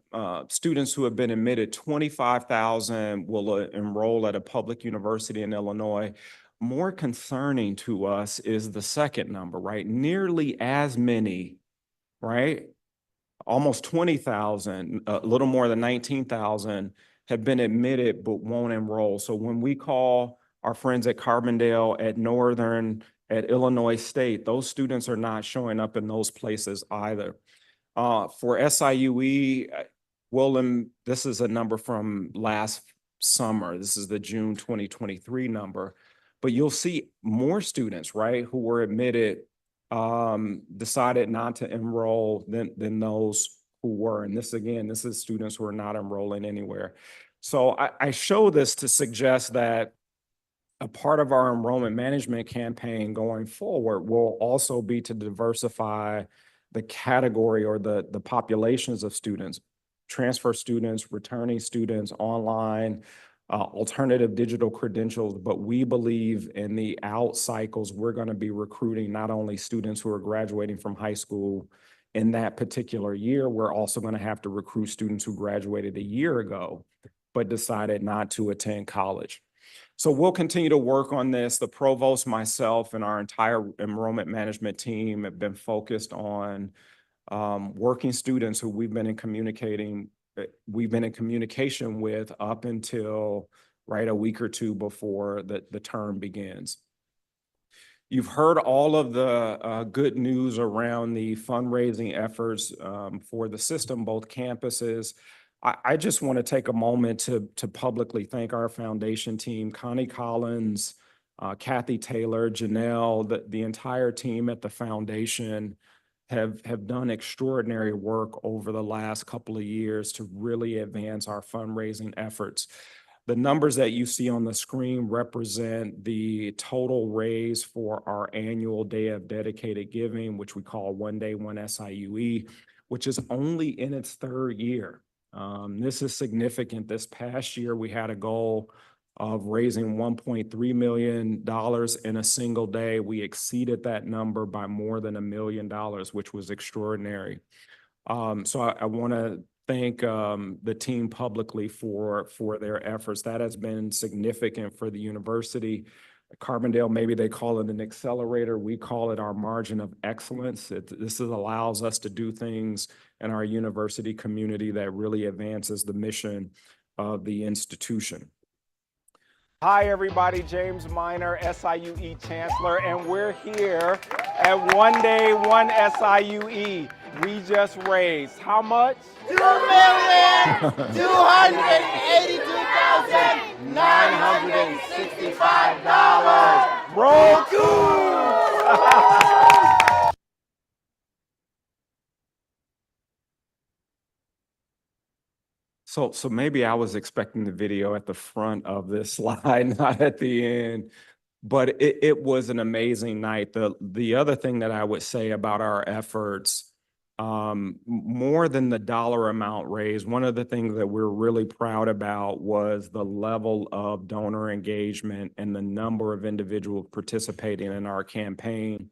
students who have been admitted, 25,000 will enroll at a public university in Illinois. More concerning to us is the second number, right? Nearly as many, right? Almost 20,000, a little more than 19,000 have been admitted but won't enroll. So when we call our friends at Carbondale, at Northern, at Illinois State, those students are not showing up in those places either. For SIUE, Willem, this is a number from last summer. This is the June 2023 number. But you'll see more students, right, who were admitted, decided not to enroll than those who were. And this, again, this is students who are not enrolling anywhere. So I show this to suggest that a part of our enrollment management campaign going forward will also be to diversify the category or the populations of students, transfer students, returning students, online, alternative digital credentials, but we believe in the out cycles, we're going to be recruiting not only students who are graduating from high school in that particular year, we're also going to have to recruit students who graduated a year ago, but decided not to attend college. So we'll continue to work on this. The provost, myself, and our entire enrollment management team have been focused on working students who we've been in communication with up until a week or two before the term begins. You've heard all of the good news around the fundraising efforts for the system, both campuses. I just want to take a moment to publicly thank our foundation team, Connie Collins, Kathy Taylor, Janelle, the entire team at the foundation have done extraordinary work over the last couple of years to really advance our fundraising efforts. The numbers that you see on the screen represent the total raise for our annual Day of Dedicated Giving, which we call One Day, One SIUE, which is only in its third year. This is significant. This past year, we had a goal of raising $1.3 million in a single day. We exceeded that number by more than $1 million, which was extraordinary. So I want to thank the team publicly for their efforts. That has been significant for the university. Carbondale, maybe they call it an accelerator. We call it our margin of excellence. This allows us to do things in our university community that really advances the mission of the institution. Hi everybody, James Minor, SIUE Chancellor, and we're here at One Day, One SIUE. We just raised how much? $2,282,965. Roll Coops! So maybe I was expecting the video at the front of this slide, not at the end, but it was an amazing night. The other thing that I would say about our efforts, more than the dollar amount raised, one of the things that we're really proud about was the level of donor engagement and the number of individuals participating in our campaign.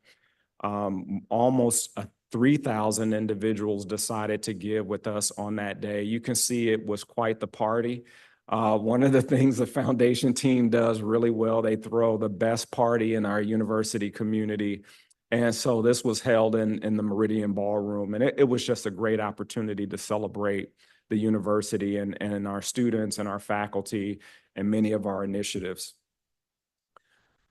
Almost 3,000 individuals decided to give with us on that day. You can see it was quite the party. One of the things the foundation team does really well, they throw the best party in our university community. And so this was held in the Meridian Ballroom, and it was just a great opportunity to celebrate the university and our students and our faculty and many of our initiatives.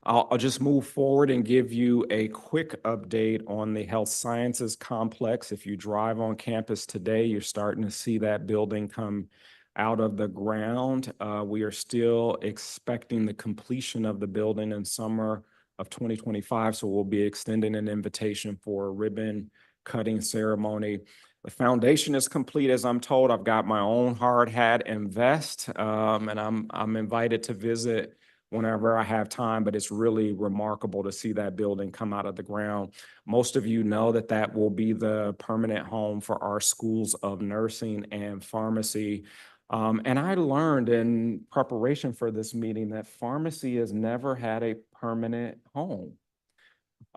I'll just move forward and give you a quick update on the health sciences complex. If you drive on campus today, you're starting to see that building come out of the ground. We are still expecting the completion of the building in summer of 2025, so we'll be extending an invitation for a ribbon cutting ceremony. The foundation is complete, as I'm told. I've got my own hard hat and vest, and I'm invited to visit whenever I have time, but it's really remarkable to see that building come out of the ground. Most of you know that will be the permanent home for our schools of nursing and pharmacy. And I learned in preparation for this meeting that pharmacy has never had a permanent home.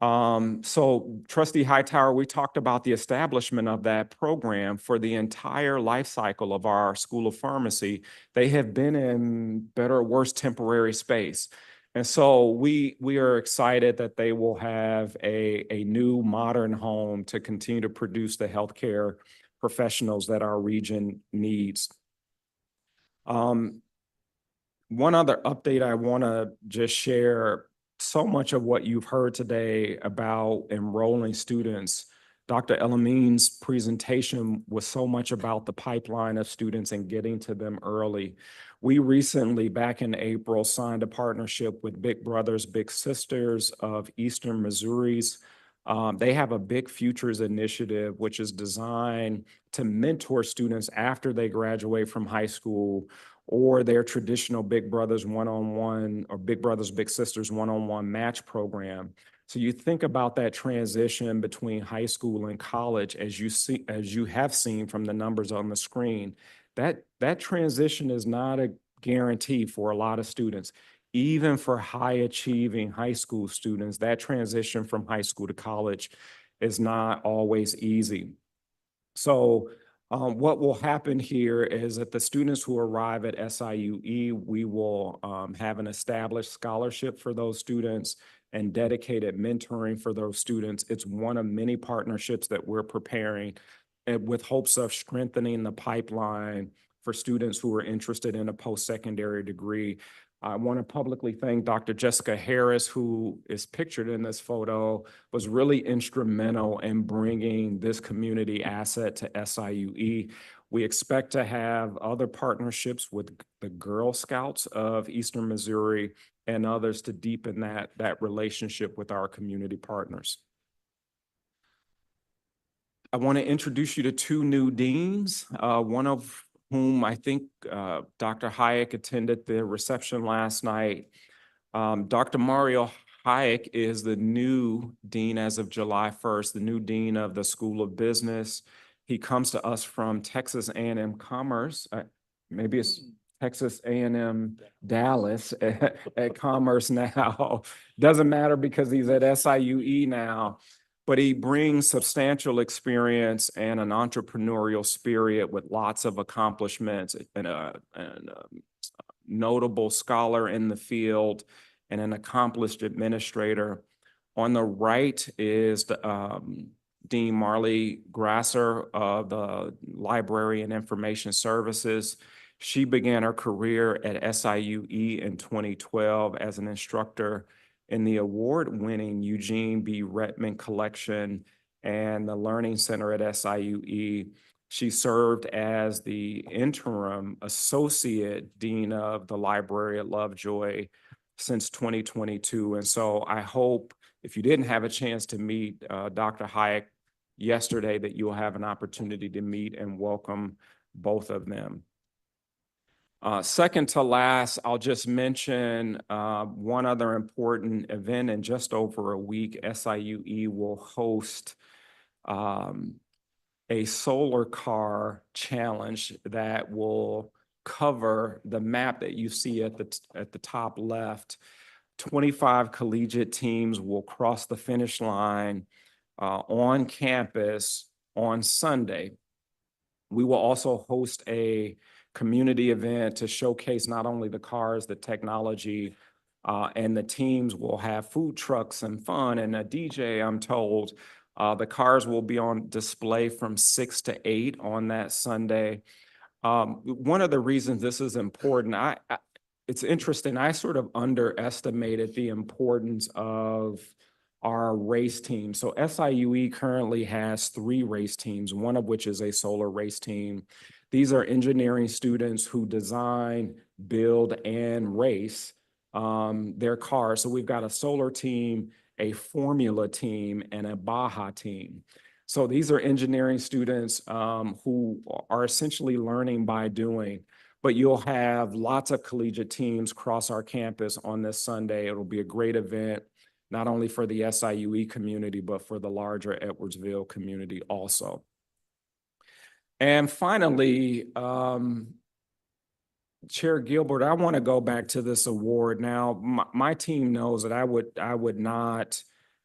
So Trustee Hightower, we talked about the establishment of that program for the entire life cycle of our School of Pharmacy. They have been in better or worse temporary space. And so we are excited that they will have a new modern home to continue to produce the healthcare professionals that our region needs. One other update I want to just share. So much of what you've heard today about enrolling students, Dr. Elameen's presentation was so much about the pipeline of students and getting to them early. We recently, back in April, signed a partnership with Big Brothers Big Sisters of Eastern Missouri's. They have a Big Futures initiative, which is designed to mentor students after they graduate from high school, or their traditional Big Brothers one-on-one or Big Brothers Big Sisters one-on-one match program. So you think about that transition between high school and college, as you have seen from the numbers on the screen, that transition is not a guarantee for a lot of students. Even for high achieving high school students, that transition from high school to college is not always easy. So what will happen here is that the students who arrive at SIUE, we will have an established scholarship for those students and dedicated mentoring for those students. It's one of many partnerships that we're preparing with hopes of strengthening the pipeline for students who are interested in a post-secondary degree. I want to publicly thank Dr. Jessica Harris, who is pictured in this photo, was really instrumental in bringing this community asset to SIUE. We expect to have other partnerships with the Girl Scouts of Eastern Missouri and others to deepen that relationship with our community partners. I want to introduce you to two new deans, one of whom I think Dr. Hayek attended the reception last night. Dr. Mario Hayek is the new dean as of July 1st, the new dean of the School of Business. He comes to us from Texas A&M Commerce. Maybe it's Texas A&M Dallas at Commerce now. Doesn't matter because he's at SIUE now. But he brings substantial experience and an entrepreneurial spirit with lots of accomplishments and a notable scholar in the field and an accomplished administrator. On the right is the, Dean Marley Grasser of the Library and Information Services. She began her career at SIUE in 2012 as an instructor in the award-winning Eugene B. Rettman Collection and the Learning Center at SIUE. She served as the interim associate dean of the library at Lovejoy since 2022. And so I hope if you didn't have a chance to meet Dr. Hayek yesterday, that you'll have an opportunity to meet and welcome both of them. Second to last, I'll just mention one other important event. In just over a week, SIUE will host a solar car challenge that will cover the map that you see at the top left. 25 collegiate teams will cross the finish line on campus on Sunday. We will also host a community event to showcase not only the cars, the technology, and the teams will have food trucks and fun and a DJ, I'm told. The cars will be on display from 6 to 8 on that Sunday. One of the reasons this is important, it's interesting, I sort of underestimated the importance of our race team. So SIUE currently has 3 race teams, one of which is a solar race team. These are engineering students who design, build, and race their cars. So we've got a solar team, a formula team, and a Baja team. So these are engineering students who are essentially learning by doing. But you'll have lots of collegiate teams cross our campus on this Sunday. It'll be a great event, not only for the SIUE community, but for the larger Edwardsville community also. And finally, Chair Gilbert, I want to go back to this award. Now, my team knows that I would not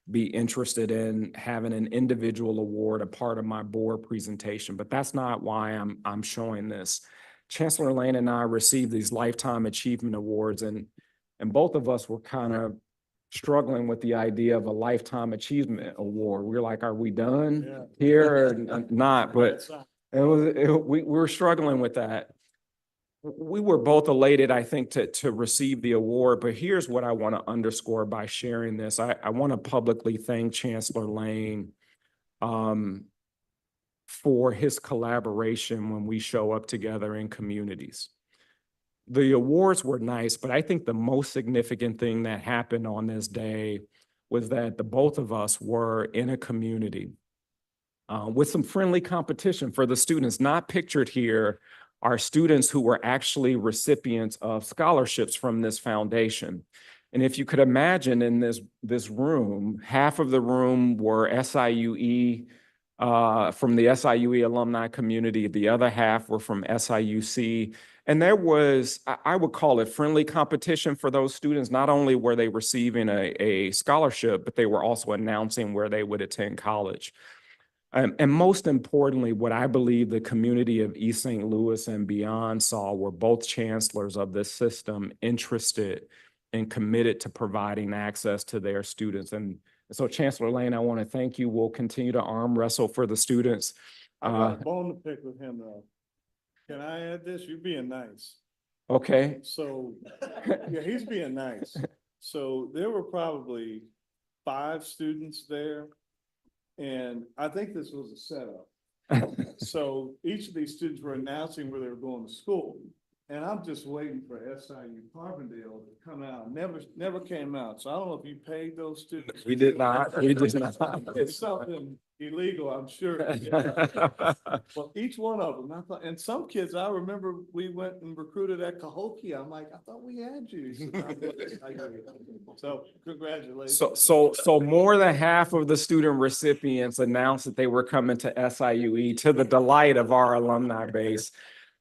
be interested in having an individual award a part of my board presentation, but that's not why I'm showing this. Chancellor Lane and I received these Lifetime Achievement Awards, and both of us were kind of struggling with the idea of a Lifetime Achievement Award. We're like, are we done here or not? But we were struggling with that. We were both elated, I think, to receive the award, but here's what I want to underscore by sharing this. I want to publicly thank Chancellor Lane for his collaboration when we show up together in communities. The awards were nice, but I think the most significant thing that happened on this day was that the both of us were in a community with some friendly competition for the students. Not pictured here are students who were actually recipients of scholarships from this foundation. And if you could imagine in this room, half of the room were SIUE, from the SIUE alumni community, the other half were from SIUC, And there was, I would call it friendly competition for those students. Not only were they receiving a scholarship, but they were also announcing where they would attend college. And most importantly, what I believe the community of East St. Louis and beyond saw were both chancellors of this system interested and committed to providing access to their students. And so Chancellor Lane, I want to thank you. We'll continue to arm wrestle for the students. I got a bone to pick with him though. Can I add this? You're being nice. Okay. So, yeah, he's being nice. So there were probably 5 students there. And I think this was a setup. So each of these students were announcing where they were going to school. And I'm just waiting for SIU Carbondale to come out. Never came out. So I don't know if you paid those students. We did not. We did not. It's something illegal, I'm sure. Well, each one of them, I thought, and some kids, I remember we went and recruited at Cahokia. I'm like, I thought we had you. So congratulations. So more than half of the student recipients announced that they were coming to SIUE, to the delight of our alumni base.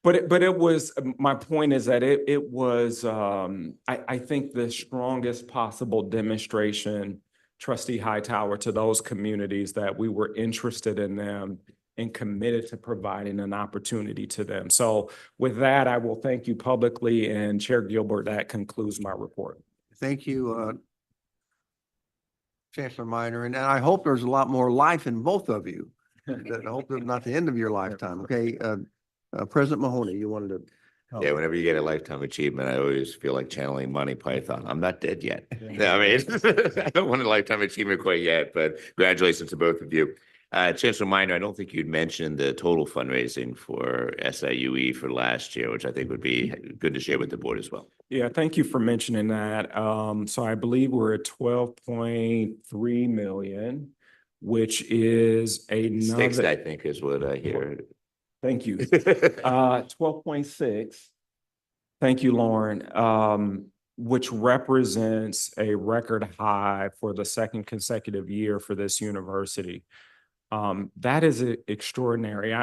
But it was, my point is that it was, I think, the strongest possible demonstration, Trustee Hightower, to those communities that we were interested in them and committed to providing an opportunity to them. So with that, I will thank you publicly, and Chair Gilbert, that concludes my report. Thank you, Chancellor Minor, and I hope there's a lot more life in both of you. I hope it's not the end of your lifetime. Okay, President Mahoney, you wanted to. Yeah, whenever you get a lifetime achievement, I always feel like channeling Monty Python. I'm not dead yet. I mean, I don't want a lifetime achievement quite yet, but congratulations to both of you. Chancellor Minor, I don't think you'd mentioned the total fundraising for SIUE for last year, which I think would be good to share with the board as well. Yeah, thank you for mentioning that. So I believe we're at 12.3 million, which is another. 6, I think, is what I hear. Thank you. 12.6. Thank you, Lauren. Which represents a record high for the second consecutive year for this university. That is extraordinary.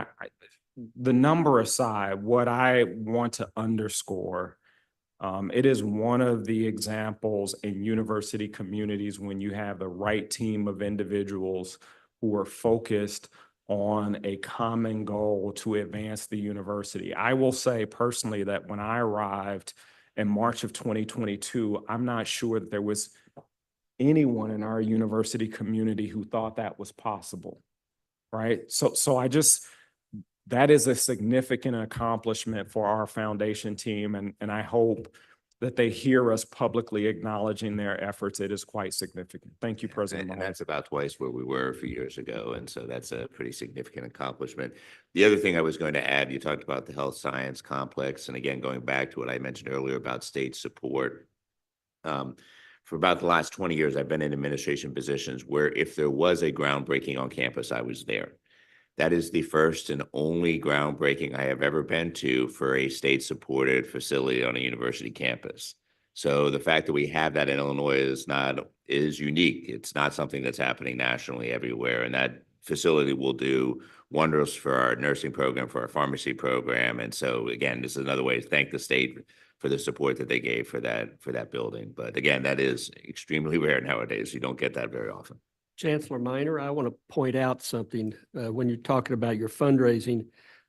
The number aside, what I want to underscore, it is one of the examples in university communities when you have the right team of individuals who are focused on a common goal to advance the university. I will say personally that when I arrived in March of 2022, I'm not sure that there was anyone in our university community who thought that was possible, right? So that is a significant accomplishment for our foundation team, and I hope that they hear us publicly acknowledging their efforts. It is quite significant. Thank you, President. And that's about twice where we were a few years ago. And so that's a pretty significant accomplishment. The other thing I was going to add, you talked about the health science complex. And again, going back to what I mentioned earlier about state support. For about the last 20 years, I've been in administration positions where if there was a groundbreaking on campus, I was there. That is the first and only groundbreaking I have ever been to for a state-supported facility on a university campus. So the fact that we have that in Illinois is unique. It's not something that's happening nationally everywhere, and that facility will do wonders for our nursing program, for our pharmacy program. And so again, this is another way to thank the state for the support that they gave for that building. But again, that is extremely rare nowadays. You don't get that very often. Chancellor Minor, I want to point out something when you're talking about your fundraising.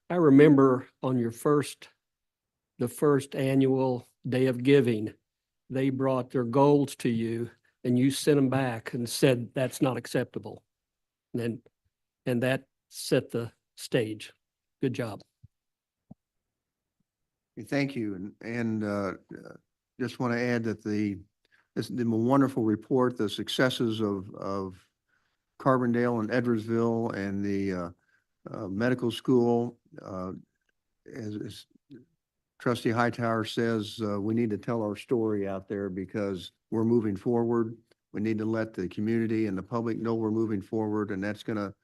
I remember on the first annual Day of Giving, they brought their goals to you and you sent them back and said, that's not acceptable. And that set the stage. Good job. Thank you. And just want to add that the wonderful report, the successes of Carbondale and Edwardsville and the medical school, as Trustee Hightower says, we need to tell our story out there because we're moving forward. We need to let the community and the public know we're moving forward, and that's going to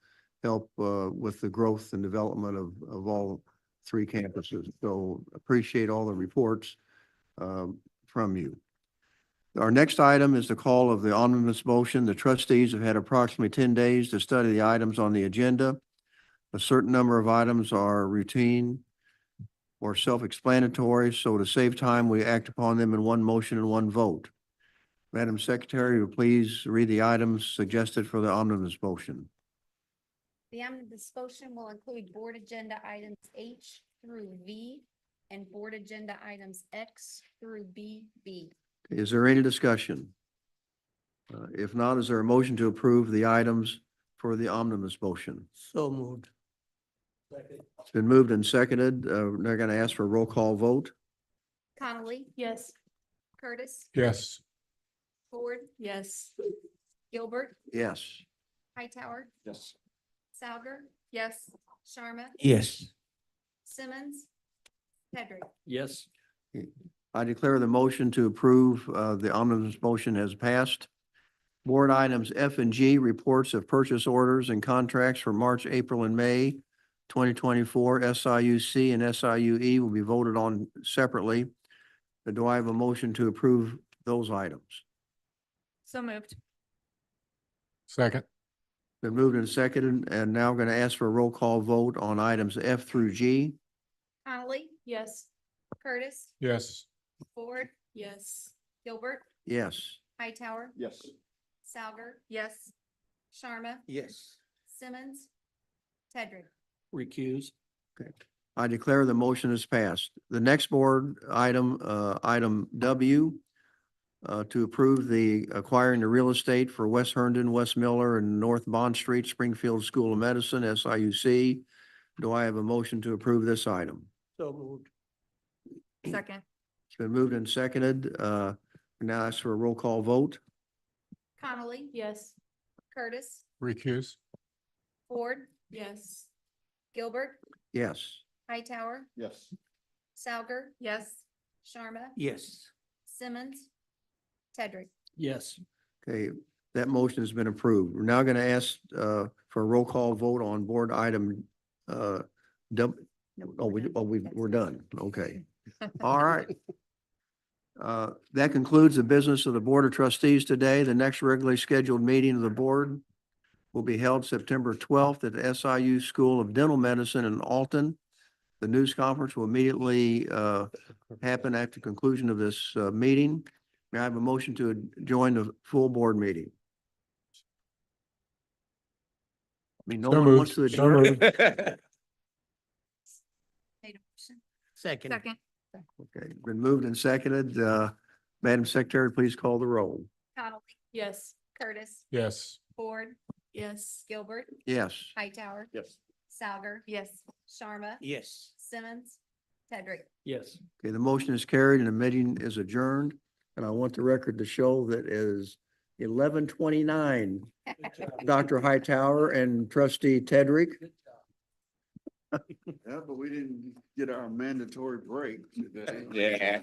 help with the growth and development of all 3 campuses. So appreciate all the reports from you. Our next item is the call of the omnibus motion. The trustees have had approximately 10 days to study the items on the agenda. A certain number of items are routine or self-explanatory, so to save time, we act upon them in one motion and one vote. Madam Secretary, will you please read the items suggested for the omnibus motion? The omnibus motion will include board agenda items H through V and board agenda items X through BB. Is there any discussion? If not, is there a motion to approve the items for the omnibus motion? So moved. It's been moved and seconded. They're going to ask for a roll call vote. Connolly? Yes. Curtis? Yes. Ford? Yes. Gilbert? Yes. Hightower? Yes. Sauger? Yes. Sharma? Yes. Simmons? Pedrick? Yes. I declare the motion to approve the omnibus motion has passed. Board items F and G, reports of purchase orders and contracts for March, April, and May 2024, SIUC and SIUE will be voted on separately. Do I have a motion to approve those items? So moved. Second. Been moved and seconded, and now going to ask for a roll call vote on items F through G. Connolly? Yes. Curtis? Yes. Ford? Yes. Gilbert? Yes. Hightower? Yes. Sauger? Yes. Sharma? Yes. Simmons? Pedrick? Recuse. Okay. I declare the motion is passed. The next board item, item W, to approve the acquiring the real estate for West Herndon, West Miller, and North Bond Street, Springfield School of Medicine, SIUC. Do I have a motion to approve this item? So moved. Second. It's been moved and seconded. Now ask for a roll call vote. Connolly? Yes. Curtis? Recuse. Ford? Yes. Gilbert? Yes. Hightower? Yes. Sauger? Yes. Sharma? Yes. Simmons? Pedrick? Yes. Okay, that motion has been approved. We're now going to ask for a roll call vote on board item W. We're done. Okay. All right. That concludes the business of the Board of Trustees today. The next regularly scheduled meeting of the board will be held September 12th at the SIU School of Dental Medicine in Alton. The news conference will immediately happen after conclusion of this meeting. May I have a motion to join the full board meeting? I mean, no one wants to adjourn. Second. Second. Okay, been moved and seconded. Madam Secretary, please call the roll. Connolly? Yes. Curtis? Yes. Ford? Yes. Gilbert? Yes. Hightower? Yes. Sauger? Yes. Sharma? Yes. Simmons? Pedrick? Yes. Okay, the motion is carried and the meeting is adjourned. And I want the record to show that it is 11:29. Dr. Hightower and Trustee Tedrick. Yeah, but we didn't get our mandatory break today. Yeah.